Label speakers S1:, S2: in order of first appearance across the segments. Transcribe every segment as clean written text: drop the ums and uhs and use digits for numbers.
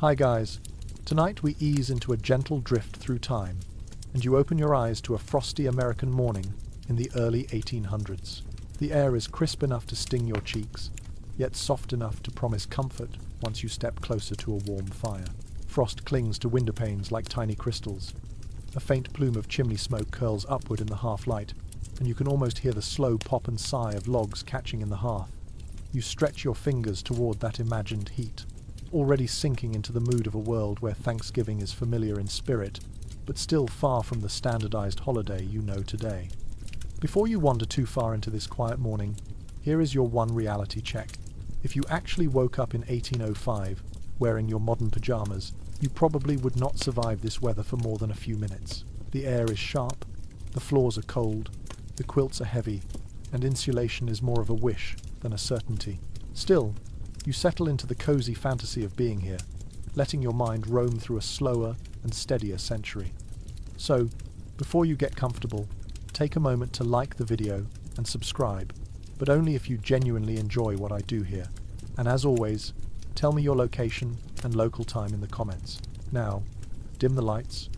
S1: Hi guys, tonight we ease into a gentle drift through time, and you open your eyes to a frosty American morning in the early 1800s. The air is crisp enough to sting your cheeks, yet soft enough to promise comfort once you step closer to a warm fire. Frost clings to window panes like tiny crystals. A faint plume of chimney smoke curls upward in the half-light, and you can almost hear the slow pop and sigh of logs catching in the hearth. You stretch your fingers toward that imagined heat, already sinking into the mood of a world where Thanksgiving is familiar in spirit, but still far from the standardized holiday you know today. Before you wander too far into this quiet morning, here is your one reality check. If you actually woke up in 1805, wearing your modern pajamas, you probably would not survive this weather for more than a few minutes. The air is sharp, the floors are cold, the quilts are heavy, and insulation is more of a wish than a certainty. Still, you settle into the cozy fantasy of being here, letting your mind roam through a slower and steadier century. So, before you get comfortable, take a moment to like the video and subscribe, but only if you genuinely enjoy what I do here. And as always, tell me your location and local time in the comments. Now, dim the lights.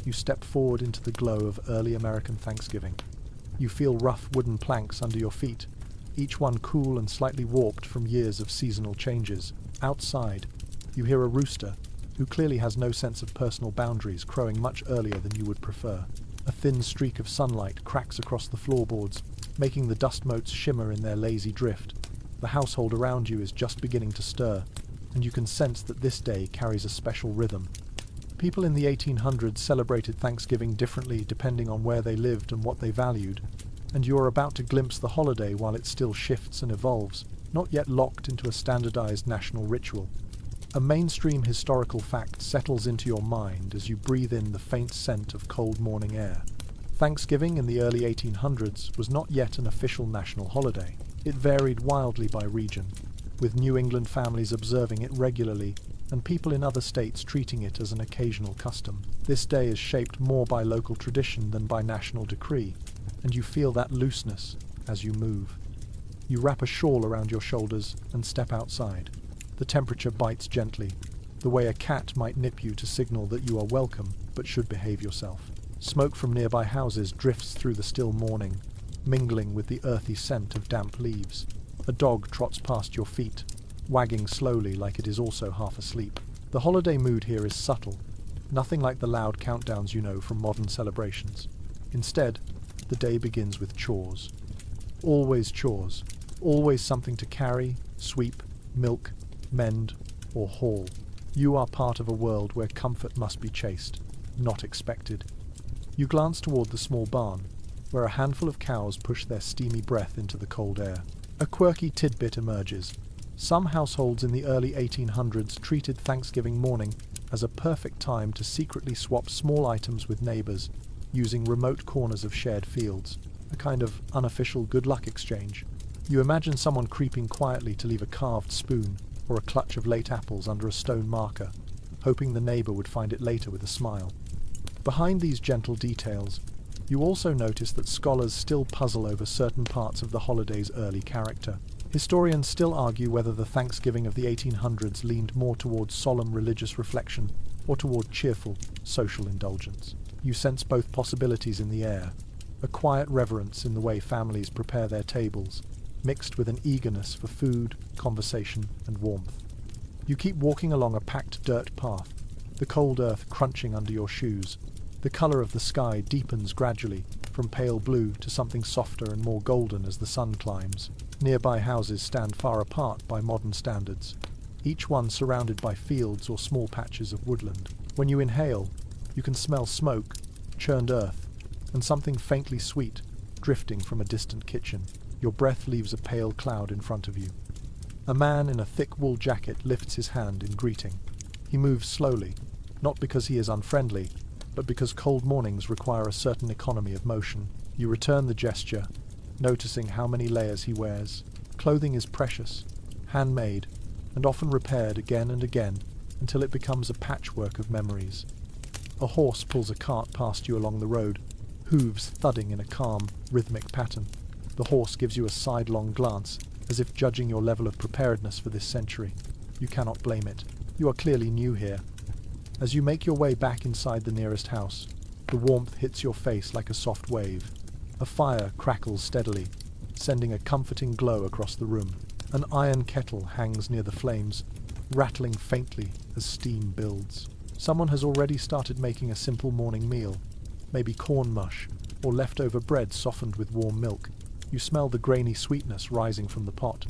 S1: You step forward into the glow of early American Thanksgiving. You feel rough wooden planks under your feet, each one cool and slightly warped from years of seasonal changes. Outside, you hear a rooster, who clearly has no sense of personal boundaries, crowing much earlier than you would prefer. A thin streak of sunlight cracks across the floorboards, making the dust motes shimmer in their lazy drift. The household around you is just beginning to stir, and you can sense that this day carries a special rhythm. People in the 1800s celebrated Thanksgiving differently depending on where they lived and what they valued, and you are about to glimpse the holiday while it still shifts and evolves, not yet locked into a standardized national ritual. A mainstream historical fact settles into your mind as you breathe in the faint scent of cold morning air. Thanksgiving in the early 1800s was not yet an official national holiday. It varied wildly by region, with New England families observing it regularly and people in other states treating it as an occasional custom. This day is shaped more by local tradition than by national decree, and you feel that looseness as you move. You wrap a shawl around your shoulders and step outside. The temperature bites gently, the way a cat might nip you to signal that you are welcome but should behave yourself. Smoke from nearby houses drifts through the still morning, mingling with the earthy scent of damp leaves. A dog trots past your feet, wagging slowly like it is also half asleep. The holiday mood here is subtle, nothing like the loud countdowns you know from modern celebrations. Instead, the day begins with chores. Always chores, always something to carry, sweep, milk, mend, or haul. You are part of a world where comfort must be chased, not expected. You glance toward the small barn, where a handful of cows push their steamy breath into the cold air. A quirky tidbit emerges. Some households in the early 1800s treated Thanksgiving morning as a perfect time to secretly swap small items with neighbors, using remote corners of shared fields, a kind of unofficial good luck exchange. You imagine someone creeping quietly to leave a carved spoon or a clutch of late apples under a stone marker, hoping the neighbor would find it later with a smile. Behind these gentle details, you also notice that scholars still puzzle over certain parts of the holiday's early character. Historians still argue whether the Thanksgiving of the 1800s leaned more toward solemn religious reflection or toward cheerful social indulgence. You sense both possibilities in the air, a quiet reverence in the way families prepare their tables, mixed with an eagerness for food, conversation, and warmth. You keep walking along a packed dirt path, the cold earth crunching under your shoes. The color of the sky deepens gradually, from pale blue to something softer and more golden as the sun climbs. Nearby houses stand far apart by modern standards, each one surrounded by fields or small patches of woodland. When you inhale, you can smell smoke, churned earth, and something faintly sweet drifting from a distant kitchen. Your breath leaves a pale cloud in front of you. A man in a thick wool jacket lifts his hand in greeting. He moves slowly, not because he is unfriendly, but because cold mornings require a certain economy of motion. You return the gesture, noticing how many layers he wears. Clothing is precious, handmade, and often repaired again and again until it becomes a patchwork of memories. A horse pulls a cart past you along the road, hooves thudding in a calm, rhythmic pattern. The horse gives you a sidelong glance, as if judging your level of preparedness for this century. You cannot blame it. You are clearly new here. As you make your way back inside the nearest house, the warmth hits your face like a soft wave. A fire crackles steadily, sending a comforting glow across the room. An iron kettle hangs near the flames, rattling faintly as steam builds. Someone has already started making a simple morning meal, maybe corn mush or leftover bread softened with warm milk. You smell the grainy sweetness rising from the pot.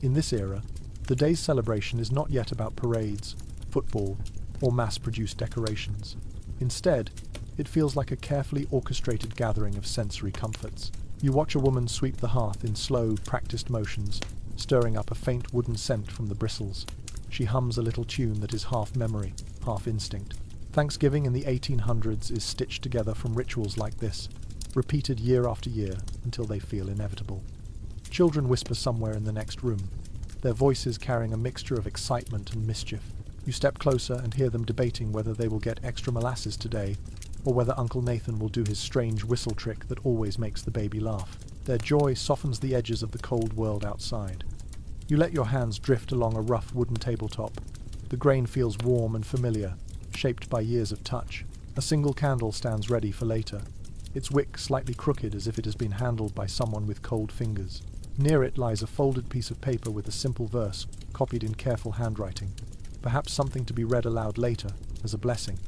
S1: In this era, the day's celebration is not yet about parades, football, or mass-produced decorations. Instead, it feels like a carefully orchestrated gathering of sensory comforts. You watch a woman sweep the hearth in slow, practiced motions, stirring up a faint wooden scent from the bristles. She hums a little tune that is half memory, half instinct. Thanksgiving in the 1800s is stitched together from rituals like this, repeated year after year until they feel inevitable. Children whisper somewhere in the next room, their voices carrying a mixture of excitement and mischief. You step closer and hear them debating whether they will get extra molasses today, or whether Uncle Nathan will do his strange whistle trick that always makes the baby laugh. Their joy softens the edges of the cold world outside. You let your hands drift along a rough wooden tabletop. The grain feels warm and familiar, shaped by years of touch. A single candle stands ready for later, its wick slightly crooked as if it has been handled by someone with cold fingers. Near it lies a folded piece of paper with a simple verse, copied in careful handwriting, perhaps something to be read aloud later, as a blessing.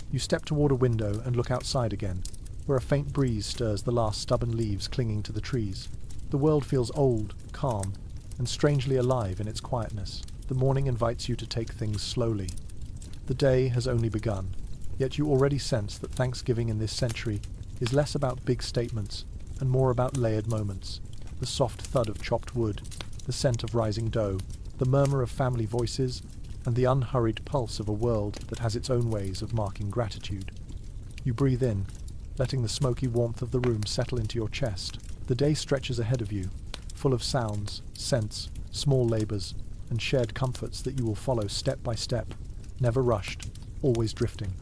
S1: You step toward a window and look outside again, where a faint breeze stirs the last stubborn leaves clinging to the trees. The world feels old, calm, and strangely alive in its quietness. The morning invites you to take things slowly. The day has only begun, yet you already sense that Thanksgiving in this century is less about big statements and more about layered moments. The soft thud of chopped wood, the scent of rising dough, the murmur of family voices, and the unhurried pulse of a world that has its own ways of marking gratitude. You breathe in, letting the smoky warmth of the room settle into your chest. The day stretches ahead of you, full of sounds, scents, small labours, and shared comforts that you will follow step by step, never rushed, always drifting.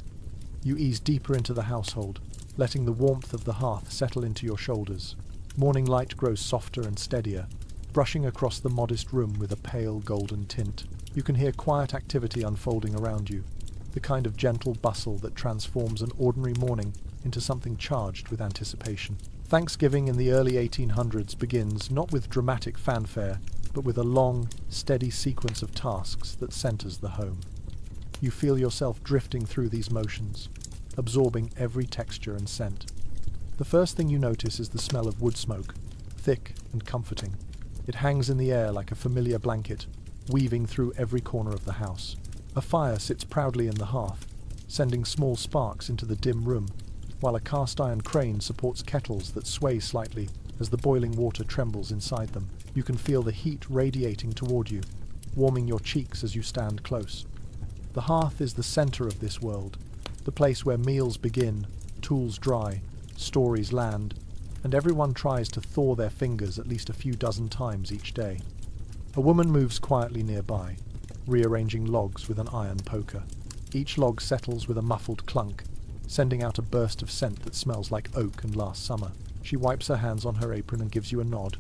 S1: You ease deeper into the household, letting the warmth of the hearth settle into your shoulders. Morning light grows softer and steadier, brushing across the modest room with a pale golden tint. You can hear quiet activity unfolding around you, the kind of gentle bustle that transforms an ordinary morning into something charged with anticipation. Thanksgiving in the early 1800s begins not with dramatic fanfare, but with a long, steady sequence of tasks that centers the home. You feel yourself drifting through these motions, absorbing every texture and scent. The first thing you notice is the smell of wood smoke, thick and comforting. It hangs in the air like a familiar blanket, weaving through every corner of the house. A fire sits proudly in the hearth, sending small sparks into the dim room, while a cast-iron crane supports kettles that sway slightly as the boiling water trembles inside them. You can feel the heat radiating toward you, warming your cheeks as you stand close. The hearth is the center of this world, the place where meals begin, tools dry, stories land, and everyone tries to thaw their fingers at least a few dozen times each day. A woman moves quietly nearby, rearranging logs with an iron poker. Each log settles with a muffled clunk, sending out a burst of scent that smells like oak and last summer. She wipes her hands on her apron and gives you a nod,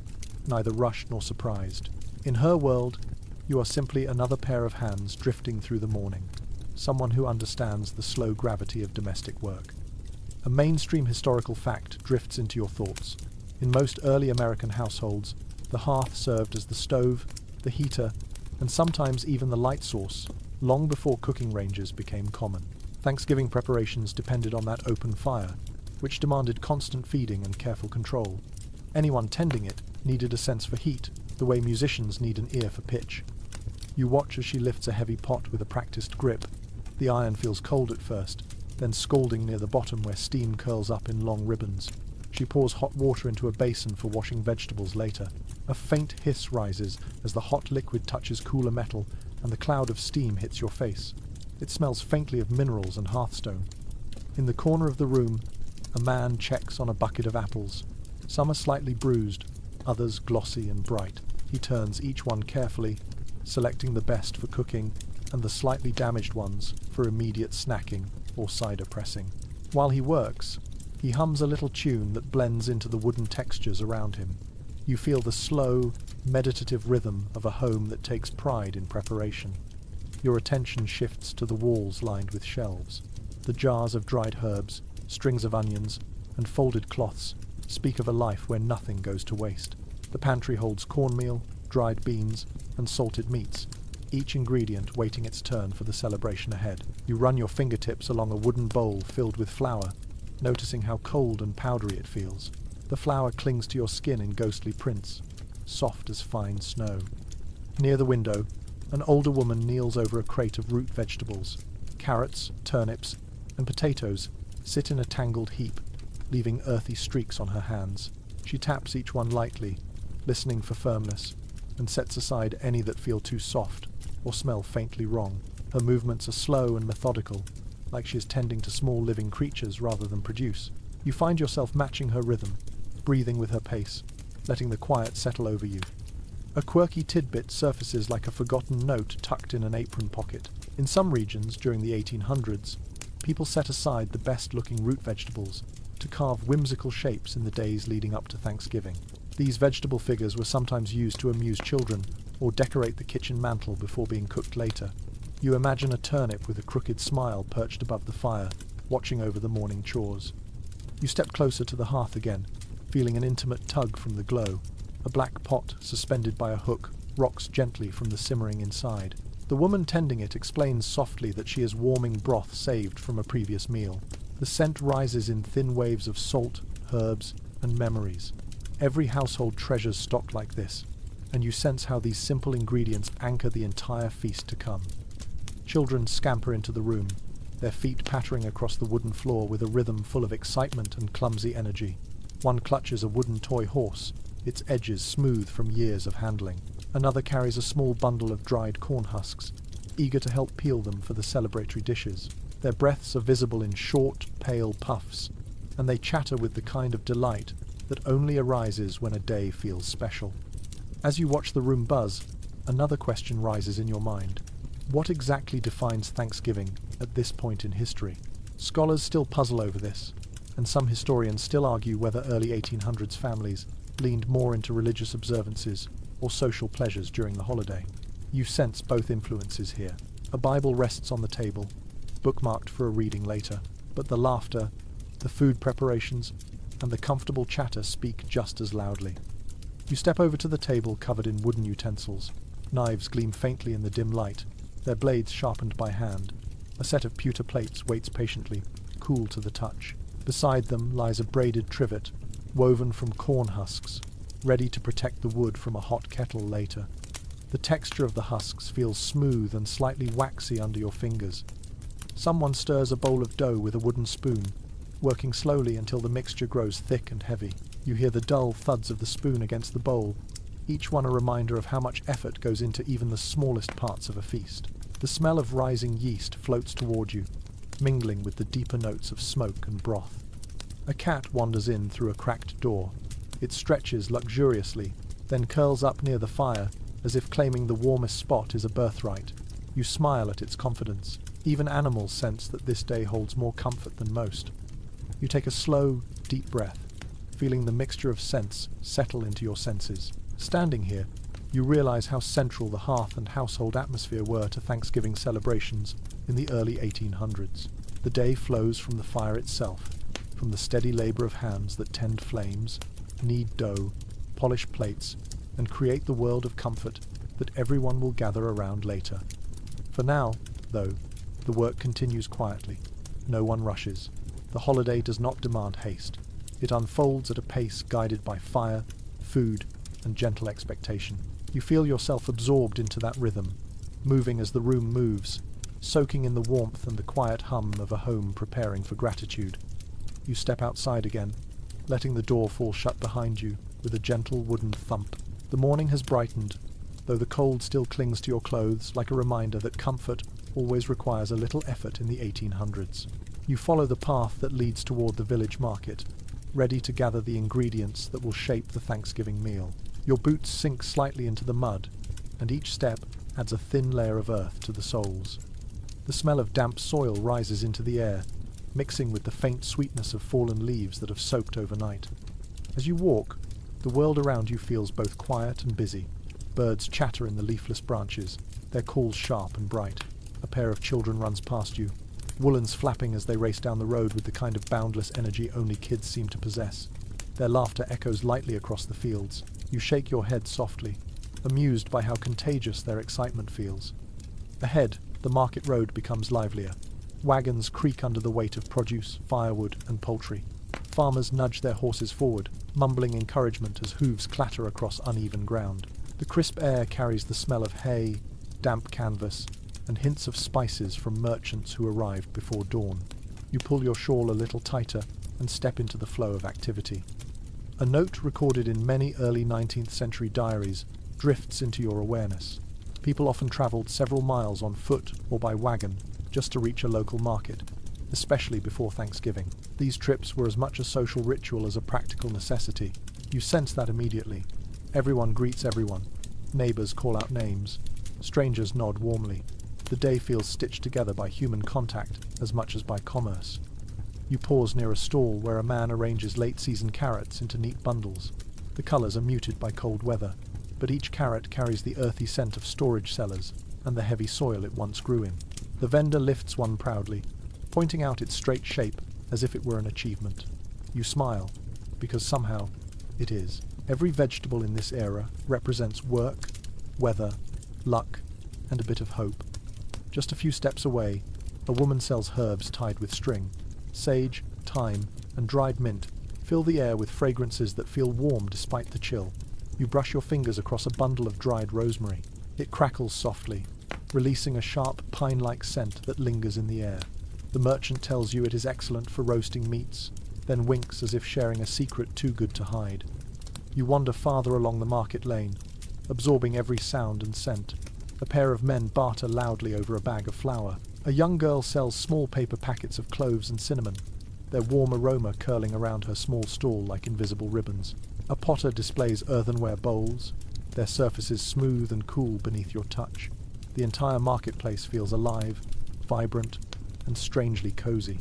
S1: neither rushed nor surprised. In her world, you are simply another pair of hands drifting through the morning, someone who understands the slow gravity of domestic work. A mainstream historical fact drifts into your thoughts. In most early American households, the hearth served as the stove, the heater, and sometimes even the light source, long before cooking ranges became common. Thanksgiving preparations depended on that open fire, which demanded constant feeding and careful control. Anyone tending it needed a sense for heat, the way musicians need an ear for pitch. You watch as she lifts a heavy pot with a practiced grip. The iron feels cold at first, then scalding near the bottom where steam curls up in long ribbons. She pours hot water into a basin for washing vegetables later. A faint hiss rises as the hot liquid touches cooler metal and the cloud of steam hits your face. It smells faintly of minerals and hearthstone. In the corner of the room, a man checks on a bucket of apples. Some are slightly bruised, others glossy and bright. He turns each one carefully, selecting the best for cooking and the slightly damaged ones for immediate snacking or cider pressing. While he works, he hums a little tune that blends into the wooden textures around him. You feel the slow, meditative rhythm of a home that takes pride in preparation. your attention shifts to the walls lined with shelves. The jars of dried herbs, strings of onions, and folded cloths speak of a life where nothing goes to waste. The pantry holds cornmeal, dried beans, and salted meats, each ingredient waiting its turn for the celebration ahead. You run your fingertips along a wooden bowl filled with flour, noticing how cold and powdery it feels. The flour clings to your skin in ghostly prints, soft as fine snow. Near the window, an older woman kneels over a crate of root vegetables. Carrots, turnips, and potatoes sit in a tangled heap, leaving earthy streaks on her hands. She taps each one lightly, listening for firmness, and sets aside any that feel too soft or smell faintly wrong. Her movements are slow and methodical, like she is tending to small living creatures rather than produce. You find yourself matching her rhythm, breathing with her pace, letting the quiet settle over you. A quirky tidbit surfaces like a forgotten note tucked in an apron pocket. In some regions during the 1800s, people set aside the best-looking root vegetables to carve whimsical shapes in the days leading up to Thanksgiving. These vegetable figures were sometimes used to amuse children or decorate the kitchen mantel before being cooked later. You imagine a turnip with a crooked smile perched above the fire, watching over the morning chores. You step closer to the hearth again, feeling an intimate tug from the glow. A black pot, suspended by a hook, rocks gently from the simmering inside. The woman tending it explains softly that she is warming broth saved from a previous meal. The scent rises in thin waves of salt, herbs, and memories. Every household treasures stock like this, and you sense how these simple ingredients anchor the entire feast to come. Children scamper into the room, their feet pattering across the wooden floor with a rhythm full of excitement and clumsy energy. One clutches a wooden toy horse, its edges smooth from years of handling. Another carries a small bundle of dried corn husks, eager to help peel them for the celebratory dishes. Their breaths are visible in short, pale puffs, and they chatter with the kind of delight that only arises when a day feels special. As you watch the room buzz, another question rises in your mind. What exactly defines Thanksgiving at this point in history? Scholars still puzzle over this, and some historians still argue whether early 1800s families leaned more into religious observances or social pleasures during the holiday. You sense both influences here. A Bible rests on the table, bookmarked for a reading later, but the laughter, the food preparations, and the comfortable chatter speak just as loudly. You step over to the table covered in wooden utensils. Knives gleam faintly in the dim light, their blades sharpened by hand. A set of pewter plates waits patiently, cool to the touch. Beside them lies a braided trivet, woven from corn husks, ready to protect the wood from a hot kettle later. The texture of the husks feels smooth and slightly waxy under your fingers. Someone stirs a bowl of dough with a wooden spoon, working slowly until the mixture grows thick and heavy. You hear the dull thuds of the spoon against the bowl, each one a reminder of how much effort goes into even the smallest parts of a feast. The smell of rising yeast floats toward you, mingling with the deeper notes of smoke and broth. A cat wanders in through a cracked door. It stretches luxuriously, then curls up near the fire, as if claiming the warmest spot is a birthright. You smile at its confidence. Even animals sense that this day holds more comfort than most. You take a slow, deep breath, feeling the mixture of scents settle into your senses. Standing here, you realize how central the hearth and household atmosphere were to Thanksgiving celebrations in the early 1800s. The day flows from the fire itself, from the steady labor of hands that tend flames, knead dough, polish plates, and create the world of comfort that everyone will gather around later. For now, though, the work continues quietly. No one rushes. The holiday does not demand haste. It unfolds at a pace guided by fire, food, and gentle expectation. You feel yourself absorbed into that rhythm, moving as the room moves, soaking in the warmth and the quiet hum of a home preparing for gratitude. You step outside again, letting the door fall shut behind you with a gentle wooden thump. The morning has brightened, though the cold still clings to your clothes like a reminder that comfort always requires a little effort in the 1800s. You follow the path that leads toward the village market, ready to gather the ingredients that will shape the Thanksgiving meal. Your boots sink slightly into the mud, and each step adds a thin layer of earth to the soles. The smell of damp soil rises into the air, mixing with the faint sweetness of fallen leaves that have soaked overnight. As you walk, the world around you feels both quiet and busy. Birds chatter in the leafless branches, their calls sharp and bright. A pair of children runs past you, woolens flapping as they race down the road with the kind of boundless energy only kids seem to possess. Their laughter echoes lightly across the fields. You shake your head softly, amused by how contagious their excitement feels. Ahead, the market road becomes livelier. Wagons creak under the weight of produce, firewood, and poultry. Farmers nudge their horses forward, mumbling encouragement as hooves clatter across uneven ground. The crisp air carries the smell of hay, damp canvas, and hints of spices from merchants who arrived before dawn. You pull your shawl a little tighter and step into the flow of activity. A note recorded in many early 19th century diaries drifts into your awareness. People often travelled several miles on foot or by wagon just to reach a local market, especially before Thanksgiving. These trips were as much a social ritual as a practical necessity. You sense that immediately. Everyone greets everyone. Neighbours call out names. Strangers nod warmly. The day feels stitched together by human contact as much as by commerce. You pause near a stall where a man arranges late-season carrots into neat bundles. The colours are muted by cold weather, but each carrot carries the earthy scent of storage cellars and the heavy soil it once grew in. The vendor lifts one proudly, pointing out its straight shape as if it were an achievement. You smile, because somehow it is. Every vegetable in this era represents work, weather, luck, and a bit of hope. Just a few steps away, a woman sells herbs tied with string. Sage, thyme, and dried mint fill the air with fragrances that feel warm despite the chill. You brush your fingers across a bundle of dried rosemary. It crackles softly, releasing a sharp pine-like scent that lingers in the air. The merchant tells you it is excellent for roasting meats, then winks as if sharing a secret too good to hide. You wander farther along the market lane, absorbing every sound and scent. A pair of men barter loudly over a bag of flour. A young girl sells small paper packets of cloves and cinnamon, their warm aroma curling around her small stall like invisible ribbons. A potter displays earthenware bowls, their surfaces smooth and cool beneath your touch. The entire marketplace feels alive, vibrant, and strangely cozy.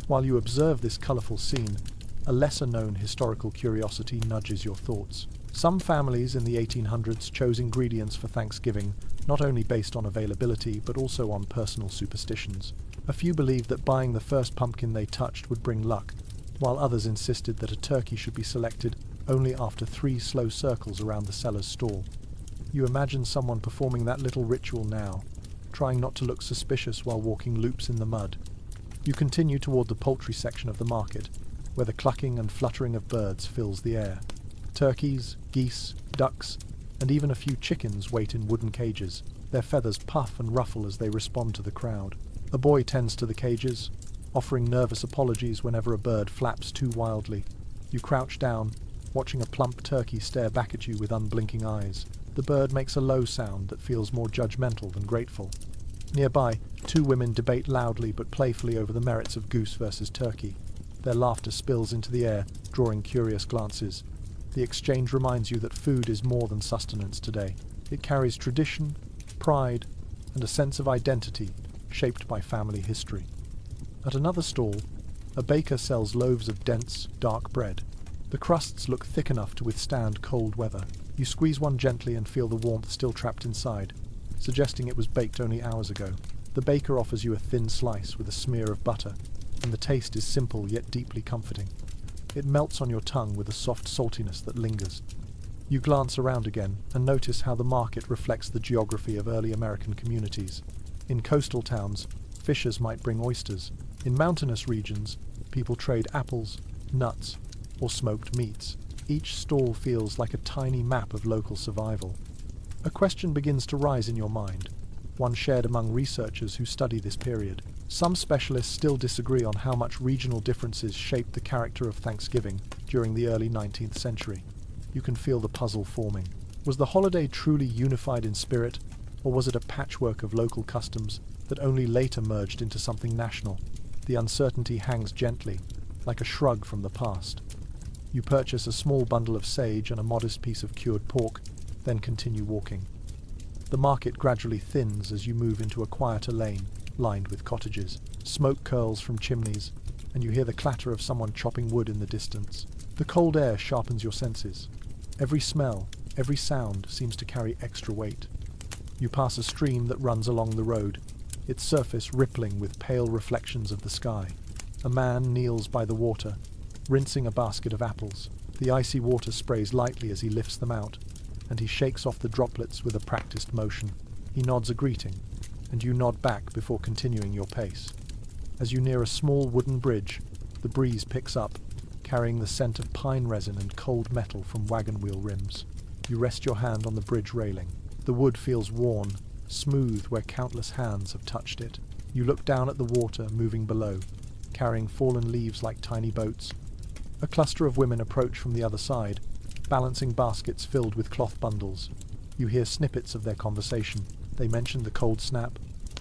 S1: While you observe this colourful scene, a lesser-known historical curiosity nudges your thoughts. Some families in the 1800s chose ingredients for Thanksgiving not only based on availability but also on personal superstitions. A few believed that buying the first pumpkin they touched would bring luck, while others insisted that a turkey should be selected only after 3 slow circles around the seller's stall. You imagine someone performing that little ritual now, trying not to look suspicious while walking loops in the mud. You continue toward the poultry section of the market, where the clucking and fluttering of birds fills the air. Turkeys, geese, ducks, and even a few chickens wait in wooden cages. Their feathers puff and ruffle as they respond to the crowd. A boy tends to the cages, offering nervous apologies whenever a bird flaps too wildly. You crouch down, watching a plump turkey stare back at you with unblinking eyes. The bird makes a low sound that feels more judgmental than grateful. Nearby, 2 women debate loudly but playfully over the merits of goose versus turkey. Their laughter spills into the air, drawing curious glances. The exchange reminds you that food is more than sustenance today. It carries tradition, pride, and a sense of identity shaped by family history. At another stall, a baker sells loaves of dense, dark bread. The crusts look thick enough to withstand cold weather. You squeeze one gently and feel the warmth still trapped inside, suggesting it was baked only hours ago. The baker offers you a thin slice with a smear of butter, and the taste is simple yet deeply comforting. It melts on your tongue with a soft saltiness that lingers. You glance around again and notice how the market reflects the geography of early American communities. In coastal towns, fishers might bring oysters. In mountainous regions, people trade apples, nuts, or smoked meats. Each stall feels like a tiny map of local survival. A question begins to rise in your mind, one shared among researchers who study this period. Some specialists still disagree on how much regional differences shaped the character of Thanksgiving during the early 19th century. You can feel the puzzle forming. Was the holiday truly unified in spirit, or was it a patchwork of local customs that only later merged into something national? The uncertainty hangs gently, like a shrug from the past. You purchase a small bundle of sage and a modest piece of cured pork, then continue walking. The market gradually thins as you move into a quieter lane, lined with cottages. Smoke curls from chimneys, and you hear the clatter of someone chopping wood in the distance. The cold air sharpens your senses. Every smell, every sound seems to carry extra weight. You pass a stream that runs along the road, its surface rippling with pale reflections of the sky. A man kneels by the water, rinsing a basket of apples. The icy water sprays lightly as he lifts them out, and he shakes off the droplets with a practiced motion. He nods a greeting, and you nod back before continuing your pace. As you near a small wooden bridge, the breeze picks up, carrying the scent of pine resin and cold metal from wagon wheel rims. You rest your hand on the bridge railing. The wood feels worn, smooth where countless hands have touched it. You look down at the water moving below, carrying fallen leaves like tiny boats. A cluster of women approach from the other side, balancing baskets filled with cloth bundles. You hear snippets of their conversation. They mention the cold snap,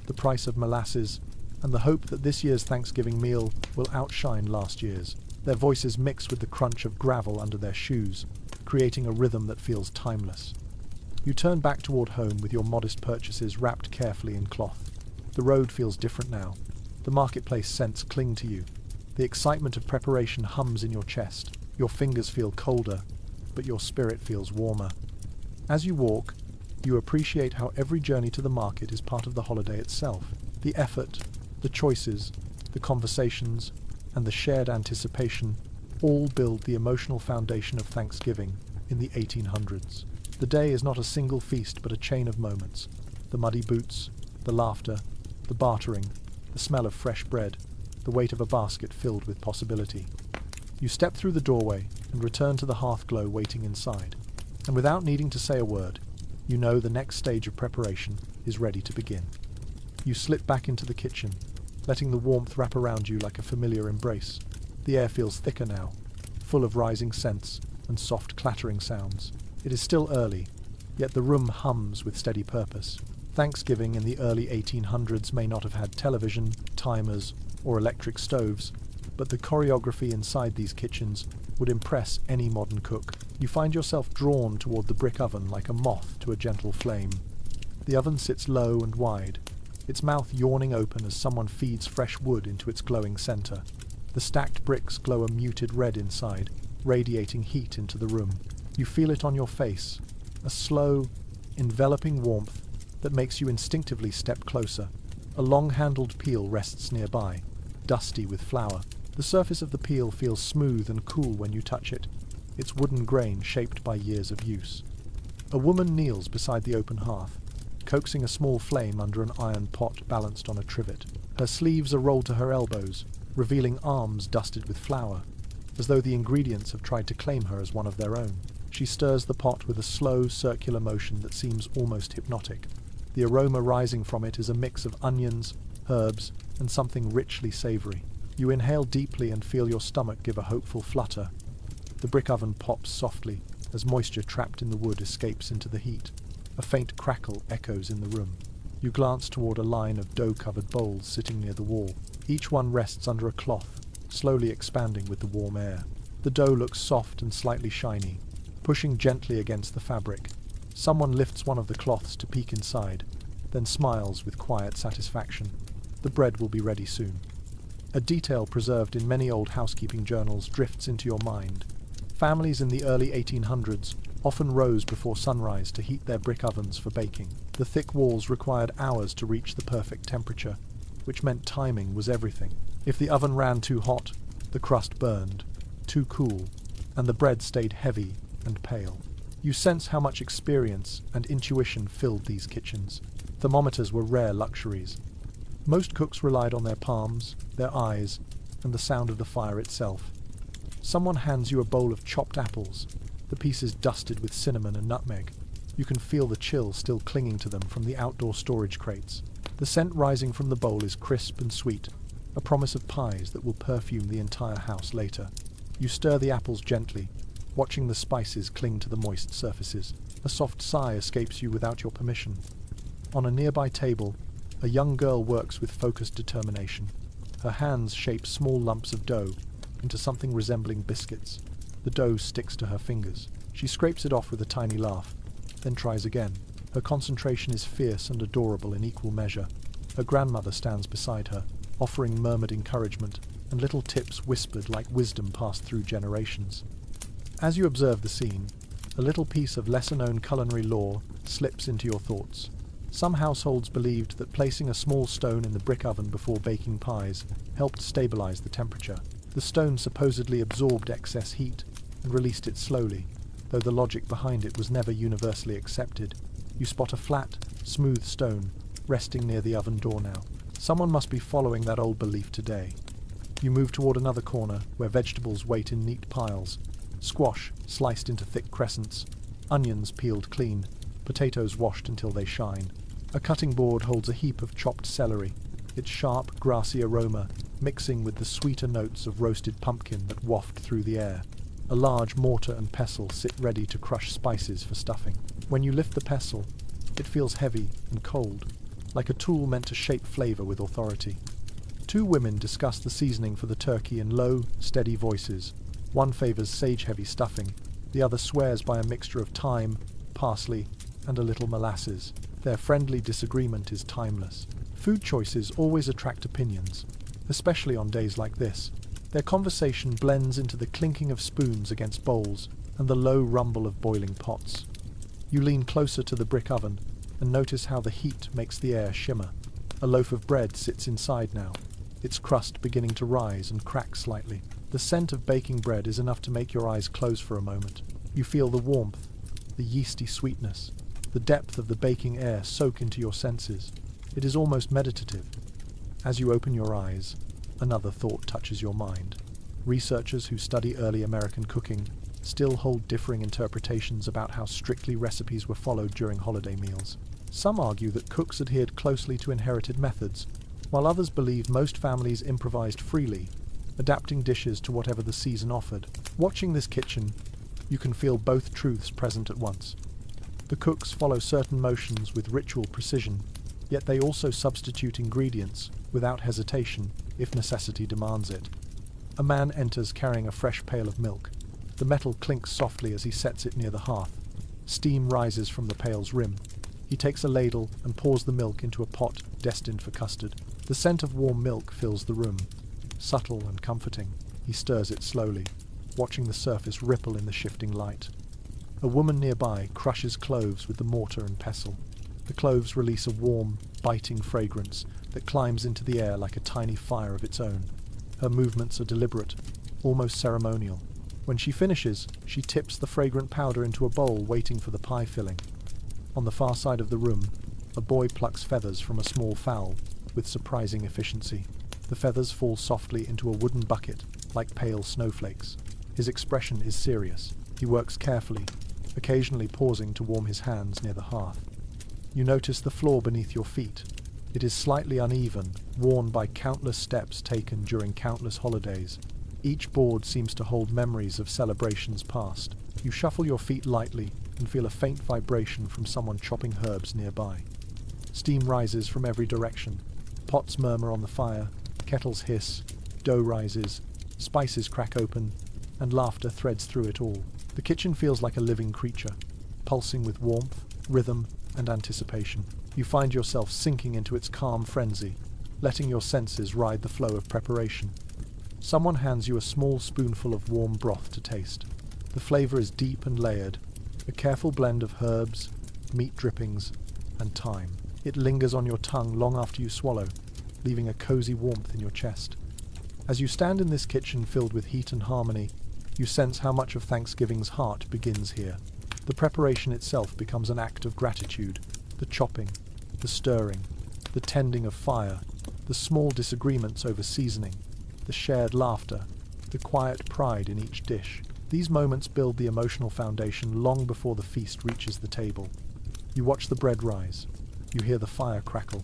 S1: the price of molasses, and the hope that this year's Thanksgiving meal will outshine last year's. Their voices mix with the crunch of gravel under their shoes, creating a rhythm that feels timeless. You turn back toward home with your modest purchases wrapped carefully in cloth. The road feels different now. The marketplace scents cling to you. The excitement of preparation hums in your chest. Your fingers feel colder, but your spirit feels warmer. As you walk, you appreciate how every journey to the market is part of the holiday itself. The effort, the choices, the conversations, and the shared anticipation all build the emotional foundation of Thanksgiving in the 1800s. The day is not a single feast but a chain of moments. The muddy boots, the laughter, the bartering, the smell of fresh bread, the weight of a basket filled with possibility. You step through the doorway and return to the hearth glow waiting inside. And without needing to say a word, you know the next stage of preparation is ready to begin. You slip back into the kitchen, letting the warmth wrap around you like a familiar embrace. The air feels thicker now, full of rising scents and soft clattering sounds. It is still early, yet the room hums with steady purpose. Thanksgiving in the early 1800s may not have had television, timers, or electric stoves, but the choreography inside these kitchens would impress any modern cook. You find yourself drawn toward the brick oven like a moth to a gentle flame. The oven sits low and wide, its mouth yawning open as someone feeds fresh wood into its glowing center. The stacked bricks glow a muted red inside, radiating heat into the room. You feel it on your face, a slow, enveloping warmth that makes you instinctively step closer. A long-handled peel rests nearby, dusty with flour. The surface of the peel feels smooth and cool when you touch it, its wooden grain shaped by years of use. A woman kneels beside the open hearth, coaxing a small flame under an iron pot balanced on a trivet. Her sleeves are rolled to her elbows, revealing arms dusted with flour, as though the ingredients have tried to claim her as one of their own. She stirs the pot with a slow, circular motion that seems almost hypnotic. The aroma rising from it is a mix of onions, herbs, and something richly savory. You inhale deeply and feel your stomach give a hopeful flutter. The brick oven pops softly as moisture trapped in the wood escapes into the heat. A faint crackle echoes in the room. You glance toward a line of dough-covered bowls sitting near the wall. Each one rests under a cloth, slowly expanding with the warm air. The dough looks soft and slightly shiny, pushing gently against the fabric. Someone lifts one of the cloths to peek inside, then smiles with quiet satisfaction. The bread will be ready soon. A detail preserved in many old housekeeping journals drifts into your mind. Families in the early 1800s often rose before sunrise to heat their brick ovens for baking. The thick walls required hours to reach the perfect temperature, which meant timing was everything. If the oven ran too hot, the crust burned, too cool, and the bread stayed heavy and pale. You sense how much experience and intuition filled these kitchens. Thermometers were rare luxuries. Most cooks relied on their palms, their eyes, and the sound of the fire itself. Someone hands you a bowl of chopped apples, the pieces dusted with cinnamon and nutmeg. You can feel the chill still clinging to them from the outdoor storage crates. The scent rising from the bowl is crisp and sweet, a promise of pies that will perfume the entire house later. You stir the apples gently, watching the spices cling to the moist surfaces. A soft sigh escapes you without your permission. On a nearby table, a young girl works with focused determination. Her hands shape small lumps of dough into something resembling biscuits. The dough sticks to her fingers. She scrapes it off with a tiny laugh, then tries again. Her concentration is fierce and adorable in equal measure. Her grandmother stands beside her, offering murmured encouragement, and little tips whispered like wisdom passed through generations. As you observe the scene, a little piece of lesser-known culinary lore slips into your thoughts. Some households believed that placing a small stone in the brick oven before baking pies helped stabilize the temperature. The stone supposedly absorbed excess heat and released it slowly, though the logic behind it was never universally accepted. You spot a flat, smooth stone resting near the oven door now. Someone must be following that old belief today. You move toward another corner where vegetables wait in neat piles. Squash sliced into thick crescents, onions peeled clean, potatoes washed until they shine. A cutting board holds a heap of chopped celery, its sharp, grassy aroma mixing with the sweeter notes of roasted pumpkin that waft through the air. A large mortar and pestle sit ready to crush spices for stuffing. When you lift the pestle, it feels heavy and cold, like a tool meant to shape flavor with authority. Two women discuss the seasoning for the turkey in low, steady voices. One favors sage-heavy stuffing, the other swears by a mixture of thyme, parsley, and a little molasses. Their friendly disagreement is timeless. Food choices always attract opinions, especially on days like this. Their conversation blends into the clinking of spoons against bowls and the low rumble of boiling pots. You lean closer to the brick oven and notice how the heat makes the air shimmer. A loaf of bread sits inside now, its crust beginning to rise and crack slightly. The scent of baking bread is enough to make your eyes close for a moment. You feel the warmth, the yeasty sweetness, the depth of the baking air soak into your senses. It is almost meditative. As you open your eyes, another thought touches your mind. Researchers who study early American cooking still hold differing interpretations about how strictly recipes were followed during holiday meals. Some argue that cooks adhered closely to inherited methods, while others believe most families improvised freely, adapting dishes to whatever the season offered. Watching this kitchen, you can feel both truths present at once. The cooks follow certain motions with ritual precision, yet they also substitute ingredients without hesitation if necessity demands it. A man enters carrying a fresh pail of milk. The metal clinks softly as he sets it near the hearth. Steam rises from the pail's rim. He takes a ladle and pours the milk into a pot destined for custard. The scent of warm milk fills the room, subtle and comforting. He stirs it slowly, watching the surface ripple in the shifting light. A woman nearby crushes cloves with the mortar and pestle. The cloves release a warm, biting fragrance that climbs into the air like a tiny fire of its own. Her movements are deliberate, almost ceremonial. When she finishes, she tips the fragrant powder into a bowl waiting for the pie filling. On the far side of the room, a boy plucks feathers from a small fowl with surprising efficiency. The feathers fall softly into a wooden bucket like pale snowflakes. His expression is serious. He works carefully, occasionally pausing to warm his hands near the hearth. You notice the floor beneath your feet. It is slightly uneven, worn by countless steps taken during countless holidays. Each board seems to hold memories of celebrations past. You shuffle your feet lightly and feel a faint vibration from someone chopping herbs nearby. Steam rises from every direction. Pots murmur on the fire, kettles hiss, dough rises, spices crack open, and laughter threads through it all. The kitchen feels like a living creature, pulsing with warmth, rhythm, and anticipation. You find yourself sinking into its calm frenzy, letting your senses ride the flow of preparation. Someone hands you a small spoonful of warm broth to taste. The flavor is deep and layered, a careful blend of herbs, meat drippings, and thyme. It lingers on your tongue long after you swallow, leaving a cozy warmth in your chest. As you stand in this kitchen filled with heat and harmony, you sense how much of Thanksgiving's heart begins here. The preparation itself becomes an act of gratitude. The chopping, the stirring, the tending of fire, the small disagreements over seasoning, the shared laughter, the quiet pride in each dish. These moments build the emotional foundation long before the feast reaches the table. You watch the bread rise. You hear the fire crackle.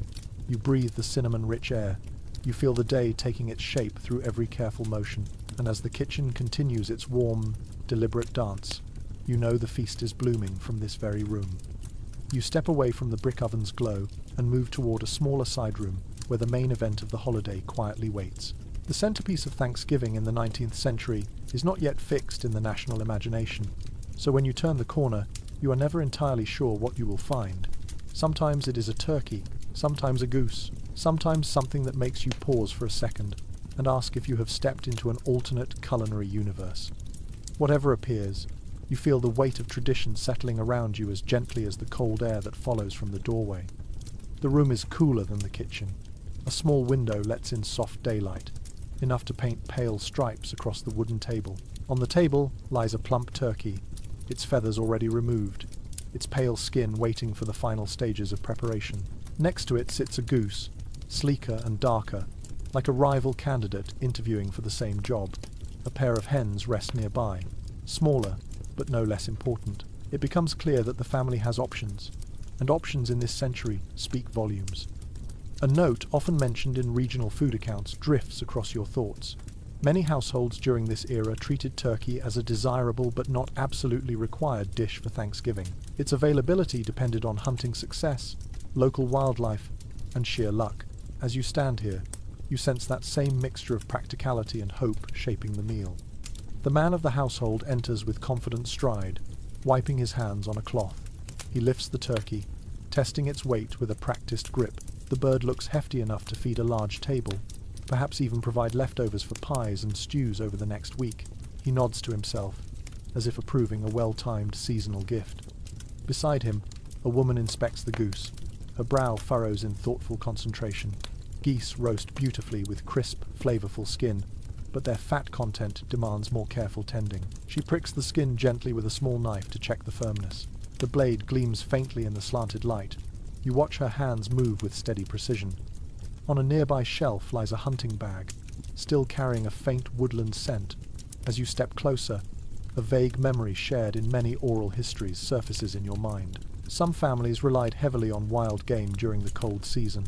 S1: You breathe the cinnamon-rich air. You feel the day taking its shape through every careful motion. And as the kitchen continues its warm, deliberate dance, you know the feast is blooming from this very room. You step away from the brick oven's glow and move toward a smaller side room where the main event of the holiday quietly waits. The centerpiece of Thanksgiving in the 19th century is not yet fixed in the national imagination, so when you turn the corner, you are never entirely sure what you will find. Sometimes it is a turkey, sometimes a goose, sometimes something that makes you pause for a second and ask if you have stepped into an alternate culinary universe. Whatever appears, you feel the weight of tradition settling around you as gently as the cold air that follows from the doorway. The room is cooler than the kitchen. A small window lets in soft daylight, enough to paint pale stripes across the wooden table. On the table lies a plump turkey, its feathers already removed, its pale skin waiting for the final stages of preparation. Next to it sits a goose, sleeker and darker, like a rival candidate interviewing for the same job. A pair of hens rest nearby, smaller, but no less important. It becomes clear that the family has options, and options in this century speak volumes. A note often mentioned in regional food accounts drifts across your thoughts. Many households during this era treated turkey as a desirable but not absolutely required dish for Thanksgiving. Its availability depended on hunting success, local wildlife, and sheer luck. As you stand here, you sense that same mixture of practicality and hope shaping the meal. The man of the household enters with confident stride, wiping his hands on a cloth. He lifts the turkey, testing its weight with a practiced grip. The bird looks hefty enough to feed a large table, perhaps even provide leftovers for pies and stews over the next week. He nods to himself, as if approving a well-timed seasonal gift. Beside him, a woman inspects the goose. Her brow furrows in thoughtful concentration. Geese roast beautifully with crisp, flavorful skin, but their fat content demands more careful tending. She pricks the skin gently with a small knife to check the firmness. The blade gleams faintly in the slanted light. You watch her hands move with steady precision. On a nearby shelf lies a hunting bag, still carrying a faint woodland scent. As you step closer, a vague memory shared in many oral histories surfaces in your mind. Some families relied heavily on wild game during the cold season,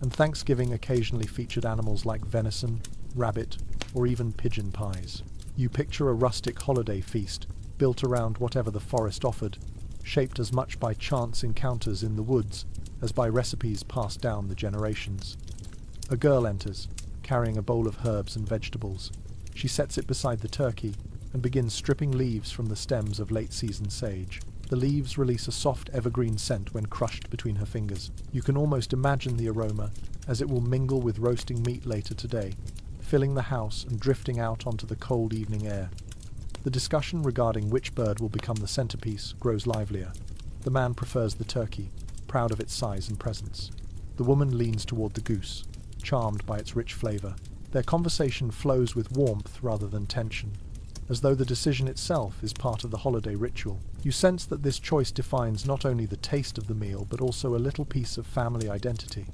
S1: and Thanksgiving occasionally featured animals like venison, rabbit, or even pigeon pies. You picture a rustic holiday feast, built around whatever the forest offered, shaped as much by chance encounters in the woods as by recipes passed down the generations. A girl enters, carrying a bowl of herbs and vegetables. She sets it beside the turkey and begins stripping leaves from the stems of late-season sage. The leaves release a soft evergreen scent when crushed between her fingers. You can almost imagine the aroma, as it will mingle with roasting meat later today, filling the house and drifting out onto the cold evening air. The discussion regarding which bird will become the centerpiece grows livelier. The man prefers the turkey, proud of its size and presence. The woman leans toward the goose, charmed by its rich flavor. Their conversation flows with warmth rather than tension, as though the decision itself is part of the holiday ritual. You sense that this choice defines not only the taste of the meal, but also a little piece of family identity.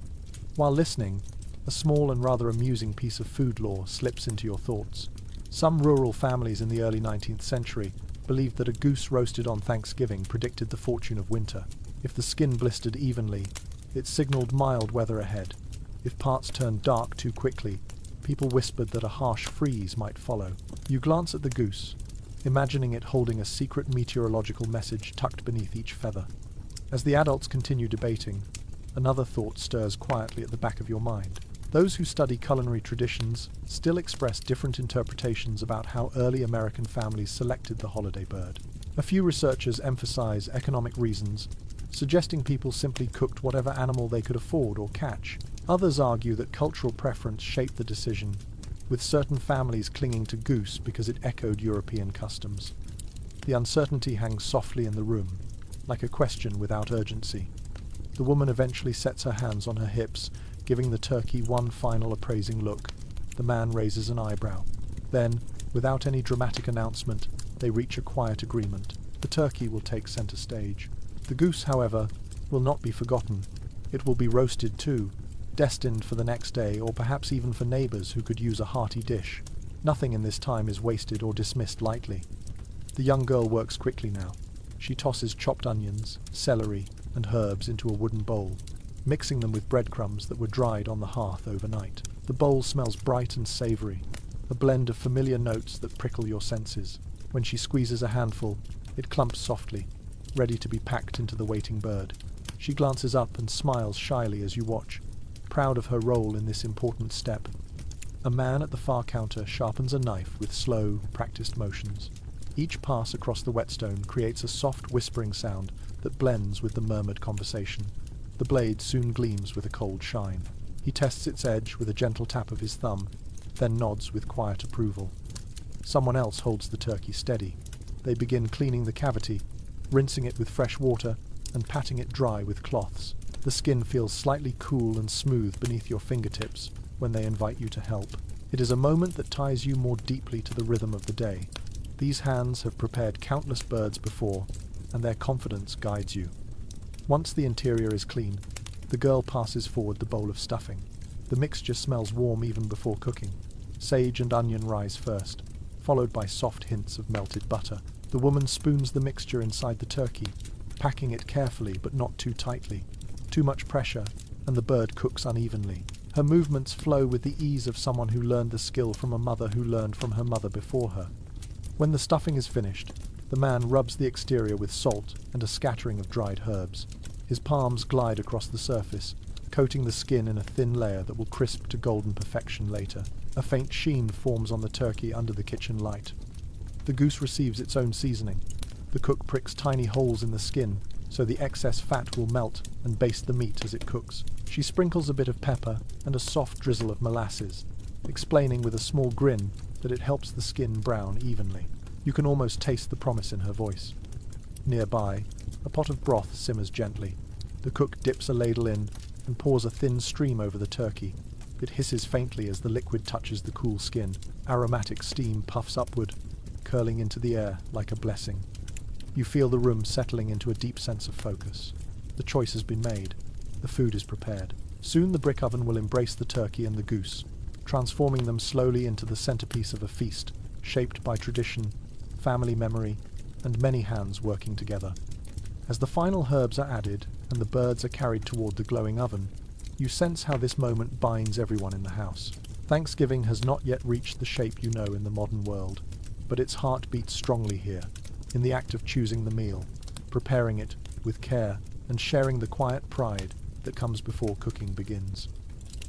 S1: While listening, a small and rather amusing piece of food lore slips into your thoughts. Some rural families in the early 19th century believed that a goose roasted on Thanksgiving predicted the fortune of winter. If the skin blistered evenly, it signaled mild weather ahead. If parts turned dark too quickly, people whispered that a harsh freeze might follow. You glance at the goose, imagining it holding a secret meteorological message tucked beneath each feather. As the adults continue debating, another thought stirs quietly at the back of your mind. Those who study culinary traditions still express different interpretations about how early American families selected the holiday bird. A few researchers emphasize economic reasons, suggesting people simply cooked whatever animal they could afford or catch. Others argue that cultural preference shaped the decision, with certain families clinging to goose because it echoed European customs. The uncertainty hangs softly in the room, like a question without urgency. The woman eventually sets her hands on her hips, giving the turkey one final appraising look. The man raises an eyebrow. Then, without any dramatic announcement, they reach a quiet agreement. The turkey will take center stage. The goose, however, will not be forgotten. It will be roasted too, destined for the next day, or perhaps even for neighbors who could use a hearty dish. Nothing in this time is wasted or dismissed lightly. The young girl works quickly now. She tosses chopped onions, celery, and herbs into a wooden bowl, mixing them with breadcrumbs that were dried on the hearth overnight. The bowl smells bright and savory, a blend of familiar notes that prickle your senses. When she squeezes a handful, it clumps softly, ready to be packed into the waiting bird. She glances up and smiles shyly as you watch, proud of her role in this important step. A man at the far counter sharpens a knife with slow, practiced motions. Each pass across the whetstone creates a soft whispering sound that blends with the murmured conversation. The blade soon gleams with a cold shine. He tests its edge with a gentle tap of his thumb, then nods with quiet approval. Someone else holds the turkey steady. They begin cleaning the cavity, rinsing it with fresh water and patting it dry with cloths. The skin feels slightly cool and smooth beneath your fingertips when they invite you to help. It is a moment that ties you more deeply to the rhythm of the day. These hands have prepared countless birds before, and their confidence guides you. Once the interior is clean, the girl passes forward the bowl of stuffing. The mixture smells warm even before cooking. Sage and onion rise first, followed by soft hints of melted butter. The woman spoons the mixture inside the turkey, packing it carefully but not too tightly. Too much pressure, and the bird cooks unevenly. Her movements flow with the ease of someone who learned the skill from a mother who learned from her mother before her. When the stuffing is finished, the man rubs the exterior with salt and a scattering of dried herbs. His palms glide across the surface, coating the skin in a thin layer that will crisp to golden perfection later. A faint sheen forms on the turkey under the kitchen light. The goose receives its own seasoning. The cook pricks tiny holes in the skin, so the excess fat will melt and baste the meat as it cooks. She sprinkles a bit of pepper and a soft drizzle of molasses, explaining with a small grin that it helps the skin brown evenly. You can almost taste the promise in her voice. Nearby, a pot of broth simmers gently. The cook dips a ladle in and pours a thin stream over the turkey. It hisses faintly as the liquid touches the cool skin. Aromatic steam puffs upward, curling into the air like a blessing. You feel the room settling into a deep sense of focus. The choice has been made. The food is prepared. Soon the brick oven will embrace the turkey and the goose, transforming them slowly into the centerpiece of a feast, shaped by tradition, family memory, and many hands working together. As the final herbs are added and the birds are carried toward the glowing oven, you sense how this moment binds everyone in the house. Thanksgiving has not yet reached the shape you know in the modern world, but its heart beats strongly here, in the act of choosing the meal, preparing it with care, and sharing the quiet pride that comes before cooking begins.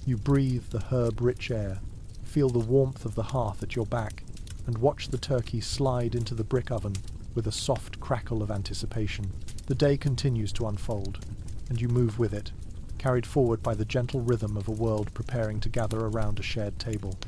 S1: You breathe the herb-rich air, feel the warmth of the hearth at your back, and watch the turkey slide into the brick oven with a soft crackle of anticipation. The day continues to unfold, and you move with it, carried forward by the gentle rhythm of a world preparing to gather around a shared table.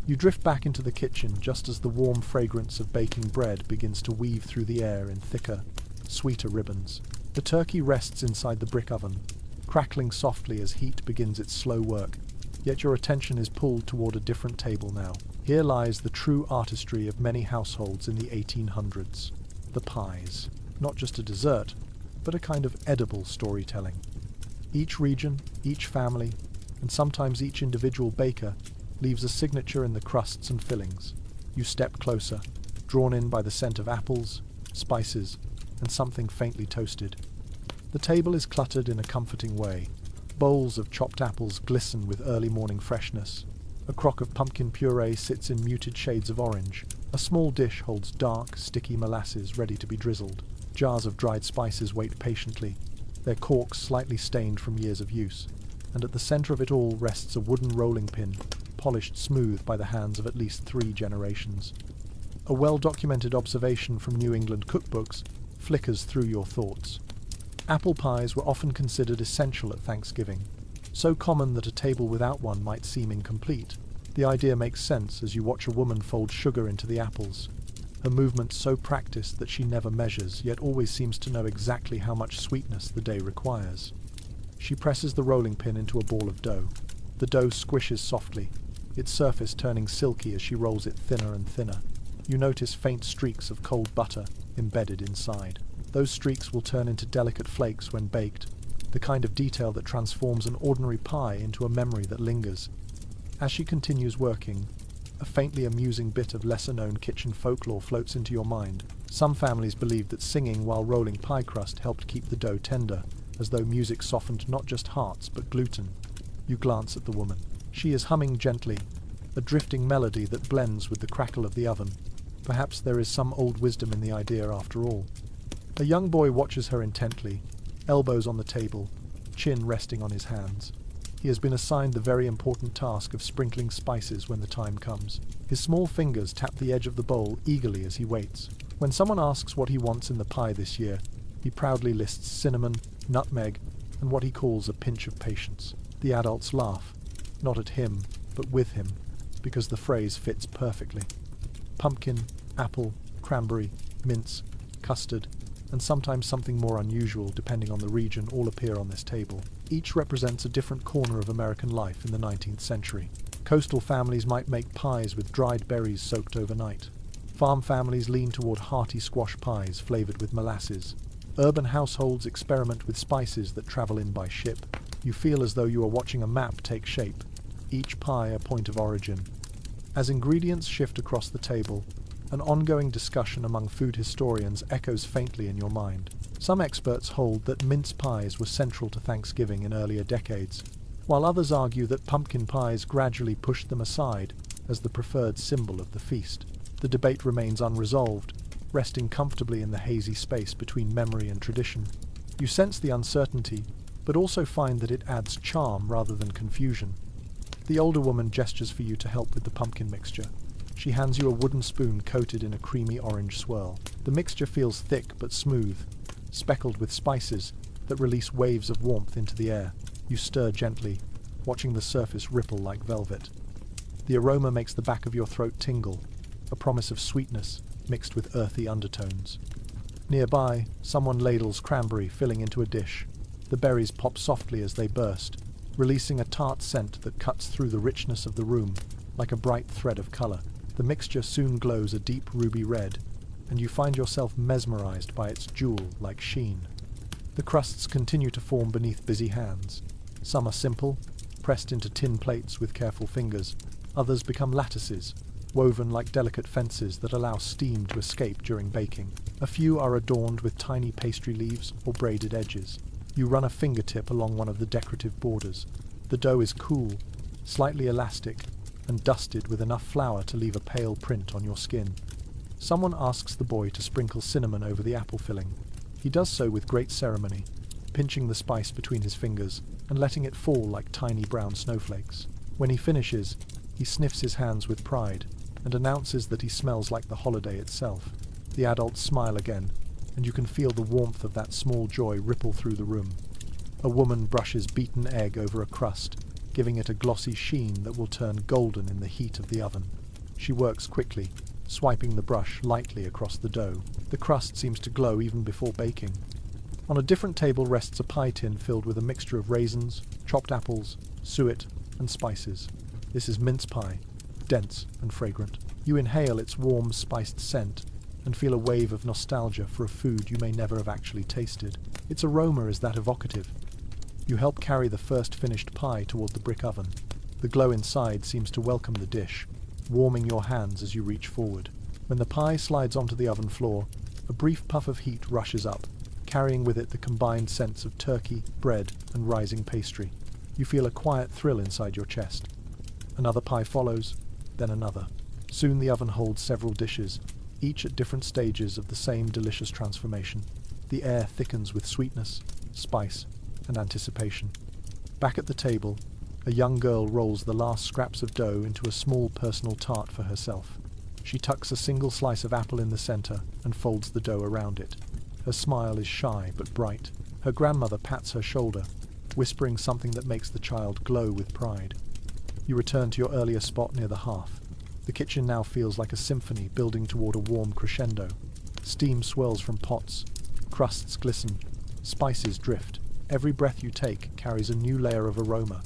S1: You drift back into the kitchen just as the warm fragrance of baking bread begins to weave through the air in thicker, sweeter ribbons. The turkey rests inside the brick oven, crackling softly as heat begins its slow work, yet your attention is pulled toward a different table now. Here lies the true artistry of many households in the 1800s. The pies. Not just a dessert, but a kind of edible storytelling. Each region, each family, and sometimes each individual baker leaves a signature in the crusts and fillings. You step closer, drawn in by the scent of apples, spices, and something faintly toasted. The table is cluttered in a comforting way. Bowls of chopped apples glisten with early morning freshness. A crock of pumpkin puree sits in muted shades of orange. A small dish holds dark, sticky molasses ready to be drizzled. Jars of dried spices wait patiently, their corks slightly stained from years of use. And at the center of it all rests a wooden rolling pin, polished smooth by the hands of at least 3 generations. A well-documented observation from New England cookbooks flickers through your thoughts. Apple pies were often considered essential at Thanksgiving, so common that a table without one might seem incomplete. The idea makes sense as you watch a woman fold sugar into the apples, her movement so practiced that she never measures, yet always seems to know exactly how much sweetness the day requires. She presses the rolling pin into a ball of dough. The dough squishes softly, its surface turning silky as she rolls it thinner and thinner. You notice faint streaks of cold butter embedded inside. Those streaks will turn into delicate flakes when baked, the kind of detail that transforms an ordinary pie into a memory that lingers. As she continues working, a faintly amusing bit of lesser-known kitchen folklore floats into your mind. Some families believed that singing while rolling pie crust helped keep the dough tender, as though music softened not just hearts but gluten. You glance at the woman. She is humming gently, a drifting melody that blends with the crackle of the oven. Perhaps there is some old wisdom in the idea after all. A young boy watches her intently, elbows on the table, chin resting on his hands. He has been assigned the very important task of sprinkling spices when the time comes. His small fingers tap the edge of the bowl eagerly as he waits. When someone asks what he wants in the pie this year, he proudly lists cinnamon, nutmeg, and what he calls a pinch of patience. The adults laugh, not at him, but with him, because the phrase fits perfectly. Pumpkin, apple, cranberry, mince, custard, and sometimes something more unusual depending on the region all appear on this table. Each represents a different corner of American life in the 19th century. Coastal families might make pies with dried berries soaked overnight. Farm families lean toward hearty squash pies flavored with molasses. Urban households experiment with spices that travel in by ship. You feel as though you are watching a map take shape, each pie a point of origin. As ingredients shift across the table, an ongoing discussion among food historians echoes faintly in your mind. Some experts hold that mince pies were central to Thanksgiving in earlier decades, while others argue that pumpkin pies gradually pushed them aside as the preferred symbol of the feast. The debate remains unresolved, resting comfortably in the hazy space between memory and tradition. You sense the uncertainty, but also find that it adds charm rather than confusion. The older woman gestures for you to help with the pumpkin mixture. She hands you a wooden spoon coated in a creamy orange swirl. The mixture feels thick but smooth, speckled with spices that release waves of warmth into the air. You stir gently, watching the surface ripple like velvet. The aroma makes the back of your throat tingle, a promise of sweetness mixed with earthy undertones. Nearby, someone ladles cranberry filling into a dish. The berries pop softly as they burst, releasing a tart scent that cuts through the richness of the room like a bright thread of color. The mixture soon glows a deep ruby red, and you find yourself mesmerized by its jewel-like sheen. The crusts continue to form beneath busy hands. Some are simple, pressed into tin plates with careful fingers. Others become lattices, woven like delicate fences that allow steam to escape during baking. A few are adorned with tiny pastry leaves or braided edges. You run a fingertip along one of the decorative borders. The dough is cool, slightly elastic, and dusted with enough flour to leave a pale print on your skin. Someone asks the boy to sprinkle cinnamon over the apple filling. He does so with great ceremony, pinching the spice between his fingers and letting it fall like tiny brown snowflakes. When he finishes, he sniffs his hands with pride and announces that he smells like the holiday itself. The adults smile again, and you can feel the warmth of that small joy ripple through the room. A woman brushes beaten egg over a crust, giving it a glossy sheen that will turn golden in the heat of the oven. She works quickly, swiping the brush lightly across the dough. The crust seems to glow even before baking. On a different table rests a pie tin filled with a mixture of raisins, chopped apples, suet, and spices. This is mince pie, dense and fragrant. You inhale its warm, spiced scent and feel a wave of nostalgia for a food you may never have actually tasted. Its aroma is that evocative. You help carry the first finished pie toward the brick oven. The glow inside seems to welcome the dish, warming your hands as you reach forward. When the pie slides onto the oven floor, a brief puff of heat rushes up, carrying with it the combined scents of turkey, bread, and rising pastry. You feel a quiet thrill inside your chest. Another pie follows, then another. Soon the oven holds several dishes, each at different stages of the same delicious transformation. The air thickens with sweetness, spice, and anticipation. Back at the table, a young girl rolls the last scraps of dough into a small personal tart for herself. She tucks a single slice of apple in the center and folds the dough around it. Her smile is shy but bright. Her grandmother pats her shoulder, whispering something that makes the child glow with pride. You return to your earlier spot near the hearth. The kitchen now feels like a symphony building toward a warm crescendo. Steam swirls from pots, crusts glisten, spices drift. Every breath you take carries a new layer of aroma.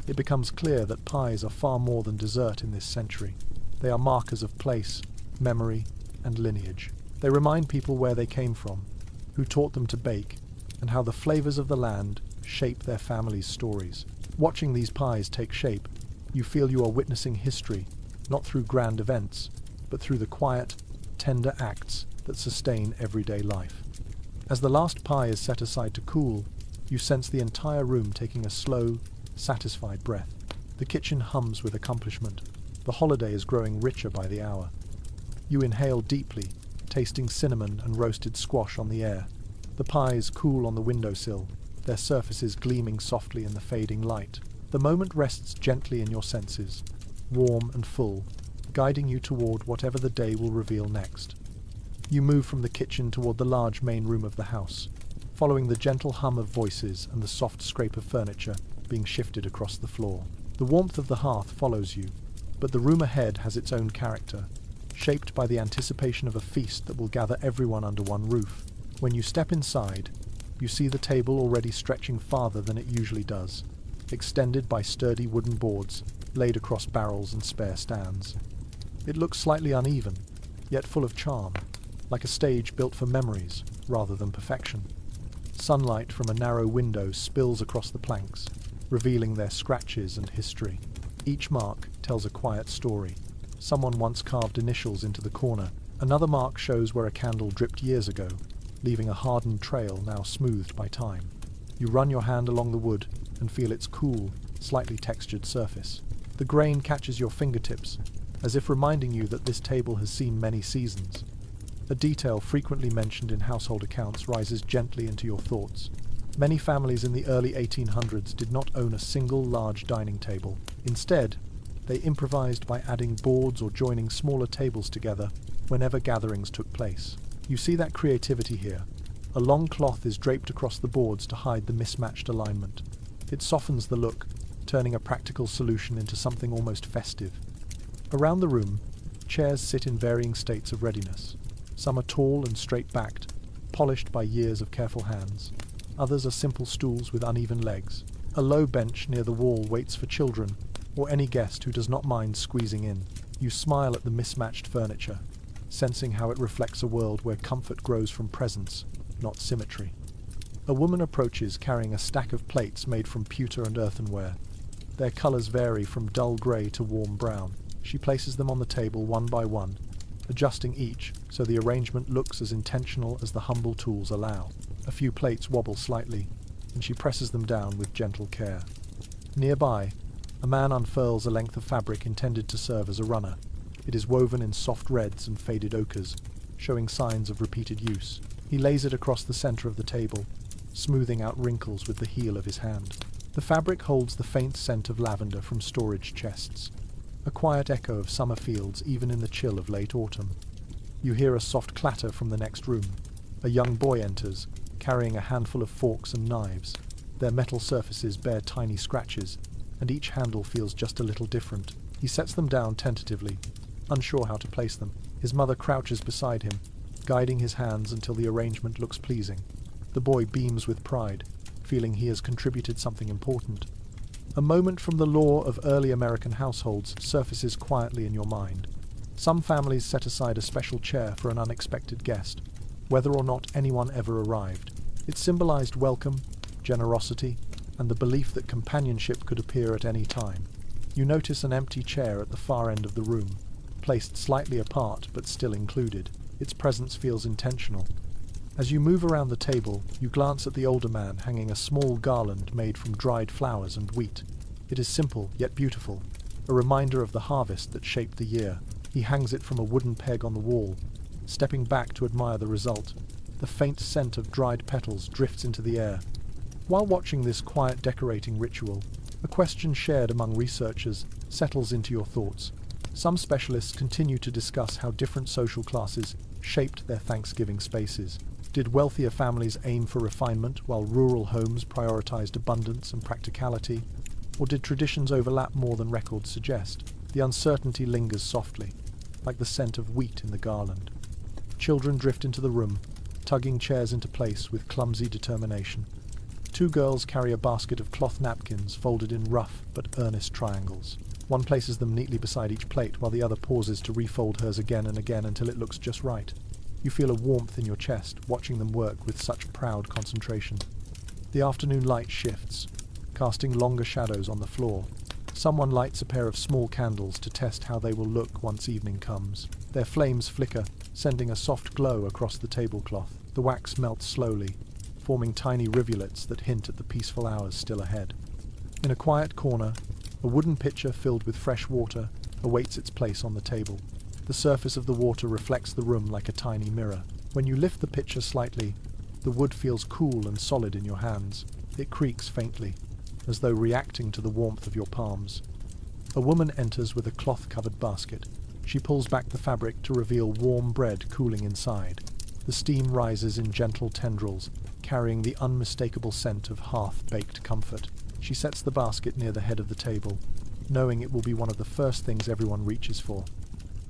S1: It becomes clear that pies are far more than dessert in this century. They are markers of place, memory, and lineage. They remind people where they came from, who taught them to bake, and how the flavors of the land shape their families' stories. Watching these pies take shape, you feel you are witnessing history, not through grand events, but through the quiet, tender acts that sustain everyday life. As the last pie is set aside to cool, you sense the entire room taking a slow, satisfied breath. The kitchen hums with accomplishment. The holiday is growing richer by the hour. You inhale deeply, tasting cinnamon and roasted squash on the air. The pies cool on the windowsill, their surfaces gleaming softly in the fading light. The moment rests gently in your senses, warm and full, guiding you toward whatever the day will reveal next. You move from the kitchen toward the large main room of the house, following the gentle hum of voices and the soft scrape of furniture being shifted across the floor. The warmth of the hearth follows you, but the room ahead has its own character, shaped by the anticipation of a feast that will gather everyone under one roof. When you step inside, You see the table already stretching farther than it usually does, extended by sturdy wooden boards laid across barrels and spare stands. It looks slightly uneven, yet full of charm, like a stage built for memories rather than perfection. Sunlight from a narrow window spills across the planks, revealing their scratches and history. Each mark tells a quiet story. Someone once carved initials into the corner. Another mark shows where a candle dripped years ago, leaving a hardened trail now smoothed by time. You run your hand along the wood and feel its cool, slightly textured surface. The grain catches your fingertips, as if reminding you that this table has seen many seasons. A detail frequently mentioned in household accounts rises gently into your thoughts. Many families in the early 1800s did not own a single large dining table. Instead, they improvised by adding boards or joining smaller tables together whenever gatherings took place. You see that creativity here. A long cloth is draped across the boards to hide the mismatched alignment. It softens the look, turning a practical solution into something almost festive. Around the room, chairs sit in varying states of readiness. Some are tall and straight-backed, polished by years of careful hands. Others are simple stools with uneven legs. A low bench near the wall waits for children or any guest who does not mind squeezing in. You smile at the mismatched furniture, sensing how it reflects a world where comfort grows from presence, not symmetry. A woman approaches carrying a stack of plates made from pewter and earthenware. Their colours vary from dull grey to warm brown. She places them on the table one by one, adjusting each so the arrangement looks as intentional as the humble tools allow. A few plates wobble slightly, and she presses them down with gentle care. Nearby, a man unfurls a length of fabric intended to serve as a runner. It is woven in soft reds and faded ochres, showing signs of repeated use. He lays it across the centre of the table, smoothing out wrinkles with the heel of his hand. The fabric holds the faint scent of lavender from storage chests, a quiet echo of summer fields even in the chill of late autumn. You hear a soft clatter from the next room. A young boy enters, carrying a handful of forks and knives. Their metal surfaces bear tiny scratches, and each handle feels just a little different. He sets them down tentatively, unsure how to place them. His mother crouches beside him, guiding his hands until the arrangement looks pleasing. The boy beams with pride, feeling he has contributed something important. A moment from the lore of early American households surfaces quietly in your mind. Some families set aside a special chair for an unexpected guest, whether or not anyone ever arrived. It symbolized welcome, generosity, and the belief that companionship could appear at any time. You notice an empty chair at the far end of the room, placed slightly apart but still included. Its presence feels intentional. As you move around the table, you glance at the older man hanging a small garland made from dried flowers and wheat. It is simple, yet beautiful, a reminder of the harvest that shaped the year. He hangs it from a wooden peg on the wall, stepping back to admire the result. The faint scent of dried petals drifts into the air. While watching this quiet decorating ritual, a question shared among researchers settles into your thoughts. Some specialists continue to discuss how different social classes shaped their Thanksgiving spaces. Did wealthier families aim for refinement while rural homes prioritized abundance and practicality? Or did traditions overlap more than records suggest? The uncertainty lingers softly, like the scent of wheat in the garland. Children drift into the room, tugging chairs into place with clumsy determination. Two girls carry a basket of cloth napkins folded in rough but earnest triangles. One places them neatly beside each plate while the other pauses to refold hers again and again until it looks just right. You feel a warmth in your chest, watching them work with such proud concentration. The afternoon light shifts, casting longer shadows on the floor. Someone lights a pair of small candles to test how they will look once evening comes. Their flames flicker, sending a soft glow across the tablecloth. The wax melts slowly, forming tiny rivulets that hint at the peaceful hours still ahead. In a quiet corner, a wooden pitcher filled with fresh water awaits its place on the table. The surface of the water reflects the room like a tiny mirror. When you lift the pitcher slightly, the wood feels cool and solid in your hands. It creaks faintly, as though reacting to the warmth of your palms. A woman enters with a cloth-covered basket. She pulls back the fabric to reveal warm bread cooling inside. The steam rises in gentle tendrils, carrying the unmistakable scent of hearth-baked comfort. She sets the basket near the head of the table, knowing it will be one of the first things everyone reaches for.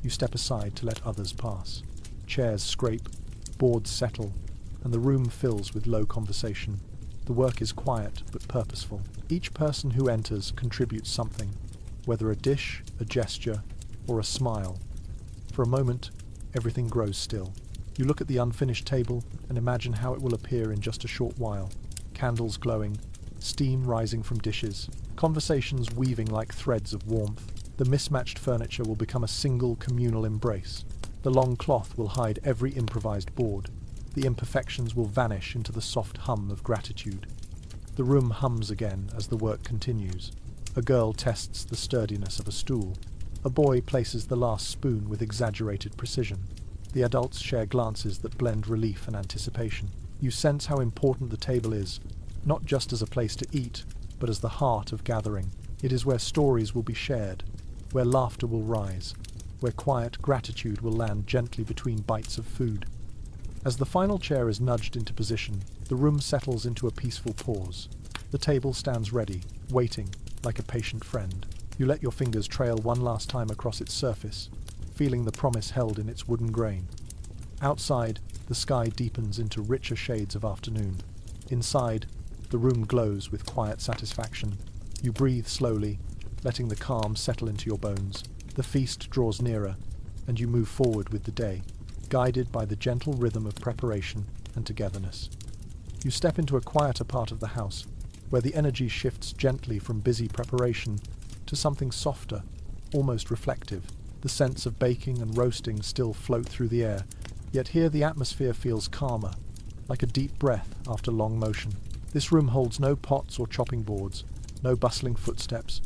S1: You step aside to let others pass. Chairs scrape, boards settle, and the room fills with low conversation. The work is quiet but purposeful. Each person who enters contributes something, whether a dish, a gesture, or a smile. For a moment, everything grows still. You look at the unfinished table and imagine how it will appear in just a short while. Candles glowing, steam rising from dishes, conversations weaving like threads of warmth. The mismatched furniture will become a single communal embrace. The long cloth will hide every improvised board. The imperfections will vanish into the soft hum of gratitude. The room hums again as the work continues. A girl tests the sturdiness of a stool. A boy places the last spoon with exaggerated precision. The adults share glances that blend relief and anticipation. You sense how important the table is, not just as a place to eat, but as the heart of gathering. It is where stories will be shared, where laughter will rise, where quiet gratitude will land gently between bites of food. As the final chair is nudged into position, the room settles into a peaceful pause. The table stands ready, waiting, like a patient friend. You let your fingers trail one last time across its surface, feeling the promise held in its wooden grain. Outside, the sky deepens into richer shades of afternoon. Inside, the room glows with quiet satisfaction. You breathe slowly, letting the calm settle into your bones. The feast draws nearer, and you move forward with the day, guided by the gentle rhythm of preparation and togetherness. You step into a quieter part of the house, where the energy shifts gently from busy preparation to something softer, almost reflective. The scents of baking and roasting still float through the air, yet here the atmosphere feels calmer, like a deep breath after long motion. This room holds no pots or chopping boards, no bustling footsteps,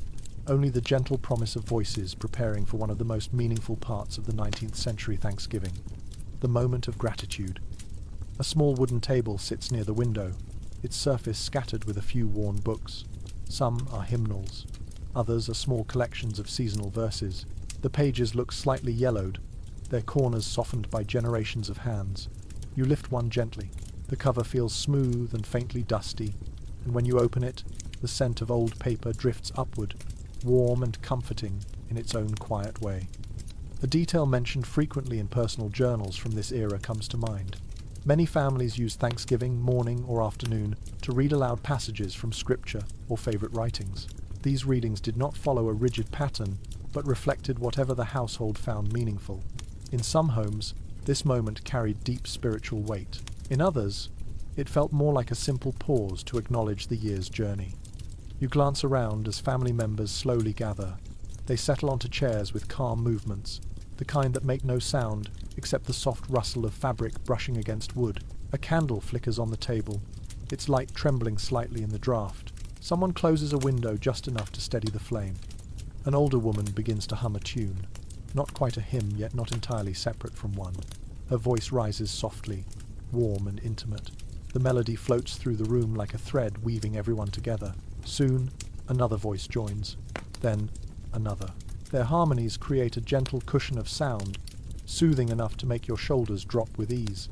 S1: only the gentle promise of voices preparing for one of the most meaningful parts of the 19th century Thanksgiving, the moment of gratitude. A small wooden table sits near the window, its surface scattered with a few worn books. Some are hymnals, others are small collections of seasonal verses. The pages look slightly yellowed, their corners softened by generations of hands. You lift one gently. The cover feels smooth and faintly dusty, and when you open it, the scent of old paper drifts upward, warm and comforting in its own quiet way. A detail mentioned frequently in personal journals from this era comes to mind. Many families use Thanksgiving morning or afternoon to read aloud passages from scripture or favorite writings. These readings did not follow a rigid pattern, but reflected whatever the household found meaningful. In some homes, this moment carried deep spiritual weight. In others, it felt more like a simple pause to acknowledge the year's journey. You glance around as family members slowly gather. They settle onto chairs with calm movements, the kind that make no sound except the soft rustle of fabric brushing against wood. A candle flickers on the table, its light trembling slightly in the draught. Someone closes a window just enough to steady the flame. An older woman begins to hum a tune, not quite a hymn, yet not entirely separate from one. Her voice rises softly, warm and intimate. The melody floats through the room like a thread weaving everyone together. Soon, another voice joins, then another. Their harmonies create a gentle cushion of sound, soothing enough to make your shoulders drop with ease.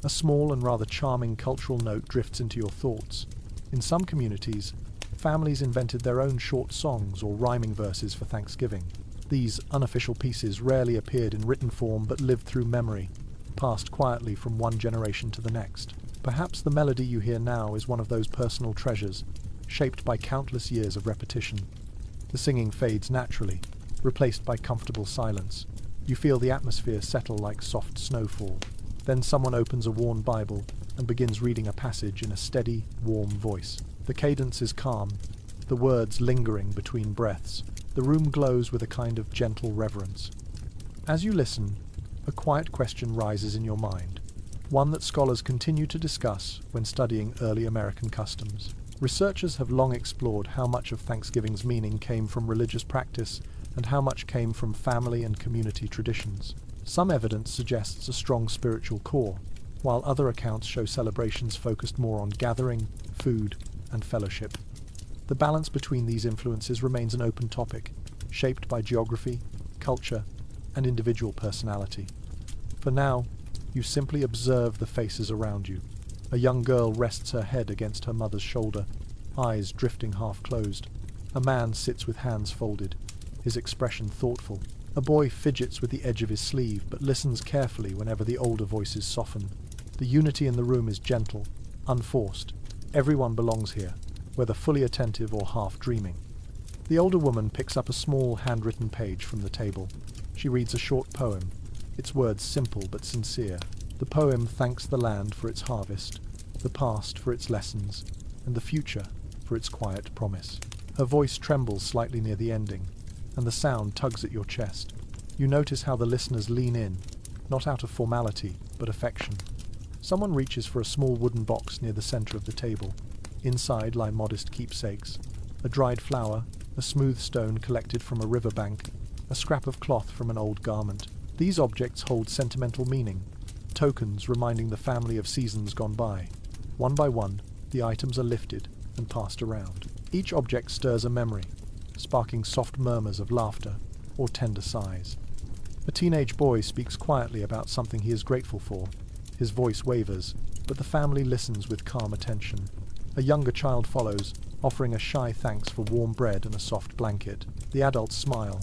S1: A small and rather charming cultural note drifts into your thoughts. In some communities, families invented their own short songs or rhyming verses for Thanksgiving. These unofficial pieces rarely appeared in written form but lived through memory, passed quietly from one generation to the next. Perhaps the melody you hear now is one of those personal treasures, shaped by countless years of repetition. The singing fades naturally, replaced by comfortable silence. You feel the atmosphere settle like soft snowfall. Then someone opens a worn Bible and begins reading a passage in a steady, warm voice. The cadence is calm, the words lingering between breaths. The room glows with a kind of gentle reverence. As you listen, a quiet question rises in your mind, one that scholars continue to discuss when studying early American customs. Researchers have long explored how much of Thanksgiving's meaning came from religious practice and how much came from family and community traditions. Some evidence suggests a strong spiritual core, while other accounts show celebrations focused more on gathering, food, and fellowship. The balance between these influences remains an open topic, shaped by geography, culture, and individual personality. For now, you simply observe the faces around you. A young girl rests her head against her mother's shoulder, eyes drifting half-closed. A man sits with hands folded, his expression thoughtful. A boy fidgets with the edge of his sleeve but listens carefully whenever the older voices soften. The unity in the room is gentle, unforced. Everyone belongs here, whether fully attentive or half dreaming. The older woman picks up a small handwritten page from the table. She reads a short poem, its words simple but sincere. The poem thanks the land for its harvest, the past for its lessons, and the future for its quiet promise. Her voice trembles slightly near the ending, and the sound tugs at your chest. You notice how the listeners lean in, not out of formality, but affection. Someone reaches for a small wooden box near the center of the table. Inside lie modest keepsakes: a dried flower, a smooth stone collected from a riverbank, a scrap of cloth from an old garment. These objects hold sentimental meaning, tokens reminding the family of seasons gone by. One by one, the items are lifted and passed around. Each object stirs a memory, sparking soft murmurs of laughter or tender sighs. A teenage boy speaks quietly about something he is grateful for. His voice wavers, but the family listens with calm attention. A younger child follows, offering a shy thanks for warm bread and a soft blanket. The adults smile,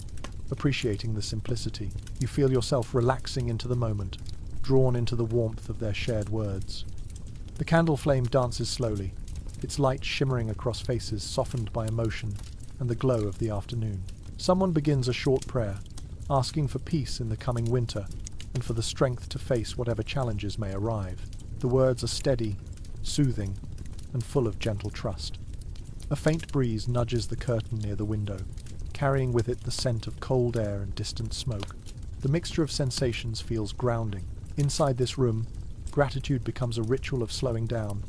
S1: appreciating the simplicity. You feel yourself relaxing into the moment, drawn into the warmth of their shared words. The candle flame dances slowly, its light shimmering across faces softened by emotion and the glow of the afternoon. Someone begins a short prayer, asking for peace in the coming winter and for the strength to face whatever challenges may arrive. The words are steady, soothing, and full of gentle trust. A faint breeze nudges the curtain near the window, carrying with it the scent of cold air and distant smoke. The mixture of sensations feels grounding. Inside this room, gratitude becomes a ritual of slowing down,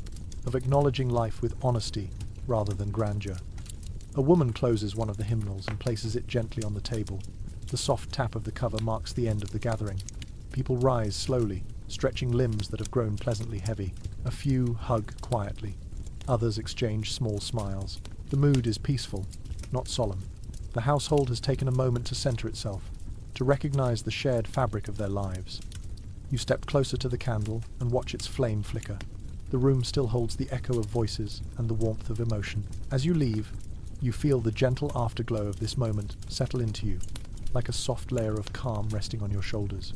S1: of acknowledging life with honesty rather than grandeur. A woman closes one of the hymnals and places it gently on the table. The soft tap of the cover marks the end of the gathering. People rise slowly, stretching limbs that have grown pleasantly heavy. A few hug quietly. Others exchange small smiles. The mood is peaceful, not solemn. The household has taken a moment to center itself, to recognize the shared fabric of their lives. You step closer to the candle and watch its flame flicker. The room still holds the echo of voices and the warmth of emotion. As you leave, you feel the gentle afterglow of this moment settle into you, like a soft layer of calm resting on your shoulders.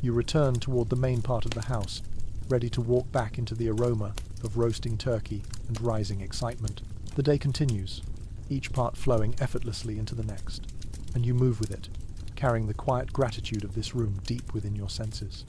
S1: You return toward the main part of the house, ready to walk back into the aroma of roasting turkey and rising excitement. The day continues, each part flowing effortlessly into the next, and you move with it, carrying the quiet gratitude of this room deep within your senses.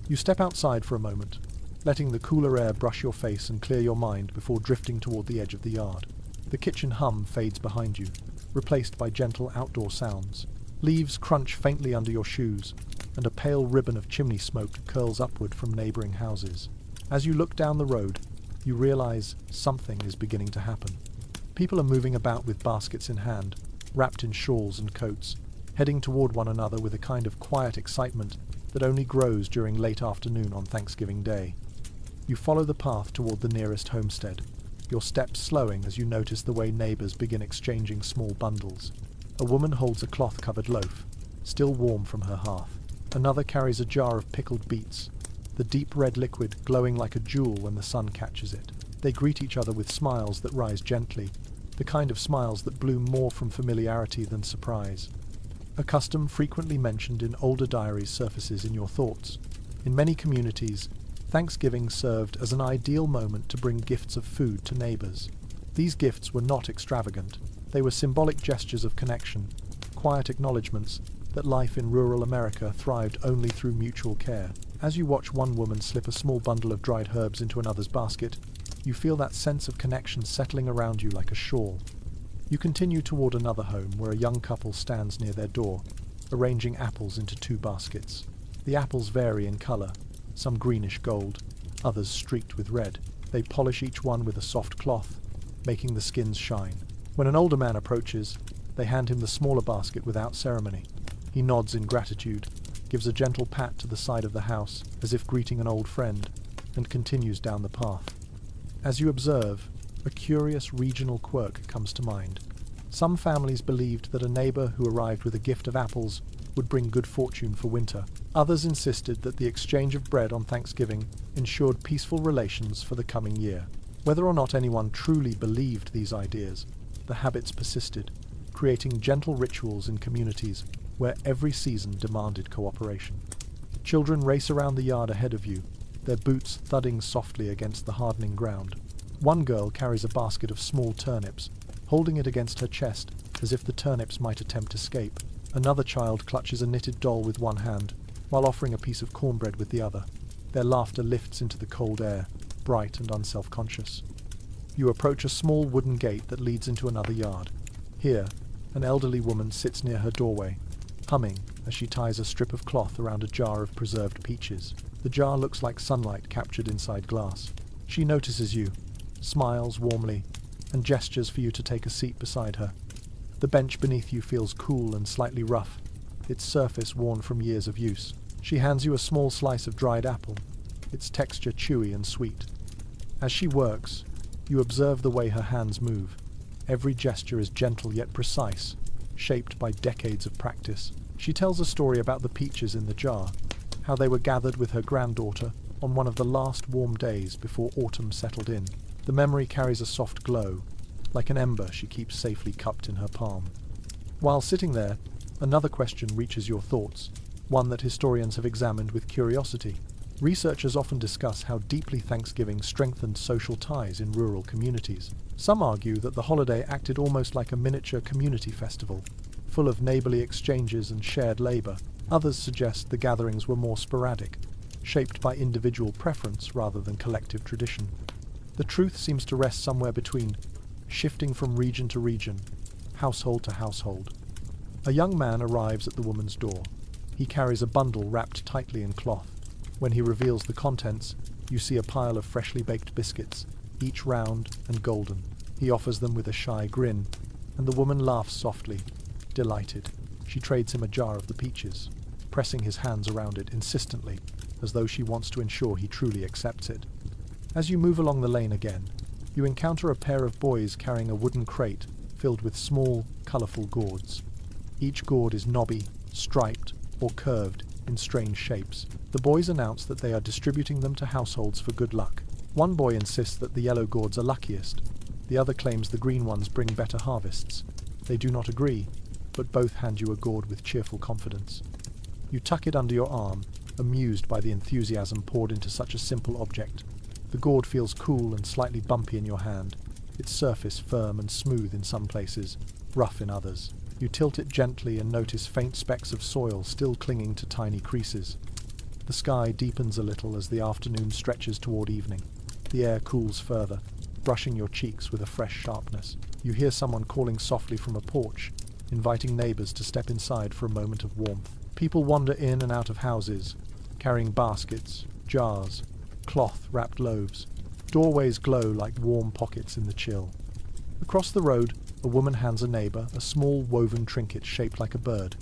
S1: You step outside for a moment, letting the cooler air brush your face and clear your mind before drifting toward the edge of the yard. The kitchen hum fades behind you, replaced by gentle outdoor sounds. Leaves crunch faintly under your shoes, and a pale ribbon of chimney smoke curls upward from neighboring houses. As you look down the road, you realize something is beginning to happen. People are moving about with baskets in hand, wrapped in shawls and coats, heading toward one another with a kind of quiet excitement that only grows during late afternoon on Thanksgiving Day. You follow the path toward the nearest homestead, your steps slowing as you notice the way neighbors begin exchanging small bundles. A woman holds a cloth-covered loaf, still warm from her hearth. Another carries a jar of pickled beets, the deep red liquid glowing like a jewel when the sun catches it. They greet each other with smiles that rise gently, the kind of smiles that bloom more from familiarity than surprise. A custom frequently mentioned in older diaries surfaces in your thoughts. In many communities, Thanksgiving served as an ideal moment to bring gifts of food to neighbors. These gifts were not extravagant. They were symbolic gestures of connection, quiet acknowledgments that life in rural America thrived only through mutual care. As you watch one woman slip a small bundle of dried herbs into another's basket, you feel that sense of connection settling around you like a shawl. You continue toward another home where a young couple stands near their door, arranging apples into 2 baskets. The apples vary in color, some greenish gold, others streaked with red. They polish each one with a soft cloth, making the skins shine. When an older man approaches, they hand him the smaller basket without ceremony. He nods in gratitude, gives a gentle pat to the side of the house as if greeting an old friend, and continues down the path. As you observe, a curious regional quirk comes to mind. Some families believed that a neighbor who arrived with a gift of apples would bring good fortune for winter. Others insisted that the exchange of bread on Thanksgiving ensured peaceful relations for the coming year. Whether or not anyone truly believed these ideas, the habits persisted, creating gentle rituals in communities where every season demanded cooperation. Children race around the yard ahead of you, their boots thudding softly against the hardening ground. One girl carries a basket of small turnips, holding it against her chest as if the turnips might attempt escape. Another child clutches a knitted doll with one hand, while offering a piece of cornbread with the other. Their laughter lifts into the cold air, bright and unself-conscious. You approach a small wooden gate that leads into another yard. Here, an elderly woman sits near her doorway, humming as she ties a strip of cloth around a jar of preserved peaches. The jar looks like sunlight captured inside glass. She notices you, smiles warmly, and gestures for you to take a seat beside her. The bench beneath you feels cool and slightly rough, its surface worn from years of use. She hands you a small slice of dried apple, its texture chewy and sweet. As she works, you observe the way her hands move. Every gesture is gentle yet precise, shaped by decades of practice. She tells a story about the peaches in the jar, how they were gathered with her granddaughter on one of the last warm days before autumn settled in. The memory carries a soft glow, like an ember she keeps safely cupped in her palm. While sitting there, another question reaches your thoughts, one that historians have examined with curiosity. Researchers often discuss how deeply Thanksgiving strengthened social ties in rural communities. Some argue that the holiday acted almost like a miniature community festival, full of neighborly exchanges and shared labor. Others suggest the gatherings were more sporadic, shaped by individual preference rather than collective tradition. The truth seems to rest somewhere between, shifting from region to region, household to household. A young man arrives at the woman's door. He carries a bundle wrapped tightly in cloth. When he reveals the contents, you see a pile of freshly baked biscuits, each round and golden. He offers them with a shy grin, and the woman laughs softly, delighted. She trades him a jar of the peaches, pressing his hands around it insistently, as though she wants to ensure he truly accepts it. As you move along the lane again, you encounter a pair of boys carrying a wooden crate filled with small, colourful gourds. Each gourd is knobby, striped, or curved in strange shapes. The boys announce that they are distributing them to households for good luck. One boy insists that the yellow gourds are luckiest. The other claims the green ones bring better harvests. They do not agree, but both hand you a gourd with cheerful confidence. You tuck it under your arm, amused by the enthusiasm poured into such a simple object. The gourd feels cool and slightly bumpy in your hand, its surface firm and smooth in some places, rough in others. You tilt it gently and notice faint specks of soil still clinging to tiny creases. The sky deepens a little as the afternoon stretches toward evening. The air cools further, brushing your cheeks with a fresh sharpness. You hear someone calling softly from a porch, inviting neighbors to step inside for a moment of warmth. People wander in and out of houses, carrying baskets, jars, cloth-wrapped loaves. Doorways glow like warm pockets in the chill. Across the road, a woman hands a neighbor a small woven trinket shaped like a bird.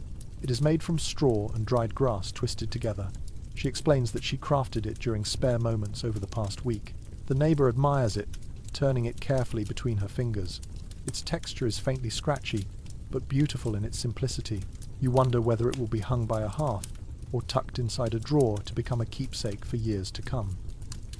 S1: It is made from straw and dried grass twisted together. She explains that she crafted it during spare moments over the past week. The neighbor admires it, turning it carefully between her fingers. Its texture is faintly scratchy, but beautiful in its simplicity. You wonder whether it will be hung by a hearth or tucked inside a drawer to become a keepsake for years to come.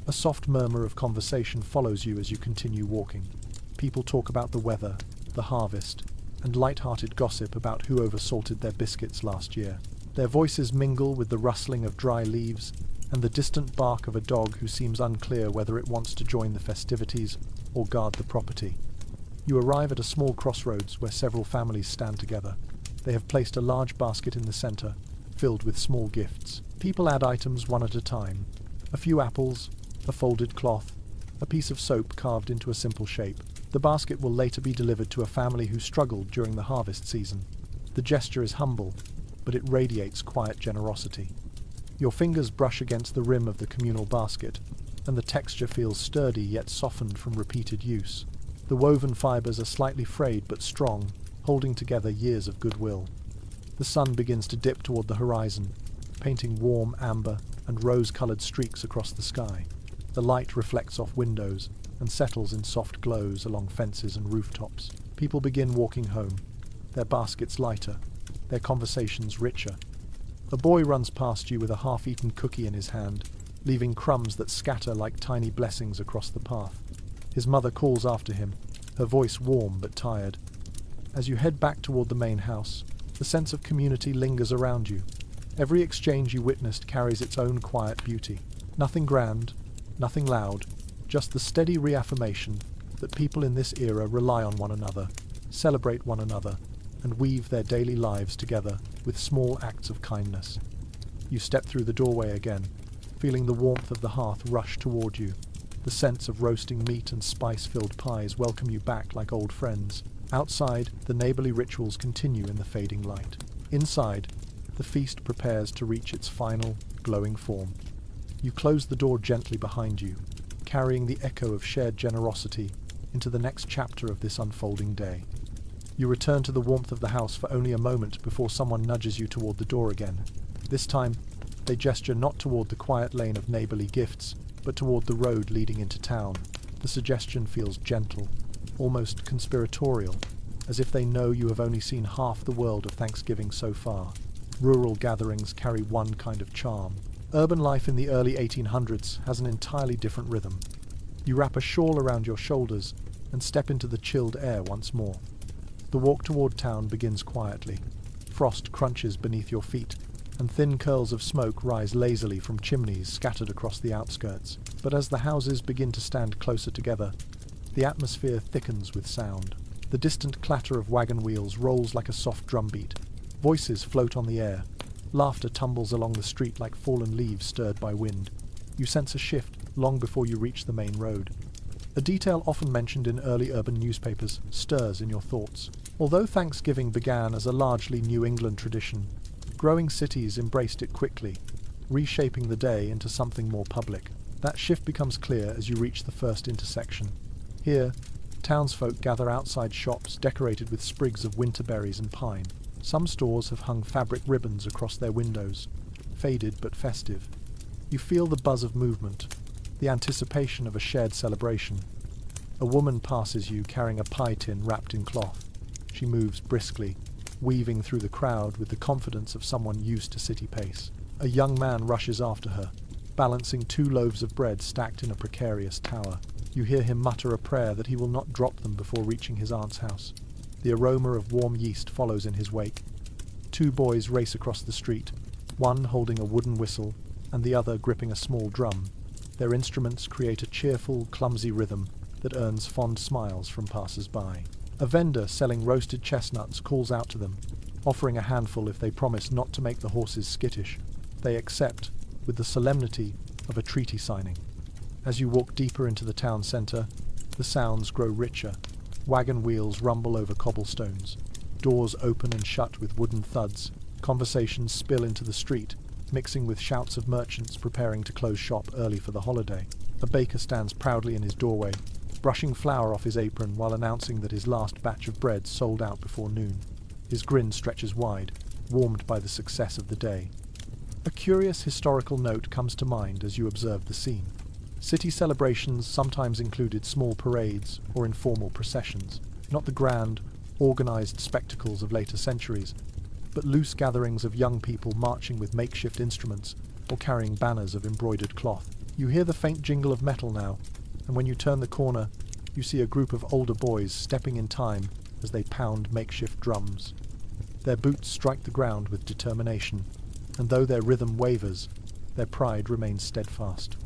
S1: A soft murmur of conversation follows you as you continue walking. People talk about the weather, the harvest, and light-hearted gossip about who oversalted their biscuits last year. Their voices mingle with the rustling of dry leaves and the distant bark of a dog who seems unclear whether it wants to join the festivities or guard the property. You arrive at a small crossroads where several families stand together. They have placed a large basket in the center, filled with small gifts. People add items one at a time. A few apples, a folded cloth, a piece of soap carved into a simple shape. The basket will later be delivered to a family who struggled during the harvest season. The gesture is humble, but it radiates quiet generosity. Your fingers brush against the rim of the communal basket, and the texture feels sturdy yet softened from repeated use. The woven fibers are slightly frayed but strong, holding together years of goodwill. The sun begins to dip toward the horizon, painting warm amber and rose-colored streaks across the sky. The light reflects off windows and settles in soft glows along fences and rooftops. People begin walking home, their baskets lighter, their conversations richer. A boy runs past you with a half-eaten cookie in his hand, leaving crumbs that scatter like tiny blessings across the path. His mother calls after him, her voice warm but tired. As you head back toward the main house, the sense of community lingers around you. Every exchange you witnessed carries its own quiet beauty. Nothing grand, nothing loud, just the steady reaffirmation that people in this era rely on one another, celebrate one another, and weave their daily lives together with small acts of kindness. You step through the doorway again, feeling the warmth of the hearth rush toward you. The scents of roasting meat and spice-filled pies welcome you back like old friends. Outside, the neighborly rituals continue in the fading light. Inside, the feast prepares to reach its final, glowing form. You close the door gently behind you, carrying the echo of shared generosity into the next chapter of this unfolding day. You return to the warmth of the house for only a moment before someone nudges you toward the door again. This time, they gesture not toward the quiet lane of neighborly gifts, but toward the road leading into town. The suggestion feels gentle, almost conspiratorial, as if they know you have only seen half the world of Thanksgiving so far. Rural gatherings carry one kind of charm. Urban life in the early 1800s has an entirely different rhythm. You wrap a shawl around your shoulders and step into the chilled air once more. The walk toward town begins quietly. Frost crunches beneath your feet, and thin curls of smoke rise lazily from chimneys scattered across the outskirts. But as the houses begin to stand closer together, the atmosphere thickens with sound. The distant clatter of wagon wheels rolls like a soft drumbeat. Voices float on the air. Laughter tumbles along the street like fallen leaves stirred by wind. You sense a shift long before you reach the main road. A detail often mentioned in early urban newspapers stirs in your thoughts. Although Thanksgiving began as a largely New England tradition, growing cities embraced it quickly, reshaping the day into something more public. That shift becomes clear as you reach the first intersection. Here, townsfolk gather outside shops decorated with sprigs of winterberries and pine. Some stores have hung fabric ribbons across their windows, faded but festive. You feel the buzz of movement, the anticipation of a shared celebration. A woman passes you carrying a pie tin wrapped in cloth. She moves briskly, weaving through the crowd with the confidence of someone used to city pace. A young man rushes after her, balancing 2 loaves of bread stacked in a precarious tower. You hear him mutter a prayer that he will not drop them before reaching his aunt's house. The aroma of warm yeast follows in his wake. 2 boys race across the street, one holding a wooden whistle and the other gripping a small drum. Their instruments create a cheerful, clumsy rhythm that earns fond smiles from passers-by. A vendor selling roasted chestnuts calls out to them, offering a handful if they promise not to make the horses skittish. They accept, with the solemnity of a treaty signing. As you walk deeper into the town centre, the sounds grow richer. Wagon wheels rumble over cobblestones. Doors open and shut with wooden thuds. Conversations spill into the street, mixing with shouts of merchants preparing to close shop early for the holiday. A baker stands proudly in his doorway, brushing flour off his apron while announcing that his last batch of bread sold out before noon. His grin stretches wide, warmed by the success of the day. A curious historical note comes to mind as you observe the scene. City celebrations sometimes included small parades or informal processions, not the grand, organized spectacles of later centuries, but loose gatherings of young people marching with makeshift instruments or carrying banners of embroidered cloth. You hear the faint jingle of metal now, and when you turn the corner, you see a group of older boys stepping in time as they pound makeshift drums. Their boots strike the ground with determination, and though their rhythm wavers, their pride remains steadfast.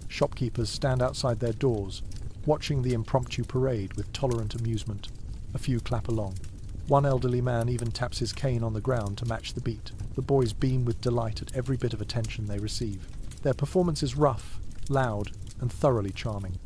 S1: Shopkeepers stand outside their doors, watching the impromptu parade with tolerant amusement. A few clap along. One elderly man even taps his cane on the ground to match the beat. The boys beam with delight at every bit of attention they receive. Their performance is rough, loud, and thoroughly charming.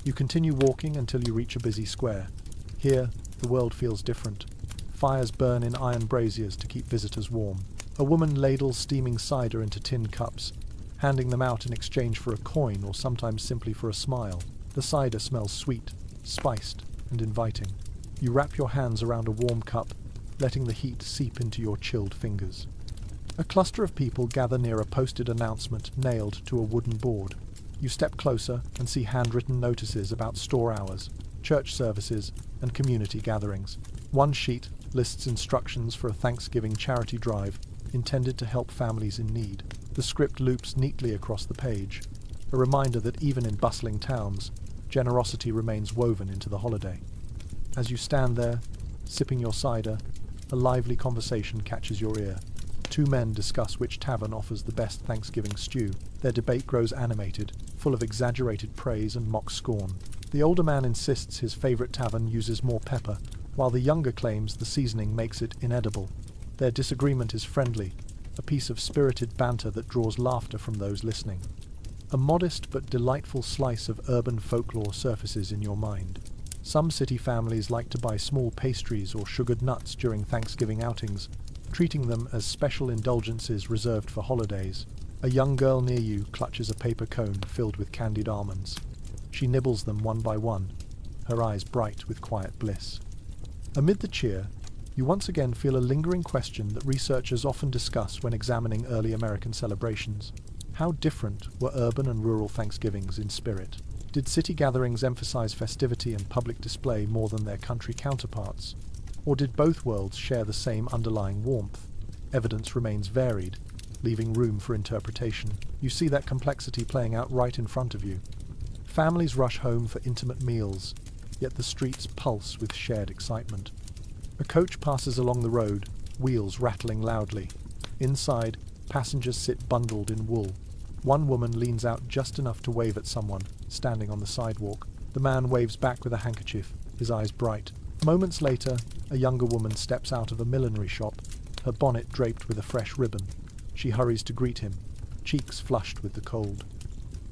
S1: You continue walking until you reach a busy square. Here, the world feels different. Fires burn in iron braziers to keep visitors warm. A woman ladles steaming cider into tin cups, handing them out in exchange for a coin or sometimes simply for a smile. The cider smells sweet, spiced, and inviting. You wrap your hands around a warm cup, letting the heat seep into your chilled fingers. A cluster of people gather near a posted announcement nailed to a wooden board. You step closer and see handwritten notices about store hours, church services, and community gatherings. One sheet lists instructions for a Thanksgiving charity drive intended to help families in need. The script loops neatly across the page, a reminder that even in bustling towns, generosity remains woven into the holiday. As you stand there, sipping your cider, a lively conversation catches your ear. Two men discuss which tavern offers the best Thanksgiving stew. Their debate grows animated, full of exaggerated praise and mock scorn. The older man insists his favorite tavern uses more pepper, while the younger claims the seasoning makes it inedible. Their disagreement is friendly, a piece of spirited banter that draws laughter from those listening. A modest but delightful slice of urban folklore surfaces in your mind. Some city families like to buy small pastries or sugared nuts during Thanksgiving outings, treating them as special indulgences reserved for holidays. A young girl near you clutches a paper cone filled with candied almonds. She nibbles them one by one, her eyes bright with quiet bliss. Amid the cheer, you once again feel a lingering question that researchers often discuss when examining early American celebrations. How different were urban and rural Thanksgivings in spirit? Did city gatherings emphasize festivity and public display more than their country counterparts? Or did both worlds share the same underlying warmth? Evidence remains varied, leaving room for interpretation. You see that complexity playing out right in front of you. Families rush home for intimate meals, yet the streets pulse with shared excitement. A coach passes along the road, wheels rattling loudly. Inside, passengers sit bundled in wool. One woman leans out just enough to wave at someone, standing on the sidewalk. The man waves back with a handkerchief, his eyes bright. Moments later, a younger woman steps out of a millinery shop, her bonnet draped with a fresh ribbon. She hurries to greet him, cheeks flushed with the cold.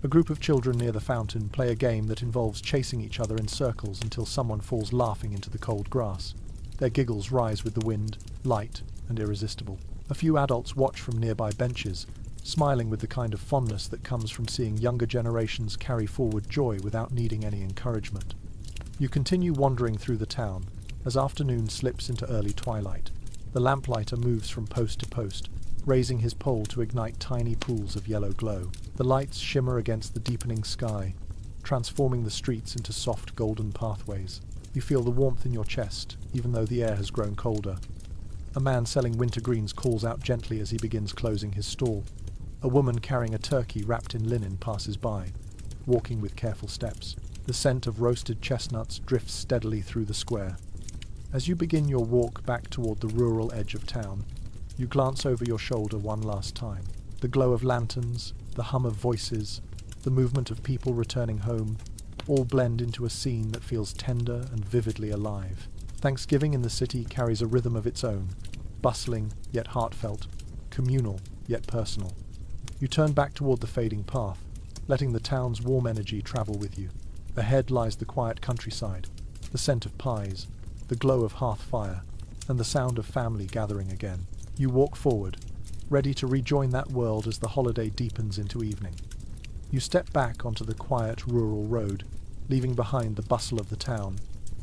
S1: A group of children near the fountain play a game that involves chasing each other in circles until someone falls laughing into the cold grass. Their giggles rise with the wind, light and irresistible. A few adults watch from nearby benches, smiling with the kind of fondness that comes from seeing younger generations carry forward joy without needing any encouragement. You continue wandering through the town, as afternoon slips into early twilight. The lamplighter moves from post to post, raising his pole to ignite tiny pools of yellow glow. The lights shimmer against the deepening sky, transforming the streets into soft golden pathways. You feel the warmth in your chest, even though the air has grown colder. A man selling wintergreens calls out gently as he begins closing his stall. A woman carrying a turkey wrapped in linen passes by, walking with careful steps. The scent of roasted chestnuts drifts steadily through the square. As you begin your walk back toward the rural edge of town, you glance over your shoulder one last time. The glow of lanterns, the hum of voices, the movement of people returning home, all blend into a scene that feels tender and vividly alive. Thanksgiving in the city carries a rhythm of its own, bustling yet heartfelt, communal yet personal. You turn back toward the fading path, letting the town's warm energy travel with you. Ahead lies the quiet countryside, the scent of pies, the glow of hearth fire, and the sound of family gathering again. You walk forward, ready to rejoin that world as the holiday deepens into evening. You step back onto the quiet rural road, leaving behind the bustle of the town,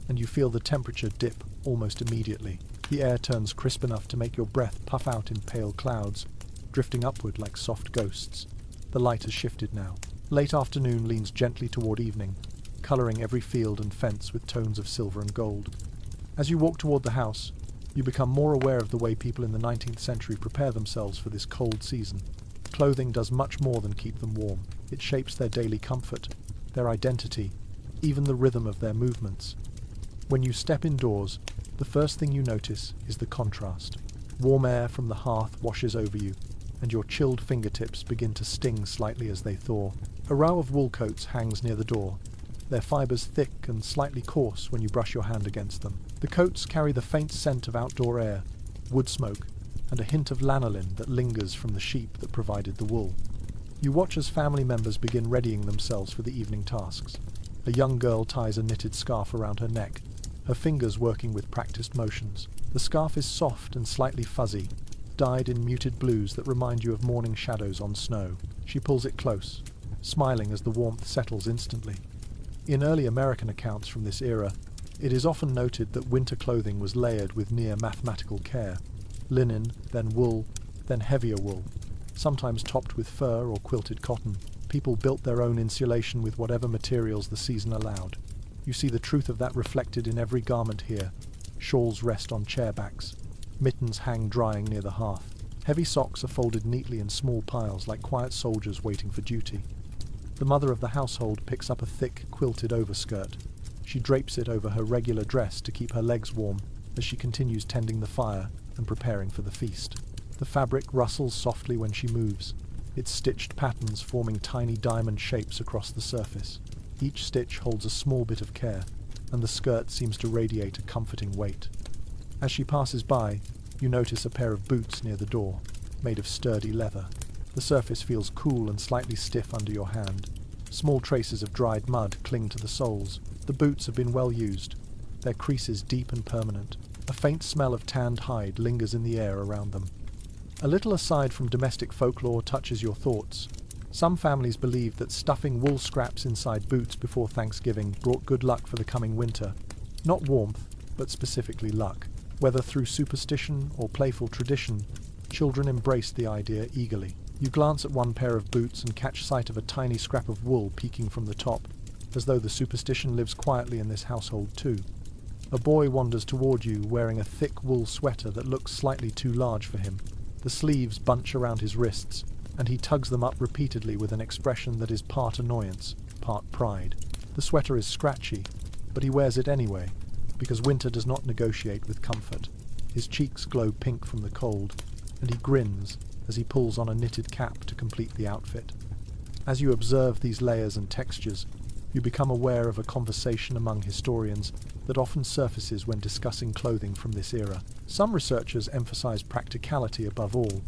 S1: and you feel the temperature dip almost immediately. The air turns crisp enough to make your breath puff out in pale clouds, drifting upward like soft ghosts. The light has shifted now. Late afternoon leans gently toward evening, colouring every field and fence with tones of silver and gold. As you walk toward the house, you become more aware of the way people in the 19th century prepare themselves for this cold season. Clothing does much more than keep them warm. It shapes their daily comfort, their identity, even the rhythm of their movements. When you step indoors, the first thing you notice is the contrast. Warm air from the hearth washes over you, and your chilled fingertips begin to sting slightly as they thaw. A row of wool coats hangs near the door, their fibres thick and slightly coarse when you brush your hand against them. The coats carry the faint scent of outdoor air, wood smoke, and a hint of lanolin that lingers from the sheep that provided the wool. You watch as family members begin readying themselves for the evening tasks. A young girl ties a knitted scarf around her neck, her fingers working with practiced motions. The scarf is soft and slightly fuzzy, dyed in muted blues that remind you of morning shadows on snow. She pulls it close, smiling as the warmth settles instantly. In early American accounts from this era, it is often noted that winter clothing was layered with near mathematical care. Linen, then wool, then heavier wool, sometimes topped with fur or quilted cotton. People built their own insulation with whatever materials the season allowed. You see the truth of that reflected in every garment here. Shawls rest on chair backs. Mittens hang drying near the hearth. Heavy socks are folded neatly in small piles like quiet soldiers waiting for duty. The mother of the household picks up a thick, quilted overskirt. She drapes it over her regular dress to keep her legs warm as she continues tending the fire and preparing for the feast. The fabric rustles softly when she moves, its stitched patterns forming tiny diamond shapes across the surface. Each stitch holds a small bit of care, and the skirt seems to radiate a comforting weight. As she passes by, you notice a pair of boots near the door, made of sturdy leather. The surface feels cool and slightly stiff under your hand. Small traces of dried mud cling to the soles. The boots have been well used, their creases deep and permanent. A faint smell of tanned hide lingers in the air around them. A little aside from domestic folklore touches your thoughts. Some families believe that stuffing wool scraps inside boots before Thanksgiving brought good luck for the coming winter. Not warmth, but specifically luck. Whether through superstition or playful tradition, children embraced the idea eagerly. You glance at one pair of boots and catch sight of a tiny scrap of wool peeking from the top, as though the superstition lives quietly in this household too. A boy wanders toward you wearing a thick wool sweater that looks slightly too large for him. The sleeves bunch around his wrists, and he tugs them up repeatedly with an expression that is part annoyance, part pride. The sweater is scratchy, but he wears it anyway, because winter does not negotiate with comfort. His cheeks glow pink from the cold, and he grins as he pulls on a knitted cap to complete the outfit. As you observe these layers and textures, you become aware of a conversation among historians that often surfaces when discussing clothing from this era. Some researchers emphasize practicality above all,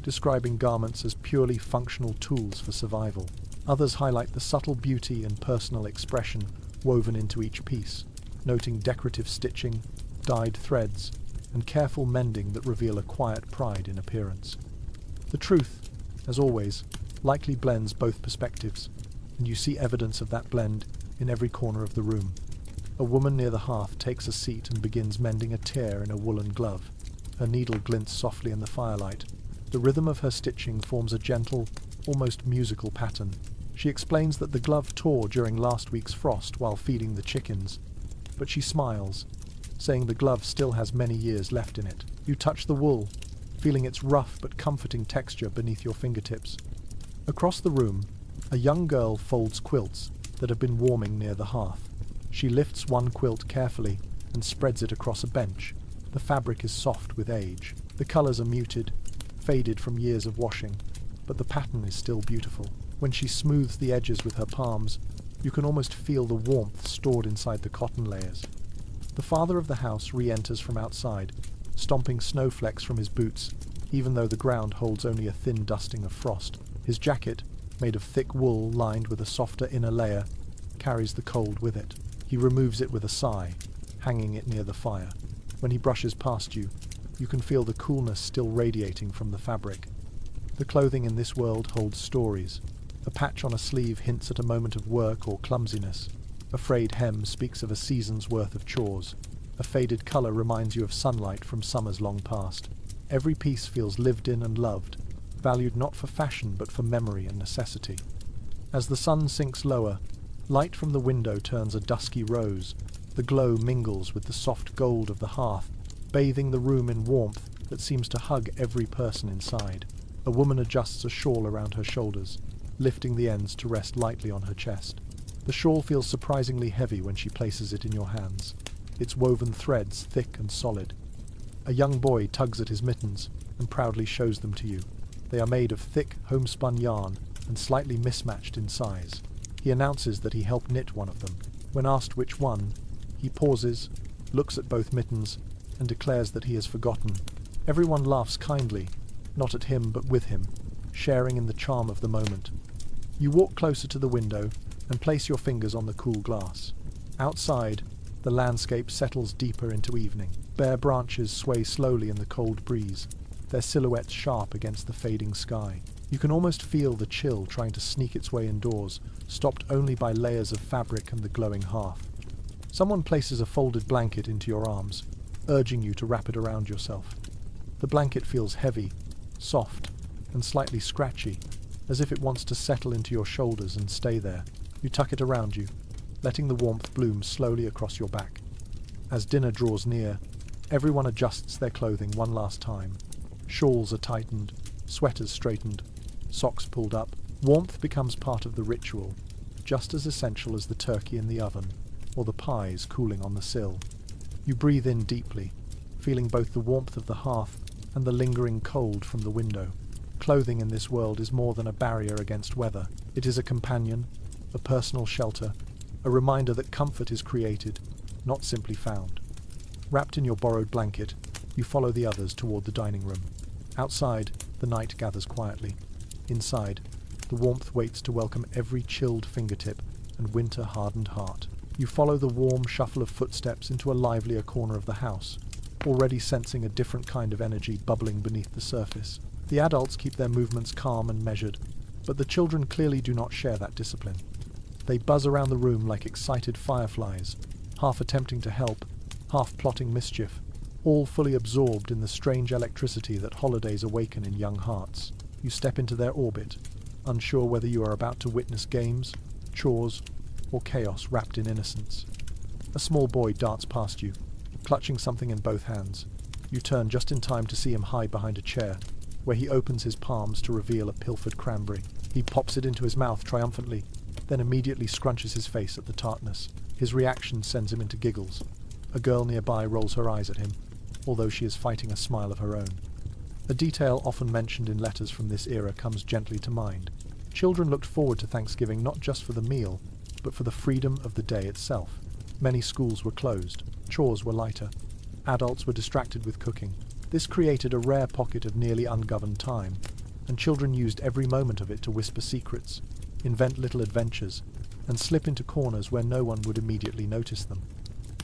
S1: describing garments as purely functional tools for survival. Others highlight the subtle beauty and personal expression woven into each piece, noting decorative stitching, dyed threads, and careful mending that reveal a quiet pride in appearance. The truth, as always, likely blends both perspectives, and you see evidence of that blend in every corner of the room. A woman near the hearth takes a seat and begins mending a tear in a woolen glove. Her needle glints softly in the firelight. The rhythm of her stitching forms a gentle, almost musical pattern. She explains that the glove tore during last week's frost while feeding the chickens, but she smiles, saying the glove still has many years left in it. You touch the wool, feeling its rough but comforting texture beneath your fingertips. Across the room, a young girl folds quilts that have been warming near the hearth. She lifts one quilt carefully and spreads it across a bench. The fabric is soft with age. The colours are muted, faded from years of washing, but the pattern is still beautiful. When she smooths the edges with her palms, you can almost feel the warmth stored inside the cotton layers. The father of the house re-enters from outside, stomping snowflakes from his boots, even though the ground holds only a thin dusting of frost. His jacket, made of thick wool lined with a softer inner layer, carries the cold with it. He removes it with a sigh, hanging it near the fire. When he brushes past you, you can feel the coolness still radiating from the fabric. The clothing in this world holds stories. A patch on a sleeve hints at a moment of work or clumsiness. A frayed hem speaks of a season's worth of chores. A faded colour reminds you of sunlight from summers long past. Every piece feels lived in and loved, valued not for fashion but for memory and necessity. As the sun sinks lower, light from the window turns a dusky rose. The glow mingles with the soft gold of the hearth, bathing the room in warmth that seems to hug every person inside. A woman adjusts a shawl around her shoulders, lifting the ends to rest lightly on her chest. The shawl feels surprisingly heavy when she places it in your hands, its woven threads thick and solid. A young boy tugs at his mittens and proudly shows them to you. They are made of thick, homespun yarn and slightly mismatched in size. He announces that he helped knit one of them. When asked which one, he pauses, looks at both mittens, and declares that he has forgotten. Everyone laughs kindly, not at him but with him, sharing in the charm of the moment. You walk closer to the window and place your fingers on the cool glass. Outside, the landscape settles deeper into evening. Bare branches sway slowly in the cold breeze, their silhouettes sharp against the fading sky. You can almost feel the chill trying to sneak its way indoors, stopped only by layers of fabric and the glowing hearth. Someone places a folded blanket into your arms, urging you to wrap it around yourself. The blanket feels heavy, soft, and slightly scratchy, as if it wants to settle into your shoulders and stay there. You tuck it around you, letting the warmth bloom slowly across your back. As dinner draws near, everyone adjusts their clothing one last time. Shawls are tightened, sweaters straightened, socks pulled up. Warmth becomes part of the ritual, just as essential as the turkey in the oven or the pies cooling on the sill. You breathe in deeply, feeling both the warmth of the hearth and the lingering cold from the window. Clothing in this world is more than a barrier against weather. It is a companion, a personal shelter, a reminder that comfort is created, not simply found. Wrapped in your borrowed blanket, you follow the others toward the dining room. Outside, the night gathers quietly. Inside, the warmth waits to welcome every chilled fingertip and winter-hardened heart. You follow the warm shuffle of footsteps into a livelier corner of the house, already sensing a different kind of energy bubbling beneath the surface. The adults keep their movements calm and measured, but the children clearly do not share that discipline. They buzz around the room like excited fireflies, half attempting to help, half plotting mischief, all fully absorbed in the strange electricity that holidays awaken in young hearts. You step into their orbit, unsure whether you are about to witness games, chores, or chaos wrapped in innocence. A small boy darts past you, clutching something in both hands. You turn just in time to see him hide behind a chair, where he opens his palms to reveal a pilfered cranberry. He pops it into his mouth triumphantly, then immediately scrunches his face at the tartness. His reaction sends him into giggles. A girl nearby rolls her eyes at him, although she is fighting a smile of her own. A detail often mentioned in letters from this era comes gently to mind. Children looked forward to Thanksgiving not just for the meal, but for the freedom of the day itself. Many schools were closed, chores were lighter, adults were distracted with cooking. This created a rare pocket of nearly ungoverned time, and children used every moment of it to whisper secrets, invent little adventures, and slip into corners where no one would immediately notice them.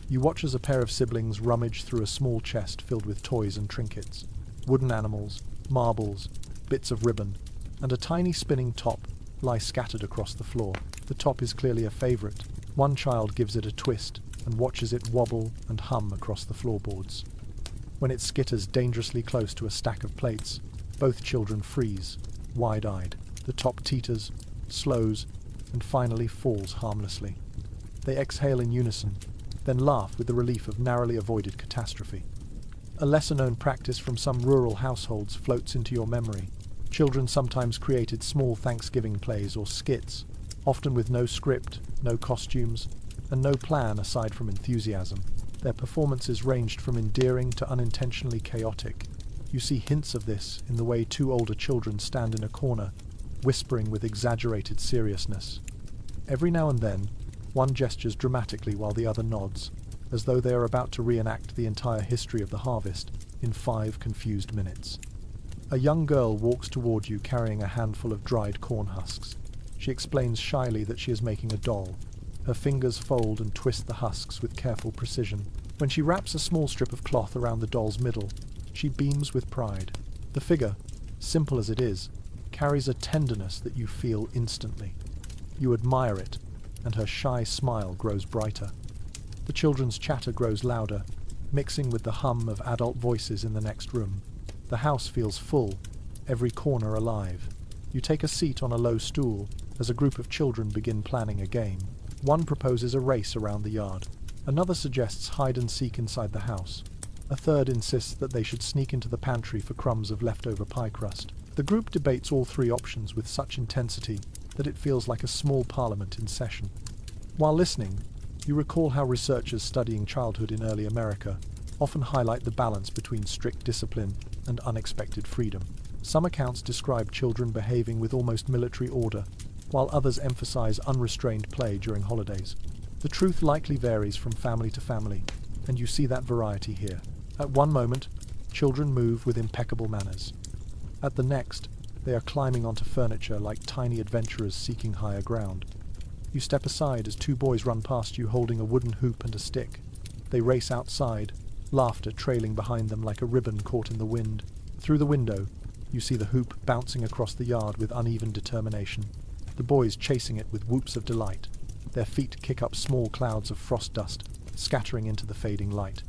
S1: You watch as a pair of siblings rummage through a small chest filled with toys and trinkets, wooden animals, marbles, bits of ribbon, and a tiny spinning top lie scattered across the floor. The top is clearly a favorite. One child gives it a twist and watches it wobble and hum across the floorboards. When it skitters dangerously close to a stack of plates, both children freeze, wide-eyed. The top teeters, slows, and finally falls harmlessly. They exhale in unison, then laugh with the relief of narrowly avoided catastrophe. A lesser-known practice from some rural households floats into your memory. Children sometimes created small Thanksgiving plays or skits, often with no script, no costumes, and no plan aside from enthusiasm. Their performances ranged from endearing to unintentionally chaotic. You see hints of this in the way two older children stand in a corner, whispering with exaggerated seriousness. Every now and then, one gestures dramatically while the other nods, as though they are about to reenact the entire history of the harvest in 5 confused minutes. A young girl walks toward you carrying a handful of dried corn husks. She explains shyly that she is making a doll. Her fingers fold and twist the husks with careful precision. When she wraps a small strip of cloth around the doll's middle, she beams with pride. The figure, simple as it is, carries a tenderness that you feel instantly. You admire it, and her shy smile grows brighter. The children's chatter grows louder, mixing with the hum of adult voices in the next room. The house feels full, every corner alive. You take a seat on a low stool as a group of children begin planning a game. One proposes a race around the yard. Another suggests hide and seek inside the house. A third insists that they should sneak into the pantry for crumbs of leftover pie crust. The group debates all 3 options with such intensity that it feels like a small parliament in session. While listening, you recall how researchers studying childhood in early America often highlight the balance between strict discipline and unexpected freedom. Some accounts describe children behaving with almost military order, while others emphasize unrestrained play during holidays. The truth likely varies from family to family, and you see that variety here. At one moment, children move with impeccable manners. At the next, they are climbing onto furniture like tiny adventurers seeking higher ground. You step aside as 2 boys run past you holding a wooden hoop and a stick. They race outside, laughter trailing behind them like a ribbon caught in the wind. Through the window, you see the hoop bouncing across the yard with uneven determination. The boys chasing it with whoops of delight. Their feet kick up small clouds of frost dust, scattering into the fading light.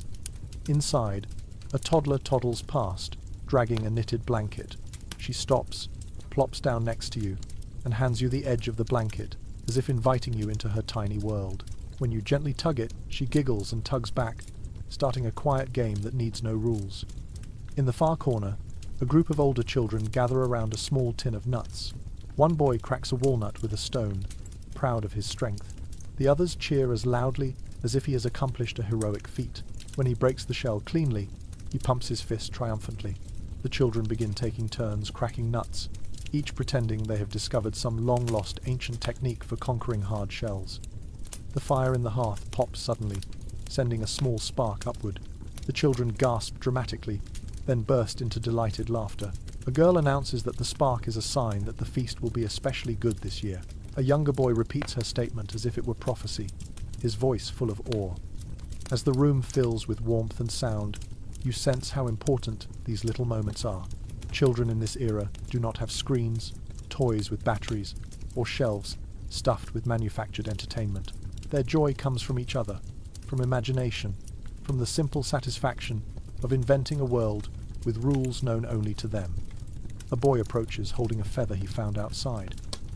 S1: Inside, a toddler toddles past, dragging a knitted blanket. She stops, plops down next to you, and hands you the edge of the blanket, as if inviting you into her tiny world. When you gently tug it, she giggles and tugs back, starting a quiet game that needs no rules. In the far corner, a group of older children gather around a small tin of nuts. One boy cracks a walnut with a stone, proud of his strength. The others cheer as loudly as if he has accomplished a heroic feat. When he breaks the shell cleanly, he pumps his fist triumphantly. The children begin taking turns cracking nuts, each pretending they have discovered some long-lost ancient technique for conquering hard shells. The fire in the hearth pops suddenly, sending a small spark upward. The children gasp dramatically, then burst into delighted laughter. A girl announces that the spark is a sign that the feast will be especially good this year. A younger boy repeats her statement as if it were prophecy, his voice full of awe. As the room fills with warmth and sound, you sense how important these little moments are. Children in this era do not have screens, toys with batteries, or shelves stuffed with manufactured entertainment. Their joy comes from each other, from imagination, from the simple satisfaction of inventing a world with rules known only to them. A boy approaches holding a feather he found outside.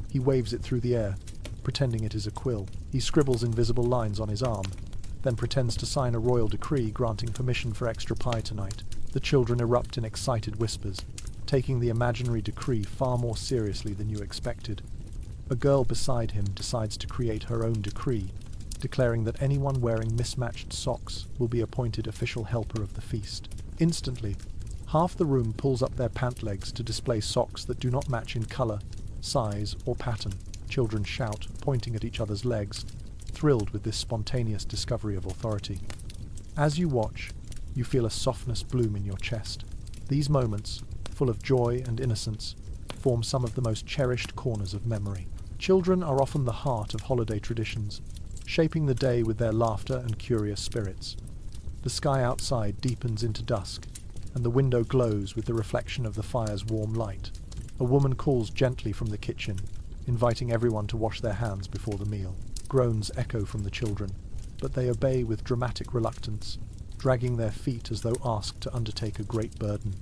S1: He waves it through the air, pretending it is a quill. He scribbles invisible lines on his arm, then pretends to sign a royal decree granting permission for extra pie tonight. The children erupt in excited whispers, taking the imaginary decree far more seriously than you expected. A girl beside him decides to create her own decree, declaring that anyone wearing mismatched socks will be appointed official helper of the feast. Instantly, half the room pulls up their pant legs to display socks that do not match in colour, size, or pattern. Children shout, pointing at each other's legs, thrilled with this spontaneous discovery of authority. As you watch, you feel a softness bloom in your chest. These moments, full of joy and innocence, form some of the most cherished corners of memory. Children are often the heart of holiday traditions, shaping the day with their laughter and curious spirits. The sky outside deepens into dusk, and the window glows with the reflection of the fire's warm light. A woman calls gently from the kitchen, inviting everyone to wash their hands before the meal. Groans echo from the children, but they obey with dramatic reluctance, dragging their feet as though asked to undertake a great burden.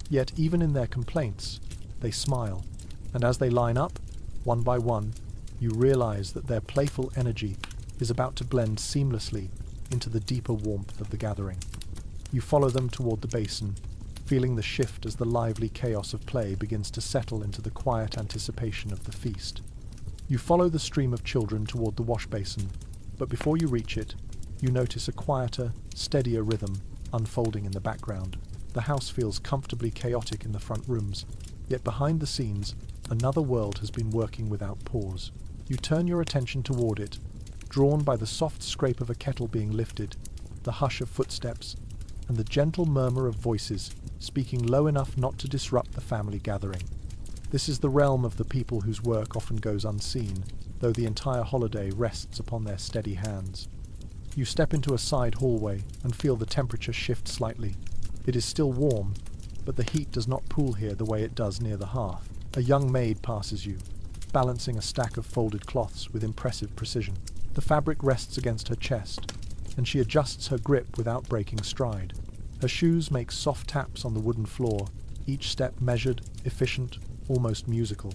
S1: Yet even in their complaints, they smile, and as they line up, one by one, you realize that their playful energy is about to blend seamlessly into the deeper warmth of the gathering. You follow them toward the basin, feeling the shift as the lively chaos of play begins to settle into the quiet anticipation of the feast. You follow the stream of children toward the wash basin, but before you reach it, you notice a quieter, steadier rhythm unfolding in the background. The house feels comfortably chaotic in the front rooms, yet behind the scenes, another world has been working without pause. You turn your attention toward it, drawn by the soft scrape of a kettle being lifted, the hush of footsteps, and the gentle murmur of voices speaking low enough not to disrupt the family gathering. This is the realm of the people whose work often goes unseen, though the entire holiday rests upon their steady hands. You step into a side hallway and feel the temperature shift slightly. It is still warm, but the heat does not pool here the way it does near the hearth. A young maid passes you, balancing a stack of folded cloths with impressive precision. The fabric rests against her chest, and she adjusts her grip without breaking stride. Her shoes make soft taps on the wooden floor, each step measured, efficient, almost musical.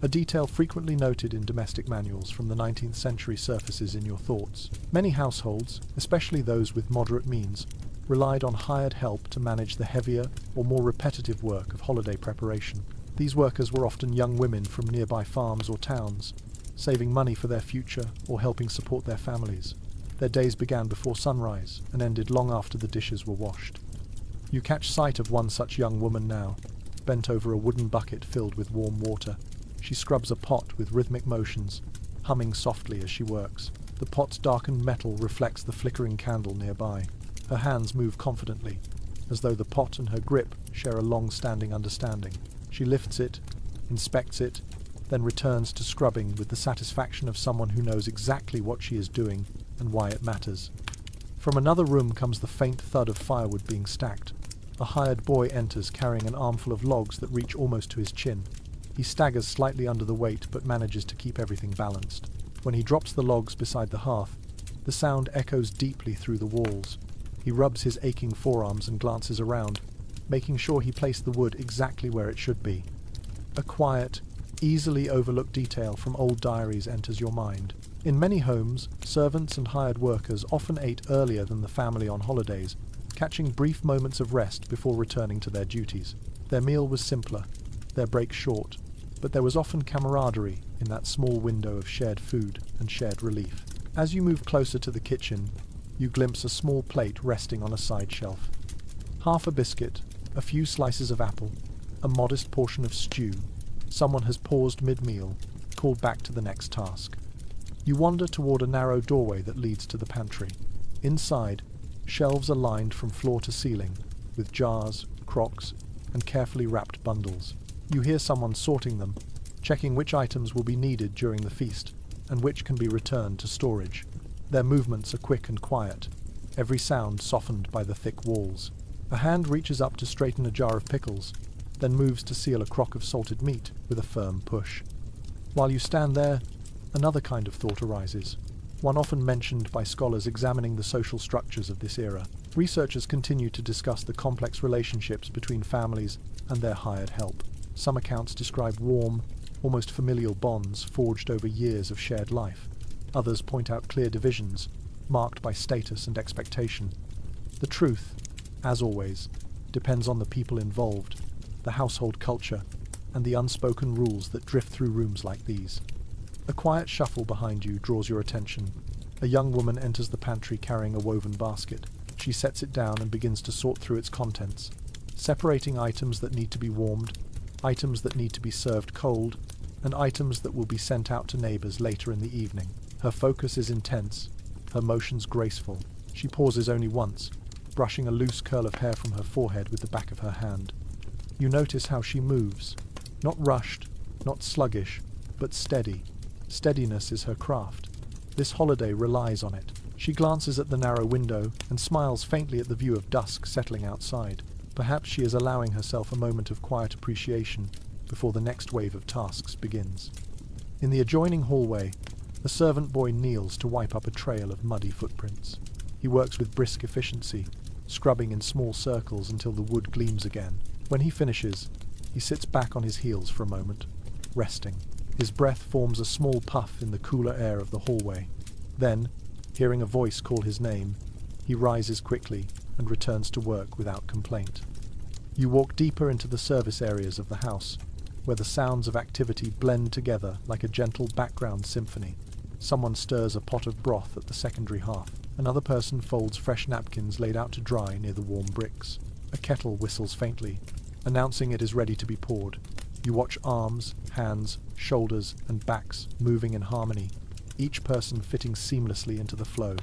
S1: A detail frequently noted in domestic manuals from the 19th century surfaces in your thoughts. Many households, especially those with moderate means, relied on hired help to manage the heavier or more repetitive work of holiday preparation. These workers were often young women from nearby farms or towns, saving money for their future or helping support their families. Their days began before sunrise and ended long after the dishes were washed. You catch sight of one such young woman now, bent over a wooden bucket filled with warm water. She scrubs a pot with rhythmic motions, humming softly as she works. The pot's darkened metal reflects the flickering candle nearby. Her hands move confidently, as though the pot and her grip share a long-standing understanding. She lifts it, inspects it, then returns to scrubbing with the satisfaction of someone who knows exactly what she is doing and why it matters. From another room comes the faint thud of firewood being stacked. A hired boy enters carrying an armful of logs that reach almost to his chin. He staggers slightly under the weight but manages to keep everything balanced. When he drops the logs beside the hearth, the sound echoes deeply through the walls. He rubs his aching forearms and glances around, making sure he placed the wood exactly where it should be. A quiet, easily overlooked detail from old diaries enters your mind. In many homes, servants and hired workers often ate earlier than the family on holidays, catching brief moments of rest before returning to their duties. Their meal was simpler, their break short, but there was often camaraderie in that small window of shared food and shared relief. As you move closer to the kitchen, you glimpse a small plate resting on a side shelf. Half a biscuit, A few slices of apple, a modest portion of stew. Someone has paused mid-meal, called back to the next task. You wander toward a narrow doorway that leads to the pantry. Inside, shelves are lined from floor to ceiling, with jars, crocks, and carefully wrapped bundles. You hear someone sorting them, checking which items will be needed during the feast, and which can be returned to storage. Their movements are quick and quiet, every sound softened by the thick walls. A hand reaches up to straighten a jar of pickles, then moves to seal a crock of salted meat with a firm push. While you stand there, another kind of thought arises, one often mentioned by scholars examining the social structures of this era. Researchers continue to discuss the complex relationships between families and their hired help. Some accounts describe warm, almost familial bonds forged over years of shared life. Others point out clear divisions, marked by status and expectation. The truth, as always, depends on the people involved, the household culture, and the unspoken rules that drift through rooms like these. A quiet shuffle behind you draws your attention. A young woman enters the pantry carrying a woven basket. She sets it down and begins to sort through its contents, separating items that need to be warmed, items that need to be served cold, and items that will be sent out to neighbors later in the evening. Her focus is intense, her motions graceful. She pauses only once, brushing a loose curl of hair from her forehead with the back of her hand. You notice how she moves, not rushed, not sluggish, but steady. Steadiness is her craft. This holiday relies on it. She glances at the narrow window and smiles faintly at the view of dusk settling outside. Perhaps she is allowing herself a moment of quiet appreciation before the next wave of tasks begins. In the adjoining hallway, a servant boy kneels to wipe up a trail of muddy footprints. He works with brisk efficiency, scrubbing in small circles until the wood gleams again. When he finishes, he sits back on his heels for a moment, resting. His breath forms a small puff in the cooler air of the hallway. Then, hearing a voice call his name, he rises quickly and returns to work without complaint. You walk deeper into the service areas of the house, where the sounds of activity blend together like a gentle background symphony. Someone stirs a pot of broth at the secondary hearth. Another person folds fresh napkins laid out to dry near the warm bricks. A kettle whistles faintly, announcing it is ready to be poured. You watch arms, hands, shoulders, and backs moving in harmony, each person fitting seamlessly into the flow.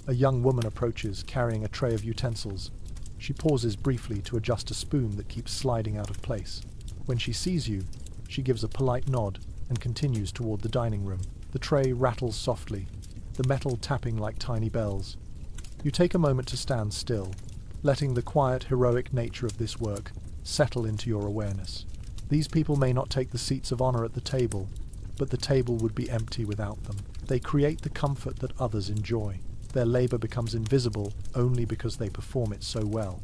S1: A young woman approaches, carrying a tray of utensils. She pauses briefly to adjust a spoon that keeps sliding out of place. When she sees you, she gives a polite nod and continues toward the dining room. The tray rattles softly, the metal tapping like tiny bells. You take a moment to stand still, letting the quiet, heroic nature of this work settle into your awareness. These people may not take the seats of honor at the table, but the table would be empty without them. They create the comfort that others enjoy. Their labor becomes invisible only because they perform it so well.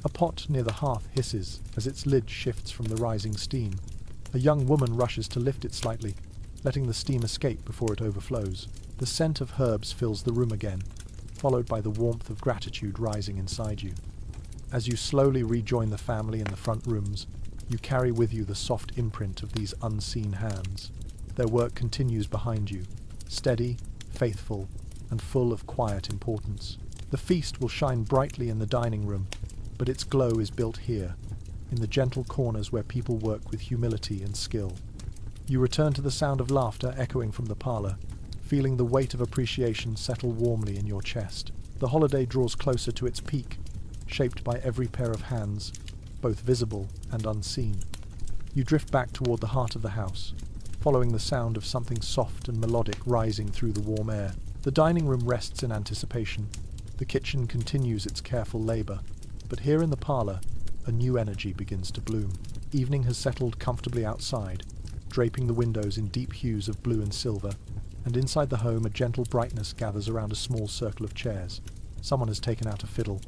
S1: A pot near the hearth hisses as its lid shifts from the rising steam. A young woman rushes to lift it slightly, letting the steam escape before it overflows. The scent of herbs fills the room again, followed by the warmth of gratitude rising inside you. As you slowly rejoin the family in the front rooms, you carry with you the soft imprint of these unseen hands. Their work continues behind you, steady, faithful, and full of quiet importance. The feast will shine brightly in the dining room, but its glow is built here, in the gentle corners where people work with humility and skill. You return to the sound of laughter echoing from the parlor, feeling the weight of appreciation settle warmly in your chest. The holiday draws closer to its peak, shaped by every pair of hands, both visible and unseen. You drift back toward the heart of the house, following the sound of something soft and melodic rising through the warm air. The dining room rests in anticipation. The kitchen continues its careful labor, but here in the parlor, a new energy begins to bloom. Evening has settled comfortably outside, draping the windows in deep hues of blue and silver, and inside the home a gentle brightness gathers around a small circle of chairs. Someone has taken out a fiddle.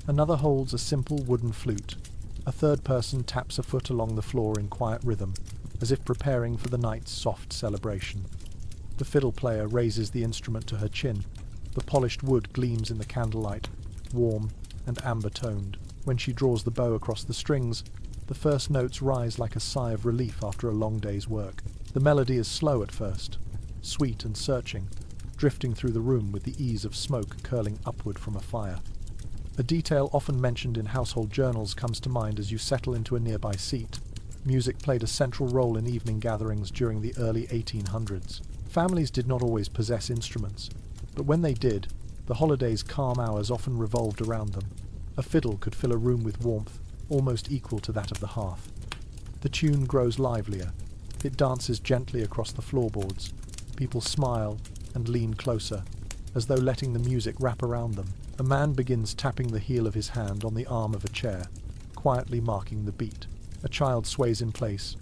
S1: Another holds a simple wooden flute. A third person taps a foot along the floor in quiet rhythm, as if preparing for the night's soft celebration. The fiddle player raises the instrument to her chin. The polished wood gleams in the candlelight, warm and amber-toned. When she draws the bow across the strings, the first notes rise like a sigh of relief after a long day's work. The melody is slow at first, sweet and searching, drifting through the room with the ease of smoke curling upward from a fire. A detail often mentioned in household journals comes to mind as you settle into a nearby seat. Music played a central role in evening gatherings during the early 1800s. Families did not always possess instruments, but when they did, the holiday's calm hours often revolved around them. A fiddle could fill a room with warmth, almost equal to that of the hearth. The tune grows livelier. It dances gently across the floorboards. People smile and lean closer, as though letting the music wrap around them. A man begins tapping the heel of his hand on the arm of a chair, quietly marking the beat. A child sways in place,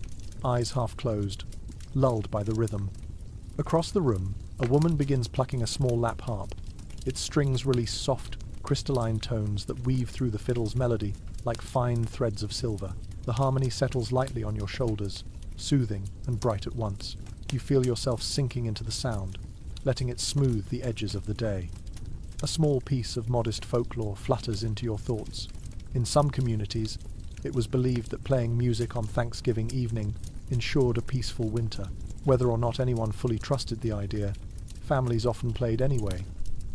S1: eyes half closed, lulled by the rhythm. Across the room, a woman begins plucking a small lap harp. Its strings release soft, crystalline tones that weave through the fiddle's melody like fine threads of silver. The harmony settles lightly on your shoulders, soothing and bright at once. You feel yourself sinking into the sound, letting it smooth the edges of the day. A small piece of modest folklore flutters into your thoughts. In some communities, it was believed that playing music on Thanksgiving evening ensured a peaceful winter. Whether or not anyone fully trusted the idea, families often played anyway,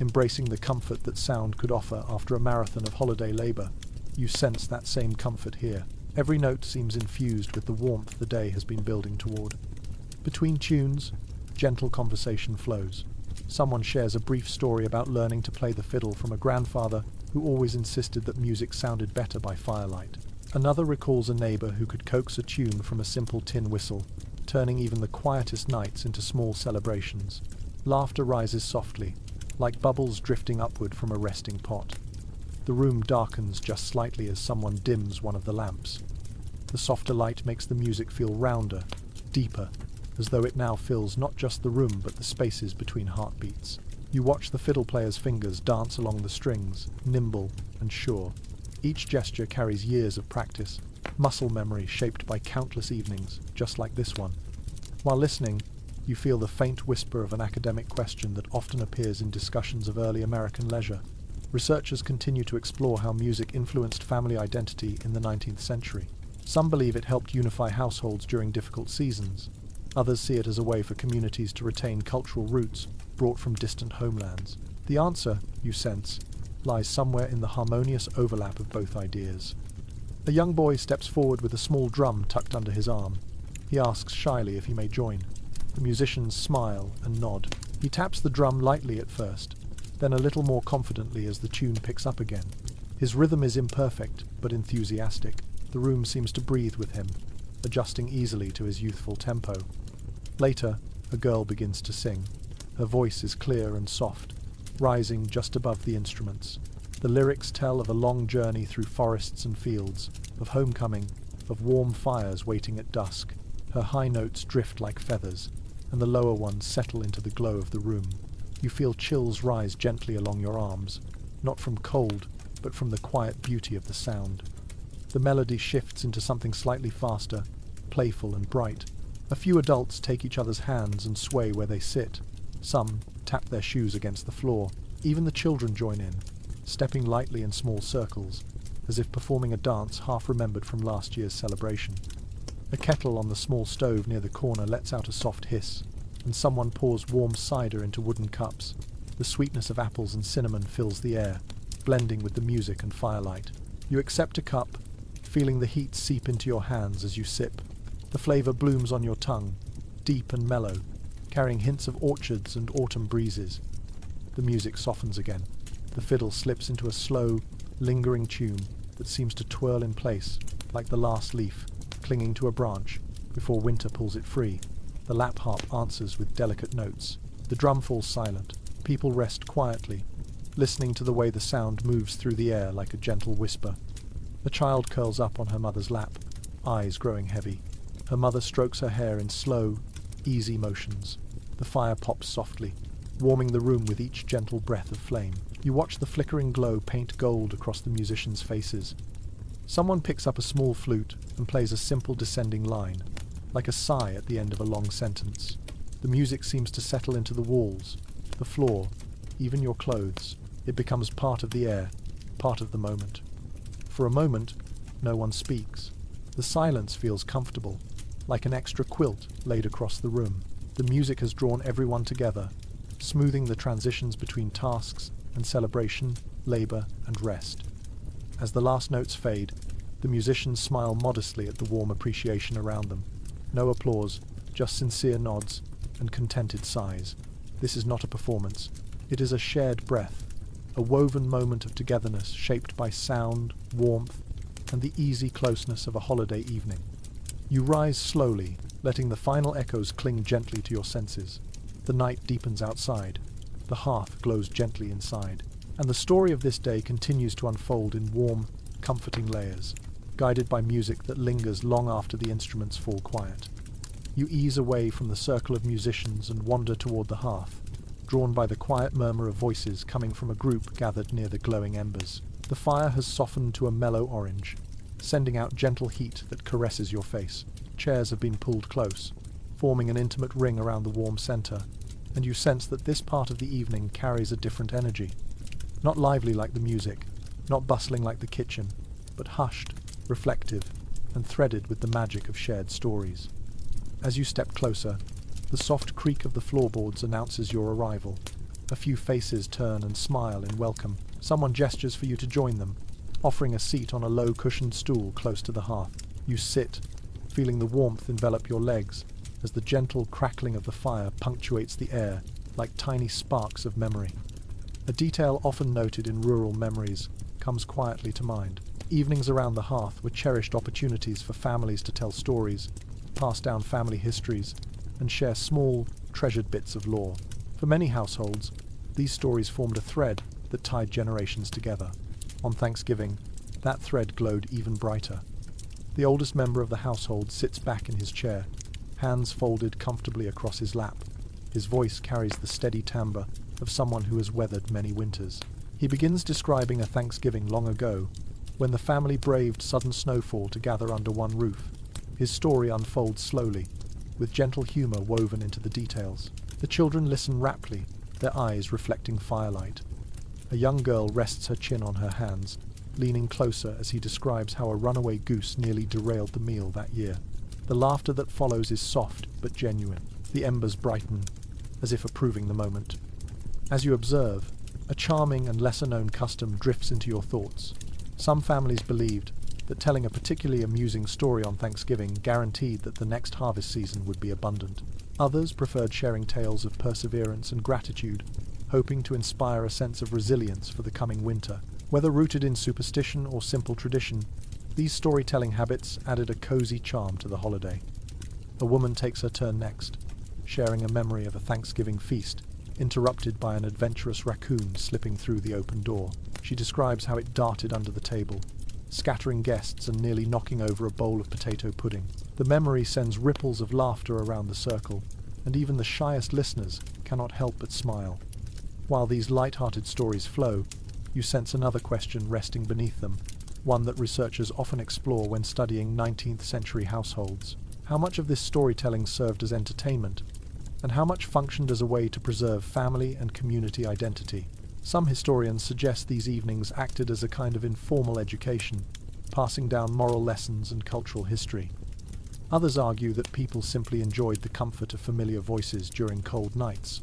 S1: embracing the comfort that sound could offer after a marathon of holiday labor. You sense that same comfort here. Every note seems infused with the warmth the day has been building toward. Between tunes, gentle conversation flows. Someone shares a brief story about learning to play the fiddle from a grandfather who always insisted that music sounded better by firelight. Another recalls a neighbor who could coax a tune from a simple tin whistle, turning even the quietest nights into small celebrations. Laughter rises softly, like bubbles drifting upward from a resting pot. The room darkens just slightly as someone dims one of the lamps. The softer light makes the music feel rounder, deeper, as though it now fills not just the room but the spaces between heartbeats. You watch the fiddle player's fingers dance along the strings, nimble and sure. Each gesture carries years of practice, muscle memory shaped by countless evenings, just like this one. While listening, you feel the faint whisper of an academic question that often appears in discussions of early American leisure. Researchers continue to explore how music influenced family identity in the 19th century. Some believe it helped unify households during difficult seasons. Others see it as a way for communities to retain cultural roots brought from distant homelands. The answer, you sense, lies somewhere in the harmonious overlap of both ideas. A young boy steps forward with a small drum tucked under his arm. He asks shyly if he may join. The musicians smile and nod. He taps the drum lightly at first, then a little more confidently as the tune picks up again. His rhythm is imperfect, but enthusiastic. The room seems to breathe with him, adjusting easily to his youthful tempo. Later, a girl begins to sing. Her voice is clear and soft, rising just above the instruments. The lyrics tell of a long journey through forests and fields, of homecoming, of warm fires waiting at dusk. Her high notes drift like feathers, and the lower ones settle into the glow of the room. You feel chills rise gently along your arms, not from cold, but from the quiet beauty of the sound. The melody shifts into something slightly faster, playful and bright. A few adults take each other's hands and sway where they sit. Some tap their shoes against the floor. Even the children join in, stepping lightly in small circles, as if performing a dance half remembered from last year's celebration. A kettle on the small stove near the corner lets out a soft hiss, and someone pours warm cider into wooden cups. The sweetness of apples and cinnamon fills the air, blending with the music and firelight. You accept a cup, feeling the heat seep into your hands as you sip. The flavor blooms on your tongue, deep and mellow, carrying hints of orchards and autumn breezes. The music softens again. The fiddle slips into a slow, lingering tune that seems to twirl in place, like the last leaf, clinging to a branch, before winter pulls it free. The lap harp answers with delicate notes. The drum falls silent. People rest quietly, listening to the way the sound moves through the air like a gentle whisper. The child curls up on her mother's lap, eyes growing heavy. Her mother strokes her hair in slow, easy motions. The fire pops softly, warming the room with each gentle breath of flame. You watch the flickering glow paint gold across the musicians' faces. Someone picks up a small flute and plays a simple descending line, like a sigh at the end of a long sentence. The music seems to settle into the walls, the floor, even your clothes. It becomes part of the air, part of the moment. For a moment, no one speaks. The silence feels comfortable, like an extra quilt laid across the room. The music has drawn everyone together, smoothing the transitions between tasks and celebration, labor and rest. As the last notes fade, the musicians smile modestly at the warm appreciation around them. No applause, just sincere nods and contented sighs. This is not a performance. It is a shared breath, a woven moment of togetherness shaped by sound, warmth, and the easy closeness of a holiday evening. You rise slowly, letting the final echoes cling gently to your senses. The night deepens outside. The hearth glows gently inside. And the story of this day continues to unfold in warm, comforting layers, guided by music that lingers long after the instruments fall quiet. You ease away from the circle of musicians and wander toward the hearth, drawn by the quiet murmur of voices coming from a group gathered near the glowing embers. The fire has softened to a mellow orange, sending out gentle heat that caresses your face. Chairs have been pulled close, forming an intimate ring around the warm center, and you sense that this part of the evening carries a different energy. Not lively like the music, not bustling like the kitchen, but hushed, reflective, and threaded with the magic of shared stories. As you step closer, the soft creak of the floorboards announces your arrival. A few faces turn and smile in welcome. Someone gestures for you to join them, offering a seat on a low-cushioned stool close to the hearth. You sit, feeling the warmth envelop your legs, as the gentle crackling of the fire punctuates the air like tiny sparks of memory. A detail often noted in rural memories comes quietly to mind. Evenings around the hearth were cherished opportunities for families to tell stories, pass down family histories, and share small, treasured bits of lore. For many households, these stories formed a thread that tied generations together. On Thanksgiving, that thread glowed even brighter. The oldest member of the household sits back in his chair, hands folded comfortably across his lap. His voice carries the steady timbre of someone who has weathered many winters. He begins describing a Thanksgiving long ago, when the family braved sudden snowfall to gather under one roof. His story unfolds slowly, with gentle humor woven into the details. The children listen raptly, their eyes reflecting firelight. A young girl rests her chin on her hands, leaning closer as he describes how a runaway goose nearly derailed the meal that year. The laughter that follows is soft but genuine. The embers brighten, as if approving the moment. As you observe, a charming and lesser-known custom drifts into your thoughts. Some families believed that telling a particularly amusing story on Thanksgiving guaranteed that the next harvest season would be abundant. Others preferred sharing tales of perseverance and gratitude, hoping to inspire a sense of resilience for the coming winter. Whether rooted in superstition or simple tradition, these storytelling habits added a cozy charm to the holiday. A woman takes her turn next, sharing a memory of a Thanksgiving feast, interrupted by an adventurous raccoon slipping through the open door. She describes how it darted under the table, scattering guests and nearly knocking over a bowl of potato pudding. The memory sends ripples of laughter around the circle, and even the shyest listeners cannot help but smile. While these light-hearted stories flow, you sense another question resting beneath them, one that researchers often explore when studying 19th century households. How much of this storytelling served as entertainment, and how much functioned as a way to preserve family and community identity? Some historians suggest these evenings acted as a kind of informal education, passing down moral lessons and cultural history. Others argue that people simply enjoyed the comfort of familiar voices during cold nights.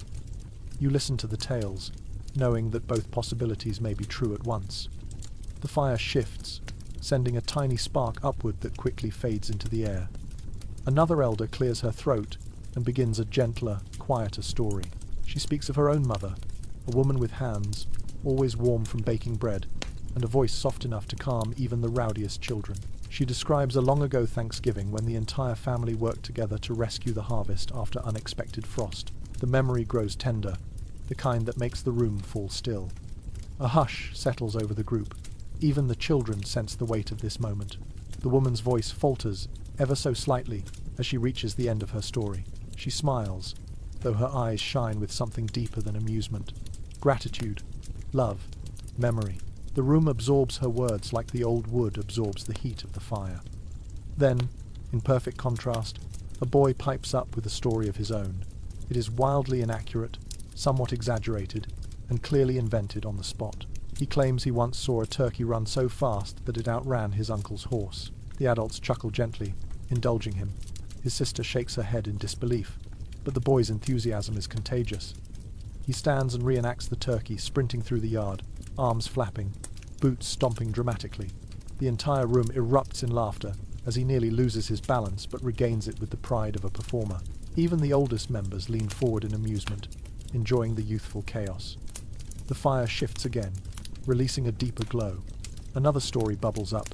S1: You listen to the tales, knowing that both possibilities may be true at once. The fire shifts, sending a tiny spark upward that quickly fades into the air. Another elder clears her throat and begins a gentler, quieter story. She speaks of her own mother, a woman with hands, always warm from baking bread, and a voice soft enough to calm even the rowdiest children. She describes a long-ago Thanksgiving when the entire family worked together to rescue the harvest after unexpected frost. The memory grows tender, the kind that makes the room fall still. A hush settles over the group. Even the children sense the weight of this moment. The woman's voice falters, ever so slightly, as she reaches the end of her story. She smiles, though her eyes shine with something deeper than amusement. Gratitude, love, memory. The room absorbs her words like the old wood absorbs the heat of the fire. Then, in perfect contrast, a boy pipes up with a story of his own. It is wildly inaccurate, somewhat exaggerated, and clearly invented on the spot. He claims he once saw a turkey run so fast that it outran his uncle's horse. The adults chuckle gently, indulging him. His sister shakes her head in disbelief, but the boy's enthusiasm is contagious. He stands and reenacts the turkey sprinting through the yard, arms flapping, boots stomping dramatically. The entire room erupts in laughter as he nearly loses his balance but regains it with the pride of a performer. Even the oldest members lean forward in amusement, enjoying the youthful chaos. The fire shifts again, releasing a deeper glow. Another story bubbles up,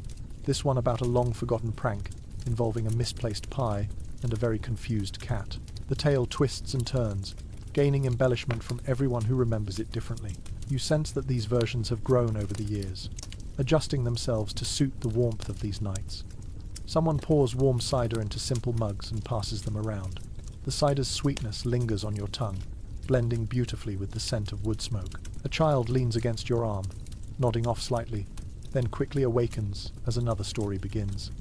S1: this one about a long-forgotten prank involving a misplaced pie and a very confused cat. The tale twists and turns, gaining embellishment from everyone who remembers it differently. You sense that these versions have grown over the years, adjusting themselves to suit the warmth of these nights. Someone pours warm cider into simple mugs and passes them around. The cider's sweetness lingers on your tongue, blending beautifully with the scent of wood smoke. A child leans against your arm, nodding off slightly, then quickly awakens as another story begins.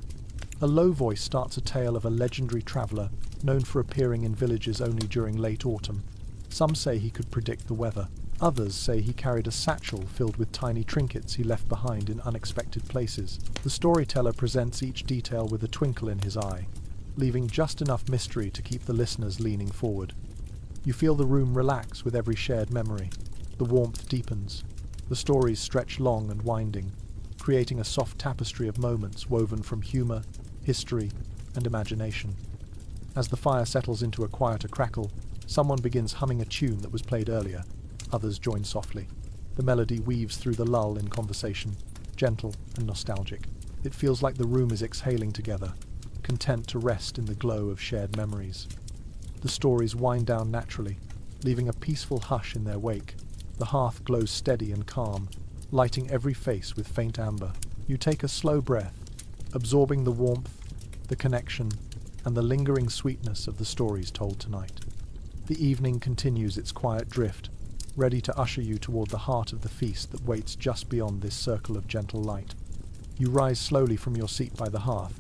S1: A low voice starts a tale of a legendary traveller known for appearing in villages only during late autumn. Some say he could predict the weather. Others say he carried a satchel filled with tiny trinkets he left behind in unexpected places. The storyteller presents each detail with a twinkle in his eye, leaving just enough mystery to keep the listeners leaning forward. You feel the room relax with every shared memory. The warmth deepens. The stories stretch long and winding, creating a soft tapestry of moments woven from humour, history, and imagination. As the fire settles into a quieter crackle, someone begins humming a tune that was played earlier. Others join softly. The melody weaves through the lull in conversation, gentle and nostalgic. It feels like the room is exhaling together, content to rest in the glow of shared memories. The stories wind down naturally, leaving a peaceful hush in their wake. The hearth glows steady and calm, lighting every face with faint amber. You take a slow breath, absorbing the warmth, the connection, and the lingering sweetness of the stories told tonight. The evening continues its quiet drift, ready to usher you toward the heart of the feast that waits just beyond this circle of gentle light. You rise slowly from your seat by the hearth,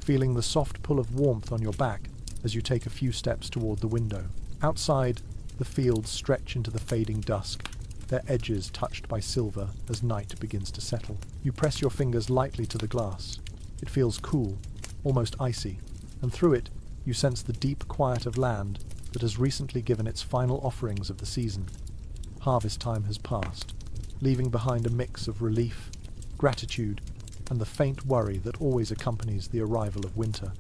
S1: feeling the soft pull of warmth on your back as you take a few steps toward the window. Outside, the fields stretch into the fading dusk, their edges touched by silver as night begins to settle. You press your fingers lightly to the glass. It feels cool, almost icy, and through it you sense the deep quiet of land that has recently given its final offerings of the season. Harvest time has passed, leaving behind a mix of relief, gratitude, and the faint worry that always accompanies the arrival of winter.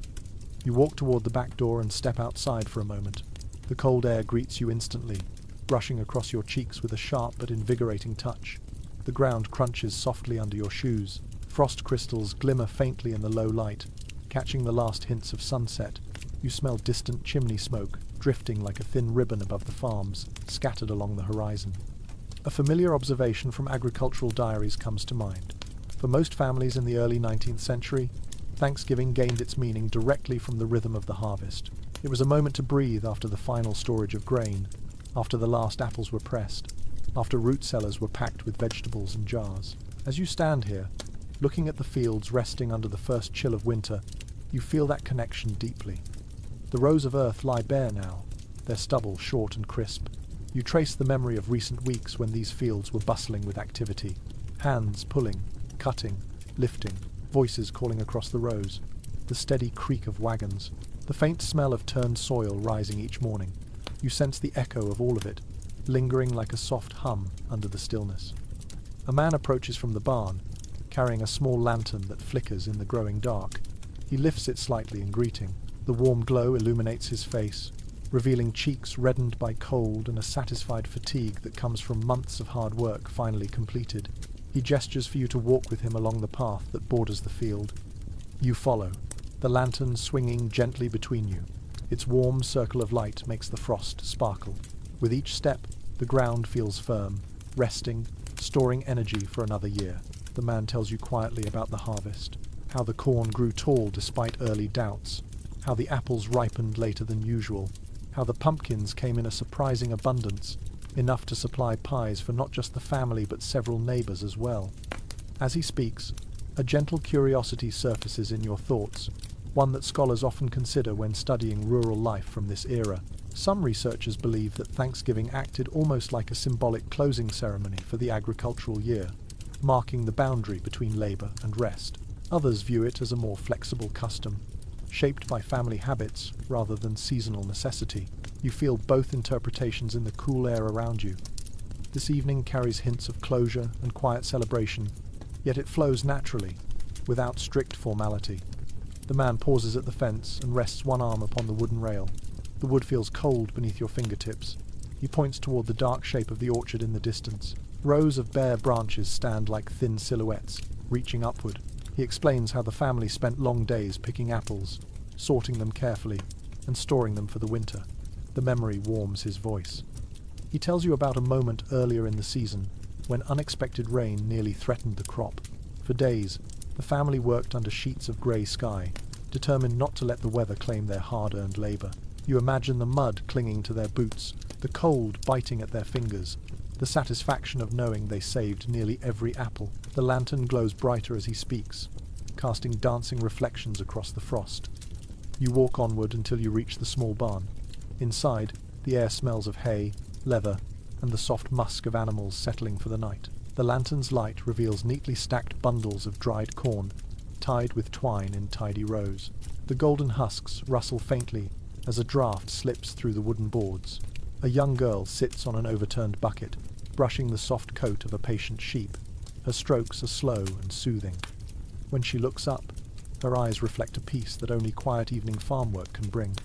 S1: You walk toward the back door and step outside for a moment. The cold air greets you instantly, brushing across your cheeks with a sharp but invigorating touch. The ground crunches softly under your shoes. Frost crystals glimmer faintly in the low light, catching the last hints of sunset. You smell distant chimney smoke, drifting like a thin ribbon above the farms, scattered along the horizon. A familiar observation from agricultural diaries comes to mind. For most families in the early 19th century, Thanksgiving gained its meaning directly from the rhythm of the harvest. It was a moment to breathe after the final storage of grain, after the last apples were pressed, after root cellars were packed with vegetables and jars. As you stand here, looking at the fields resting under the first chill of winter, you feel that connection deeply. The rows of earth lie bare now, their stubble short and crisp. You trace the memory of recent weeks when these fields were bustling with activity. Hands pulling, cutting, lifting, voices calling across the rows, the steady creak of wagons, the faint smell of turned soil rising each morning. You sense the echo of all of it, lingering like a soft hum under the stillness. A man approaches from the barn, carrying a small lantern that flickers in the growing dark. He lifts it slightly in greeting. The warm glow illuminates his face, revealing cheeks reddened by cold and a satisfied fatigue that comes from months of hard work finally completed. He gestures for you to walk with him along the path that borders the field. You follow, the lantern swinging gently between you. Its warm circle of light makes the frost sparkle. With each step, the ground feels firm, resting, storing energy for another year. The man tells you quietly about the harvest, how the corn grew tall despite early doubts, how the apples ripened later than usual, how the pumpkins came in a surprising abundance, enough to supply pies for not just the family but several neighbours as well. As he speaks, a gentle curiosity surfaces in your thoughts, one that scholars often consider when studying rural life from this era. Some researchers believe that Thanksgiving acted almost like a symbolic closing ceremony for the agricultural year, marking the boundary between labour and rest. Others view it as a more flexible custom, shaped by family habits rather than seasonal necessity. You feel both interpretations in the cool air around you. This evening carries hints of closure and quiet celebration, yet it flows naturally, without strict formality. The man pauses at the fence and rests one arm upon the wooden rail. The wood feels cold beneath your fingertips. He points toward the dark shape of the orchard in the distance. Rows of bare branches stand like thin silhouettes, reaching upward. He explains how the family spent long days picking apples, sorting them carefully, and storing them for the winter. The memory warms his voice. He tells you about a moment earlier in the season when unexpected rain nearly threatened the crop. For days, the family worked under sheets of grey sky, determined not to let the weather claim their hard-earned labour. You imagine the mud clinging to their boots, the cold biting at their fingers, the satisfaction of knowing they saved nearly every apple. The lantern glows brighter as he speaks, casting dancing reflections across the frost. You walk onward until you reach the small barn. Inside, the air smells of hay, leather, and the soft musk of animals settling for the night. The lantern's light reveals neatly stacked bundles of dried corn, tied with twine in tidy rows. The golden husks rustle faintly as a draft slips through the wooden boards. A young girl sits on an overturned bucket, brushing the soft coat of a patient sheep. Her strokes are slow and soothing. When she looks up, her eyes reflect a peace that only quiet evening farm work can bring.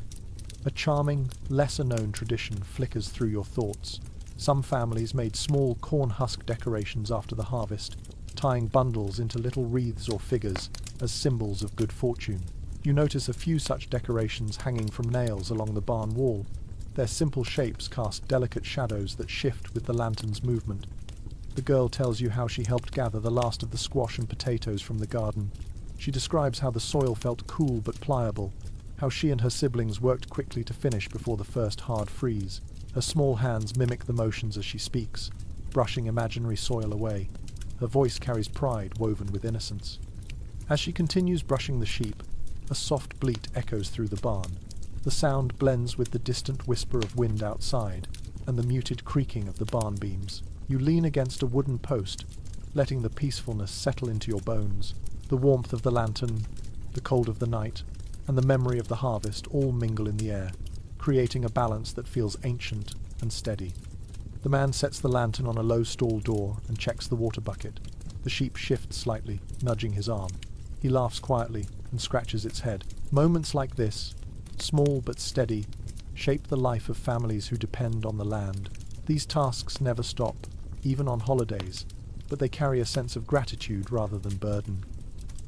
S1: A charming, lesser-known tradition flickers through your thoughts. Some families made small corn husk decorations after the harvest, tying bundles into little wreaths or figures as symbols of good fortune. You notice a few such decorations hanging from nails along the barn wall. Their simple shapes cast delicate shadows that shift with the lantern's movement. The girl tells you how she helped gather the last of the squash and potatoes from the garden. She describes how the soil felt cool but pliable, how she and her siblings worked quickly to finish before the first hard freeze. Her small hands mimic the motions as she speaks, brushing imaginary soil away. Her voice carries pride woven with innocence. As she continues brushing the sheep, a soft bleat echoes through the barn. The sound blends with the distant whisper of wind outside and the muted creaking of the barn beams. You lean against a wooden post, letting the peacefulness settle into your bones. The warmth of the lantern, the cold of the night, and the memory of the harvest all mingle in the air, creating a balance that feels ancient and steady. The man sets the lantern on a low stall door and checks the water bucket. The sheep shifts slightly, nudging his arm. He laughs quietly and scratches its head. Moments like this, small but steady, shape the life of families who depend on the land. These tasks never stop, even on holidays, but they carry a sense of gratitude rather than burden.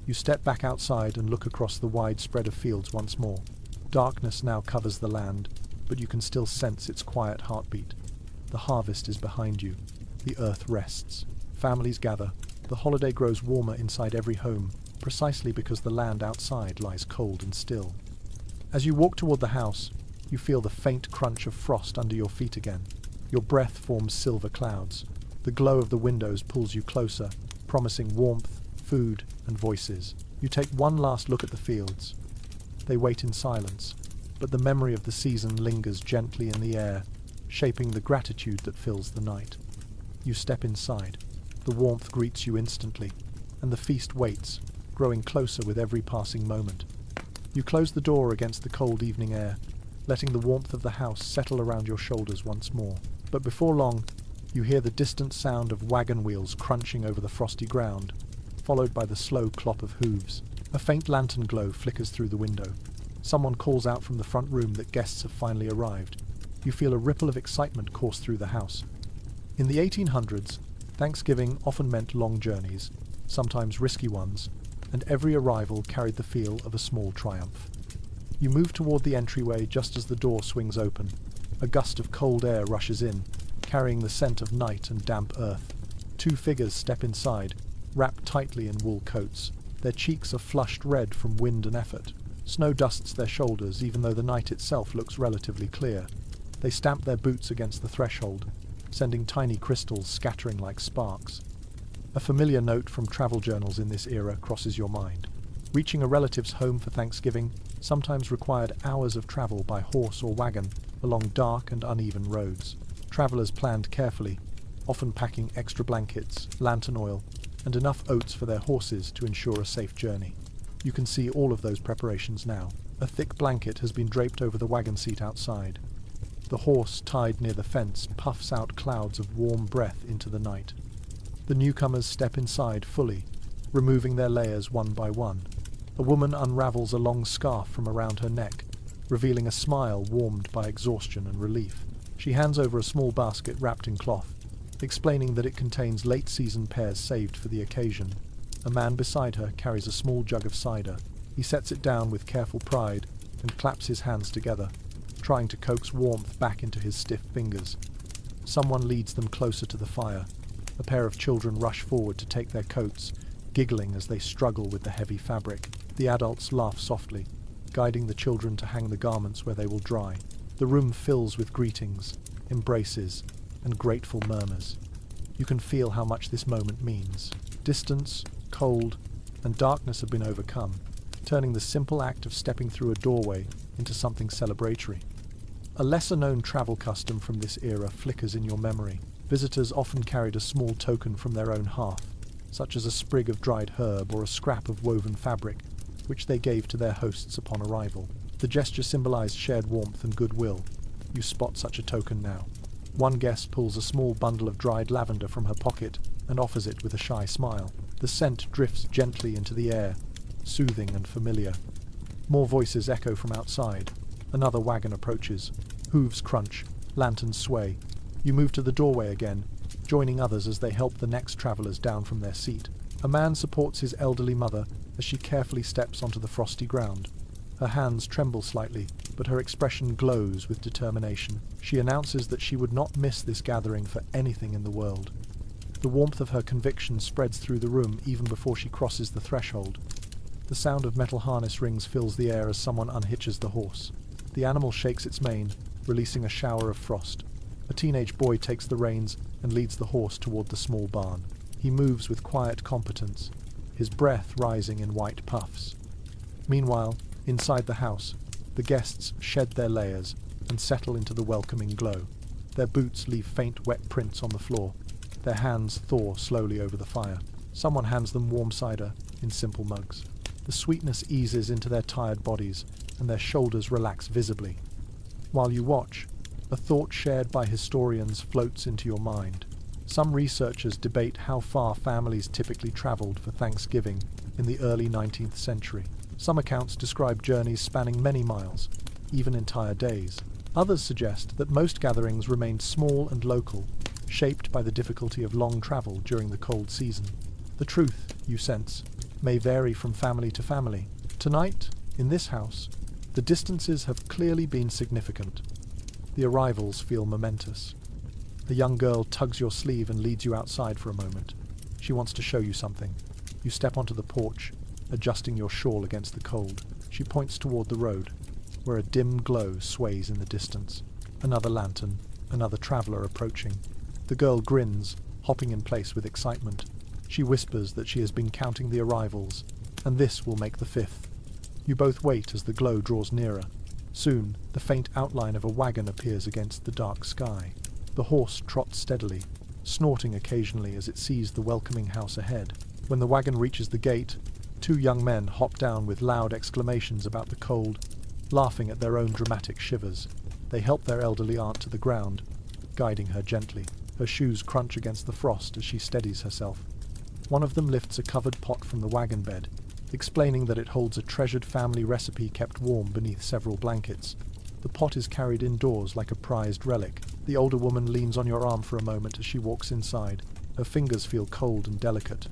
S1: You step back outside and look across the wide spread of fields once more. Darkness now covers the land, but you can still sense its quiet heartbeat. The harvest is behind you. The earth rests. Families gather. The holiday grows warmer inside every home, precisely because the land outside lies cold and still. As you walk toward the house, you feel the faint crunch of frost under your feet again. Your breath forms silver clouds. The glow of the windows pulls you closer, promising warmth, food, and voices. You take one last look at the fields. They wait in silence, but the memory of the season lingers gently in the air, shaping the gratitude that fills the night. You step inside. The warmth greets you instantly, and the feast waits, growing closer with every passing moment. You close the door against the cold evening air, letting the warmth of the house settle around your shoulders once more. But before long, you hear the distant sound of wagon wheels crunching over the frosty ground, followed by the slow clop of hooves. A faint lantern glow flickers through the window. Someone calls out from the front room that guests have finally arrived. You feel a ripple of excitement course through the house. In the 1800s, Thanksgiving often meant long journeys, sometimes risky ones, and every arrival carried the feel of a small triumph. You move toward the entryway just as the door swings open. A gust of cold air rushes in, carrying the scent of night and damp earth. Two figures step inside, wrapped tightly in wool coats. Their cheeks are flushed red from wind and effort. Snow dusts their shoulders, even though the night itself looks relatively clear. They stamp their boots against the threshold, sending tiny crystals scattering like sparks. A familiar note from travel journals in this era crosses your mind. Reaching a relative's home for Thanksgiving sometimes required hours of travel by horse or wagon along dark and uneven roads. Travelers planned carefully, often packing extra blankets, lantern oil, and enough oats for their horses to ensure a safe journey. You can see all of those preparations now. A thick blanket has been draped over the wagon seat outside. The horse tied near the fence puffs out clouds of warm breath into the night. The newcomers step inside fully, removing their layers one by one. A woman unravels a long scarf from around her neck, revealing a smile warmed by exhaustion and relief. She hands over a small basket wrapped in cloth, explaining that it contains late-season pears saved for the occasion. A man beside her carries a small jug of cider. He sets it down with careful pride and claps his hands together, trying to coax warmth back into his stiff fingers. Someone leads them closer to the fire. A pair of children rush forward to take their coats, giggling as they struggle with the heavy fabric. The adults laugh softly, guiding the children to hang the garments where they will dry. The room fills with greetings, embraces, and grateful murmurs. You can feel how much this moment means. Distance, cold, and darkness have been overcome, turning the simple act of stepping through a doorway into something celebratory. A lesser-known travel custom from this era flickers in your memory. Visitors often carried a small token from their own hearth, such as a sprig of dried herb or a scrap of woven fabric, which they gave to their hosts upon arrival. The gesture symbolized shared warmth and goodwill. You spot such a token now. One guest pulls a small bundle of dried lavender from her pocket and offers it with a shy smile. The scent drifts gently into the air, soothing and familiar. More voices echo from outside. Another wagon approaches. Hooves crunch, lanterns sway. You move to the doorway again, joining others as they help the next travelers down from their seat. A man supports his elderly mother as she carefully steps onto the frosty ground. Her hands tremble slightly, but her expression glows with determination. She announces that she would not miss this gathering for anything in the world. The warmth of her conviction spreads through the room even before she crosses the threshold. The sound of metal harness rings fills the air as someone unhitches the horse. The animal shakes its mane, releasing a shower of frost. A teenage boy takes the reins and leads the horse toward the small barn. He moves with quiet competence, his breath rising in white puffs. Meanwhile, inside the house, the guests shed their layers and settle into the welcoming glow. Their boots leave faint wet prints on the floor. Their hands thaw slowly over the fire. Someone hands them warm cider in simple mugs. The sweetness eases into their tired bodies, and their shoulders relax visibly. While you watch, a thought shared by historians floats into your mind. Some researchers debate how far families typically traveled for Thanksgiving in the early 19th century. Some accounts describe journeys spanning many miles, even entire days. Others suggest that most gatherings remained small and local, shaped by the difficulty of long travel during the cold season. The truth, you sense, may vary from family to family. Tonight, in this house, the distances have clearly been significant. The arrivals feel momentous. A young girl tugs your sleeve and leads you outside for a moment. She wants to show you something. You step onto the porch, adjusting your shawl against the cold. She points toward the road, where a dim glow sways in the distance. Another lantern, another traveller approaching. The girl grins, hopping in place with excitement. She whispers that she has been counting the arrivals, and this will make the 5th. You both wait as the glow draws nearer. Soon, the faint outline of a wagon appears against the dark sky. The horse trots steadily, snorting occasionally as it sees the welcoming house ahead. When the wagon reaches the gate, 2 young men hop down with loud exclamations about the cold, laughing at their own dramatic shivers. They help their elderly aunt to the ground, guiding her gently. Her shoes crunch against the frost as she steadies herself. One of them lifts a covered pot from the wagon bed, explaining that it holds a treasured family recipe kept warm beneath several blankets. The pot is carried indoors like a prized relic. The older woman leans on your arm for a moment as she walks inside. Her fingers feel cold and delicate,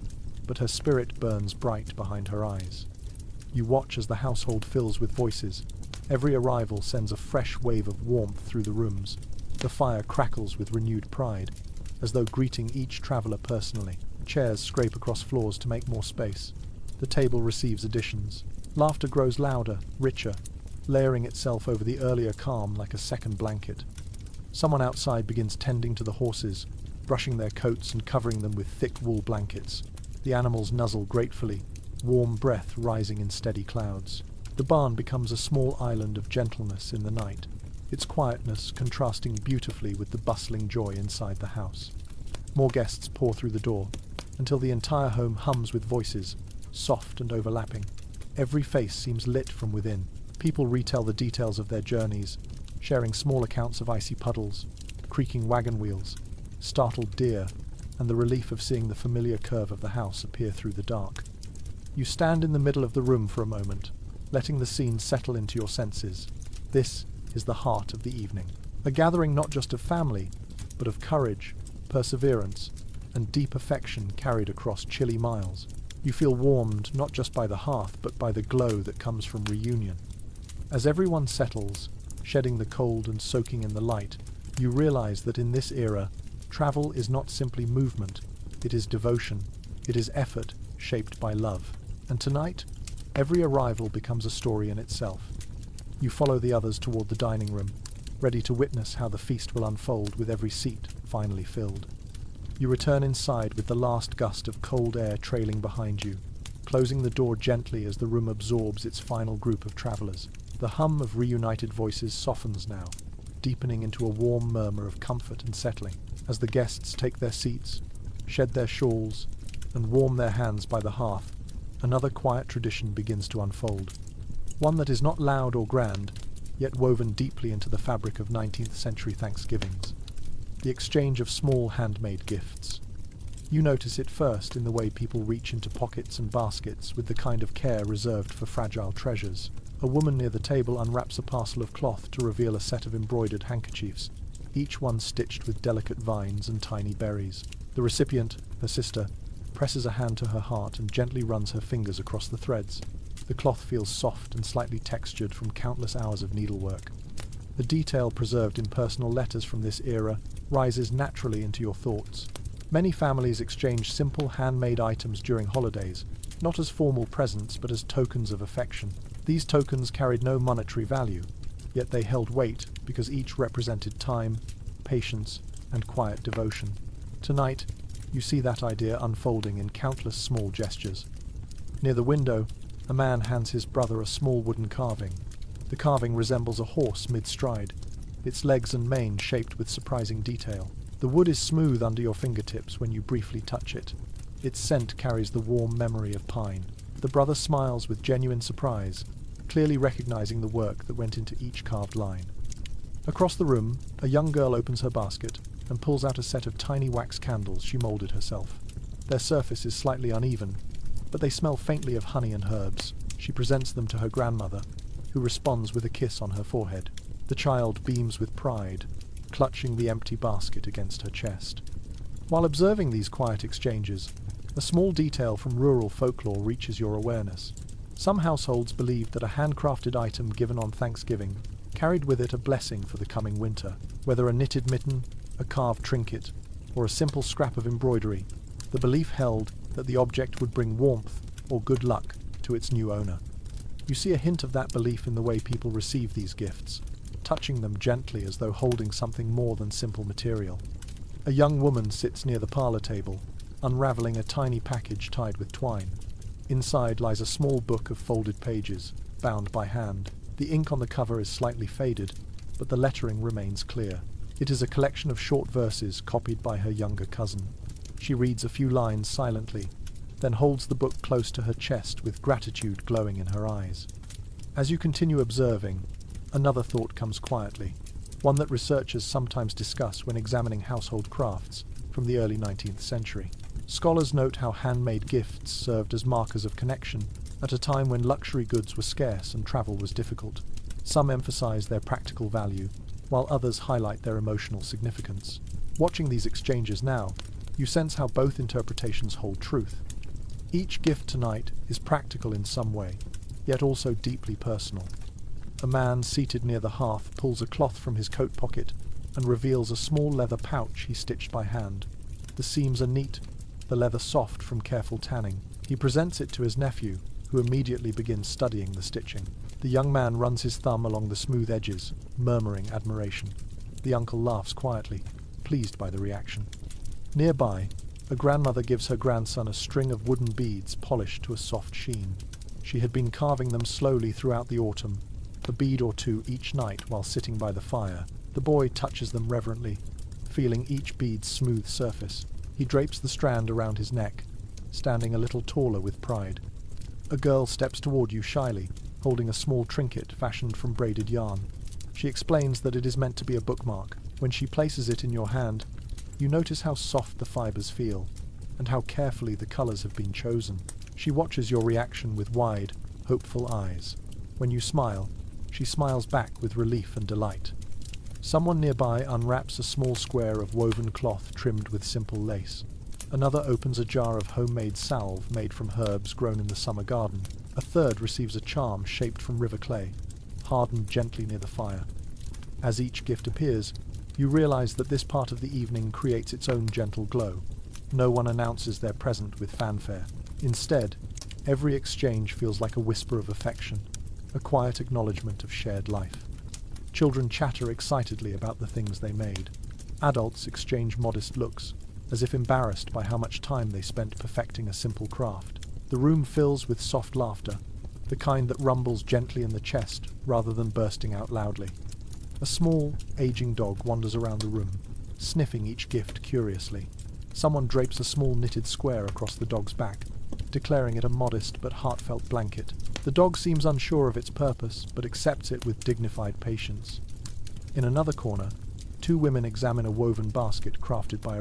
S1: but her spirit burns bright behind her eyes. You watch as the household fills with voices. Every arrival sends a fresh wave of warmth through the rooms. The fire crackles with renewed pride, as though greeting each traveller personally. Chairs scrape across floors to make more space. The table receives additions. Laughter grows louder, richer, layering itself over the earlier calm like a second blanket. Someone outside begins tending to the horses, brushing their coats and covering them with thick wool blankets. The animals nuzzle gratefully, warm breath rising in steady clouds. The barn becomes a small island of gentleness in the night, its quietness contrasting beautifully with the bustling joy inside the house. More guests pour through the door, until the entire home hums with voices, soft and overlapping. Every face seems lit from within. People retell the details of their journeys, sharing small accounts of icy puddles, creaking wagon wheels, startled deer, and the relief of seeing the familiar curve of the house appear through the dark. You stand in the middle of the room for a moment, letting the scene settle into your senses. This is the heart of the evening. A gathering not just of family, but of courage, perseverance, and deep affection carried across chilly miles. You feel warmed not just by the hearth, but by the glow that comes from reunion. As everyone settles, shedding the cold and soaking in the light, you realize that in this era, travel is not simply movement, it is devotion, it is effort shaped by love. And tonight, every arrival becomes a story in itself. You follow the others toward the dining room, ready to witness how the feast will unfold with every seat finally filled. You return inside with the last gust of cold air trailing behind you, closing the door gently as the room absorbs its final group of travelers. The hum of reunited voices softens now, deepening into a warm murmur of comfort and settling. As the guests take their seats, shed their shawls, and warm their hands by the hearth, another quiet tradition begins to unfold. One that is not loud or grand, yet woven deeply into the fabric of 19th century Thanksgivings. The exchange of small handmade gifts. You notice it first in the way people reach into pockets and baskets with the kind of care reserved for fragile treasures. A woman near the table unwraps a parcel of cloth to reveal a set of embroidered handkerchiefs, each one stitched with delicate vines and tiny berries. The recipient, her sister, presses a hand to her heart and gently runs her fingers across the threads. The cloth feels soft and slightly textured from countless hours of needlework. The detail preserved in personal letters from this era rises naturally into your thoughts. Many families exchange simple handmade items during holidays, not as formal presents but as tokens of affection. These tokens carried no monetary value, yet they held weight because each represented time, patience, and quiet devotion. Tonight, you see that idea unfolding in countless small gestures. Near the window, a man hands his brother a small wooden carving. The carving resembles a horse mid-stride, its legs and mane shaped with surprising detail. The wood is smooth under your fingertips when you briefly touch it. Its scent carries the warm memory of pine. The brother smiles with genuine surprise, clearly recognizing the work that went into each carved line. Across the room, a young girl opens her basket and pulls out a set of tiny wax candles she molded herself. Their surface is slightly uneven, but they smell faintly of honey and herbs. She presents them to her grandmother, who responds with a kiss on her forehead. The child beams with pride, clutching the empty basket against her chest. While observing these quiet exchanges, a small detail from rural folklore reaches your awareness. Some households believed that a handcrafted item given on Thanksgiving carried with it a blessing for the coming winter. Whether a knitted mitten, a carved trinket, or a simple scrap of embroidery, the belief held that the object would bring warmth or good luck to its new owner. You see a hint of that belief in the way people receive these gifts, touching them gently as though holding something more than simple material. A young woman sits near the parlor table, unraveling a tiny package tied with twine. Inside lies a small book of folded pages, bound by hand. The ink on the cover is slightly faded, but the lettering remains clear. It is a collection of short verses copied by her younger cousin. She reads a few lines silently, then holds the book close to her chest with gratitude glowing in her eyes. As you continue observing, another thought comes quietly, one that researchers sometimes discuss when examining household crafts from the early 19th century. Scholars note how handmade gifts served as markers of connection at a time when luxury goods were scarce and travel was difficult. Some emphasize their practical value, while others highlight their emotional significance. Watching these exchanges now, you sense how both interpretations hold truth. Each gift tonight is practical in some way, yet also deeply personal. A man seated near the hearth pulls a cloth from his coat pocket and reveals a small leather pouch he stitched by hand. The seams are neat, the leather soft from careful tanning. He presents it to his nephew, who immediately begins studying the stitching. The young man runs his thumb along the smooth edges, murmuring admiration. The uncle laughs quietly, pleased by the reaction. Nearby, a grandmother gives her grandson a string of wooden beads polished to a soft sheen. She had been carving them slowly throughout the autumn, a bead or two each night while sitting by the fire. The boy touches them reverently, feeling each bead's smooth surface. He drapes the strand around his neck, standing a little taller with pride. A girl steps toward you shyly, holding a small trinket fashioned from braided yarn. She explains that it is meant to be a bookmark. When she places it in your hand, you notice how soft the fibers feel, and how carefully the colors have been chosen. She watches your reaction with wide, hopeful eyes. When you smile, she smiles back with relief and delight. Someone nearby unwraps a small square of woven cloth trimmed with simple lace. Another opens a jar of homemade salve made from herbs grown in the summer garden. A third receives a charm shaped from river clay, hardened gently near the fire. As each gift appears, you realize that this part of the evening creates its own gentle glow. No one announces their present with fanfare. Instead, every exchange feels like a whisper of affection, a quiet acknowledgement of shared life. Children chatter excitedly about the things they made. Adults exchange modest looks, as if embarrassed by how much time they spent perfecting a simple craft. The room fills with soft laughter, the kind that rumbles gently in the chest rather than bursting out loudly. A small, aging dog wanders around the room, sniffing each gift curiously. Someone drapes a small knitted square across the dog's back, declaring it a modest but heartfelt blanket. The dog seems unsure of its purpose, but accepts it with dignified patience. In another corner, two women examine a woven basket crafted by a